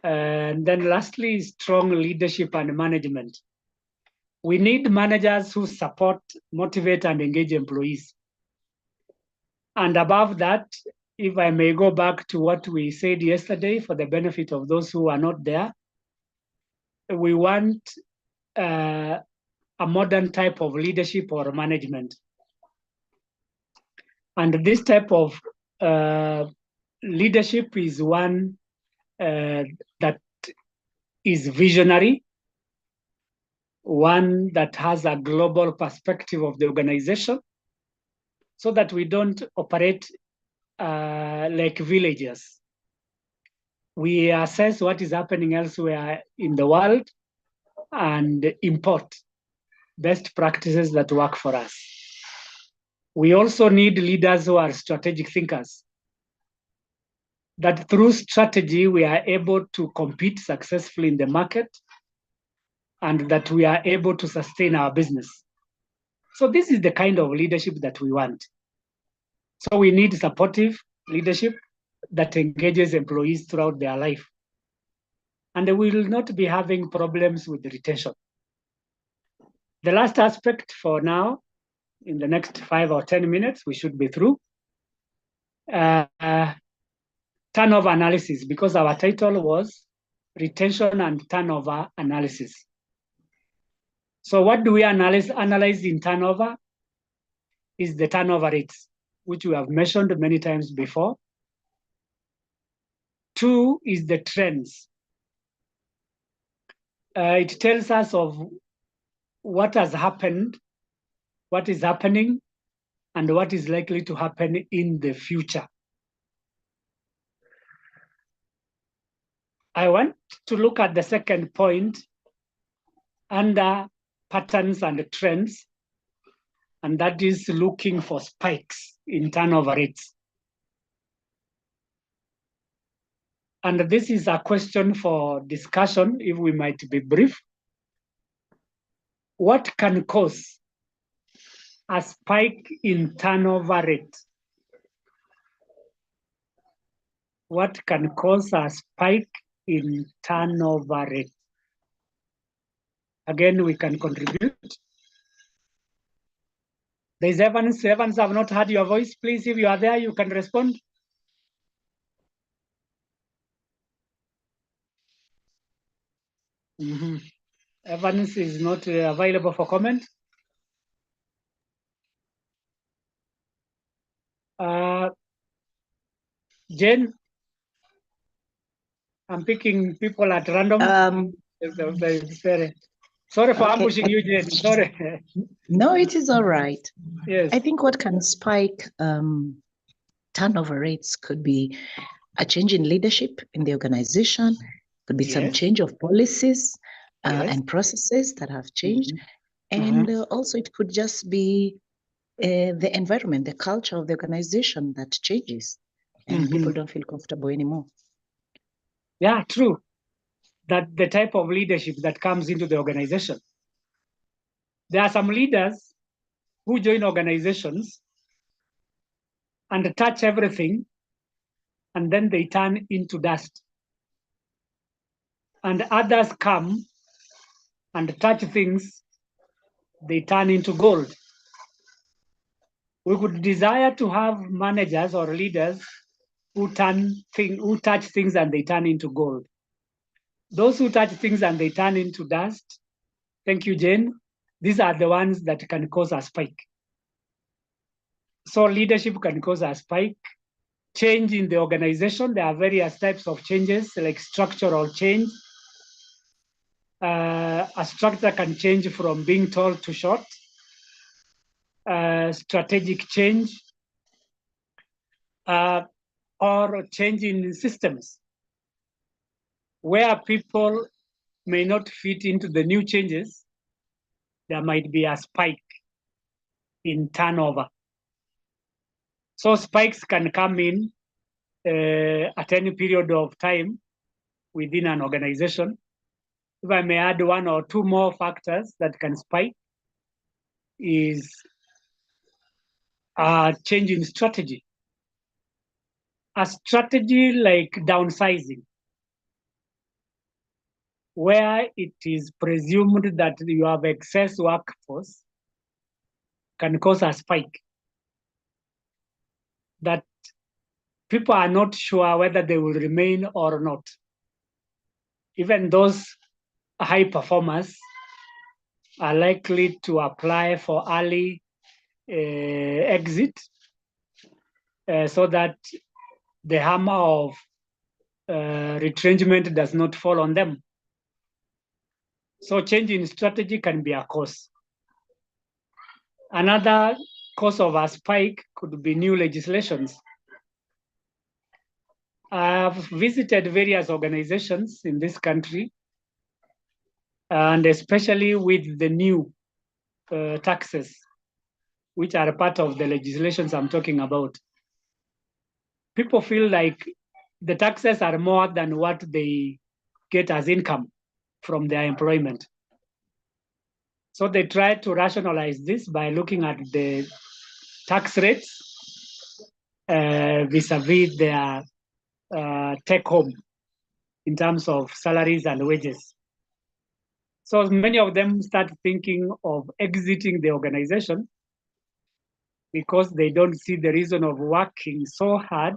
And then lastly, strong leadership and management. We need managers who support, motivate, and engage employees. And above that, if I may go back to what we said yesterday for the benefit of those who are not there, we want a modern type of leadership or management. And this type of leadership is one that is visionary, one that has a global perspective of the organization, so that we don't operate like villagers. We assess what is happening elsewhere in the world and import best practices that work for us. We also need leaders who are strategic thinkers, that through strategy, we are able to compete successfully in the market, and that we are able to sustain our business. So this is the kind of leadership that we want. So we need supportive, leadership that engages employees throughout their life. And we will not be having problems with retention. The last aspect for now, in the next 5 or 10 minutes, we should be through. Turnover analysis, because our title was retention and turnover analysis. So what do we analyze in turnover? Is the turnover rates, which we have mentioned many times before. 2 is the trends. It tells us of what has happened, what is happening, and what is likely to happen in the future. I want to look at the second point under patterns and trends, and that is looking for spikes in turnover rates. And this is a question for discussion, if we might be brief. What can cause a spike in turnover rate? What can cause a spike in turnover rate? Again, we can contribute. There's Evans. Evans, I've not heard your voice. Please, if you are there, you can respond. Evans is not available for comment. Jane, I'm picking people at random. Sorry for ambushing you, Jane. Sorry. No, it is all right. Yes. I think what can spike turnover rates could be a change in leadership in the organization, could be some change of policies and processes that have changed. And also it could just be the environment, the culture of the organization that changes and people don't feel comfortable anymore. Yeah, true. That the type of leadership that comes into the organization. There are some leaders who join organizations and touch everything, and then they turn into dust. And others come and touch things, they turn into gold. We could desire to have managers or leaders who touch things and they turn into gold. Those who touch things and they turn into dust, thank you, Jane, these are the ones that can cause a spike. So leadership can cause a spike. Change in the organization, there are various types of changes like structural change. A structure can change from being tall to short. Strategic change, or change in systems where people may not fit into the new changes. There might be a spike in turnover. So spikes can come in at any period of time within an organization. If I may add 1 or 2 more factors that can spike is a change in strategy. A strategy like downsizing, where it is presumed that you have excess workforce, can cause a spike. That people are not sure whether they will remain or not. Even those high performers are likely to apply for early exit so that the hammer of retrenchment does not fall on them. So change in strategy can be a cause. Another cause of a spike could be new legislations. I've visited various organizations in this country, and especially with the new taxes, which are a part of the legislations I'm talking about. People feel like the taxes are more than what they get as income from their employment. So they try to rationalize this by looking at the tax rates vis-a-vis their take home in terms of salaries and wages. So many of them start thinking of exiting the organization because they don't see the reason of working so hard,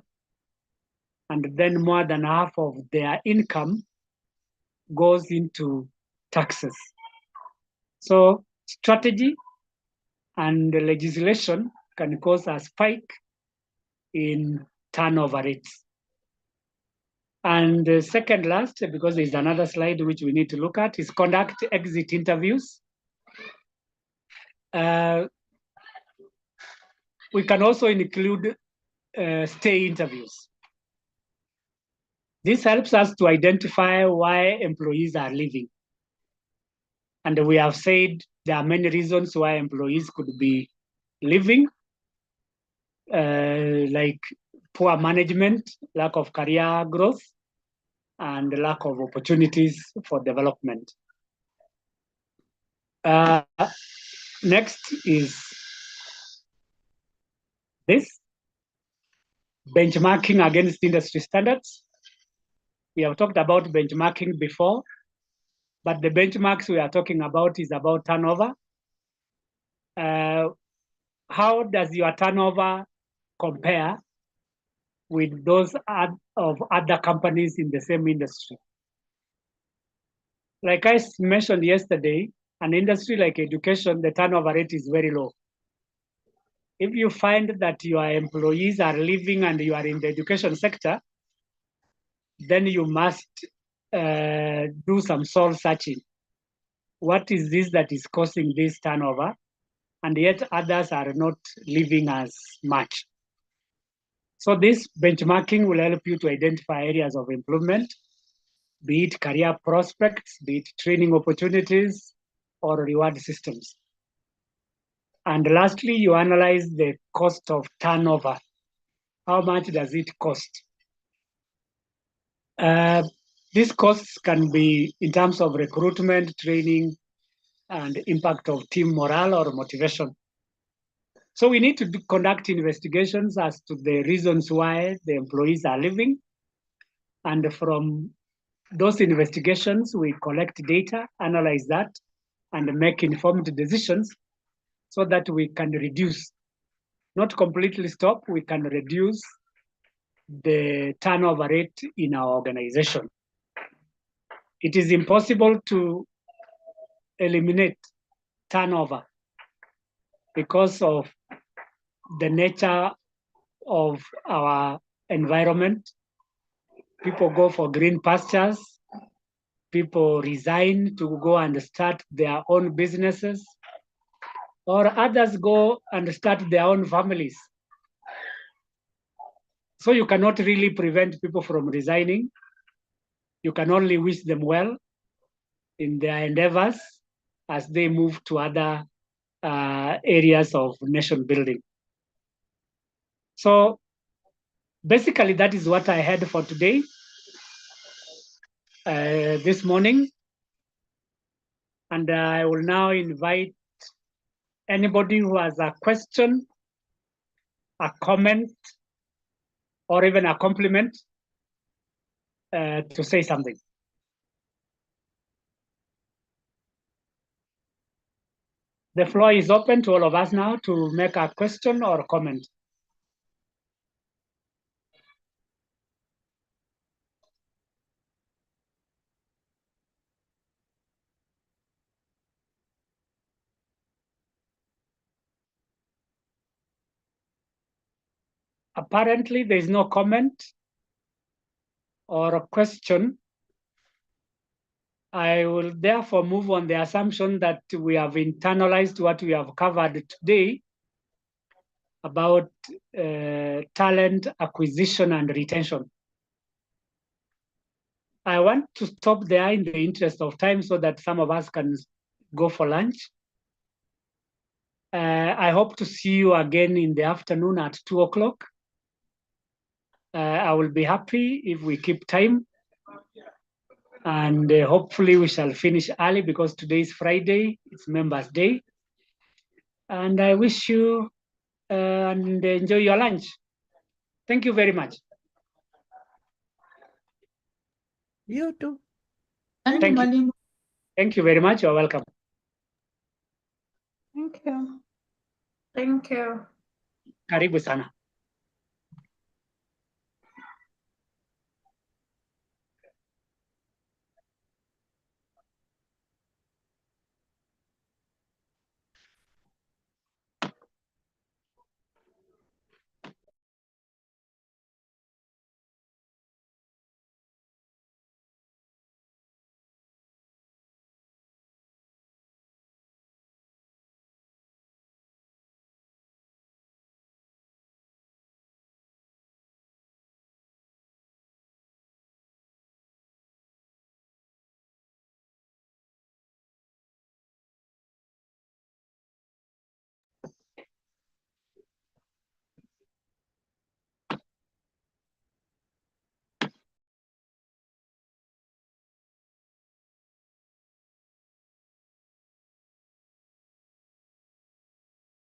and then more than half of their income goes into taxes. So strategy and legislation can cause a spike in turnover rates. And second last, because there's another slide which we need to look at, is conduct exit interviews. We can also include stay interviews. This helps us to identify why employees are leaving. And we have said there are many reasons why employees could be leaving, like poor management, lack of career growth, and lack of opportunities for development. Next is this, benchmarking against industry standards. We have talked about benchmarking before, but the benchmarks we are talking about is about turnover. How does your turnover compare with those of other companies in the same industry? Like I mentioned yesterday, an industry like education, the turnover rate is very low. If you find that your employees are leaving and you are in the education sector, then you must do some soul searching. What is this that is causing this turnover? And yet others are not leaving as much. So this benchmarking will help you to identify areas of improvement, be it career prospects, be it training opportunities, or reward systems. And lastly, you analyze the cost of turnover. How much does it cost? These costs can be in terms of recruitment, training, and impact of team morale or motivation. So we need to conduct investigations as to the reasons why the employees are leaving. And from those investigations, we collect data, analyze that, and make informed decisions so that we can reduce, not completely stop, we can reduce the turnover rate in our organization. It is impossible to eliminate turnover because of the nature of our environment. People go for green pastures, people resign to go and start their own businesses, or others go and start their own families. So you cannot really prevent people from resigning. You can only wish them well in their endeavors as they move to other areas of nation building. So basically, that is what I had for today, this morning. And I will now invite anybody who has a question, a comment, or even a compliment to say something. The floor is open to all of us now to make a question or comment. Apparently, there is no comment or a question. I will therefore move on the assumption that we have internalized what we have covered today about talent acquisition and retention. I want to stop there in the interest of time so that some of us can go for lunch. I hope to see you again in the afternoon at 2 o'clock. I will be happy if we keep time. And hopefully we shall finish early because today is Friday, it's Members' Day. And I wish you and enjoy your lunch. Thank you very much. You too. Thank you, Mwalimu. Thank you very much. You're welcome. Thank you. Thank you. Karibu sana.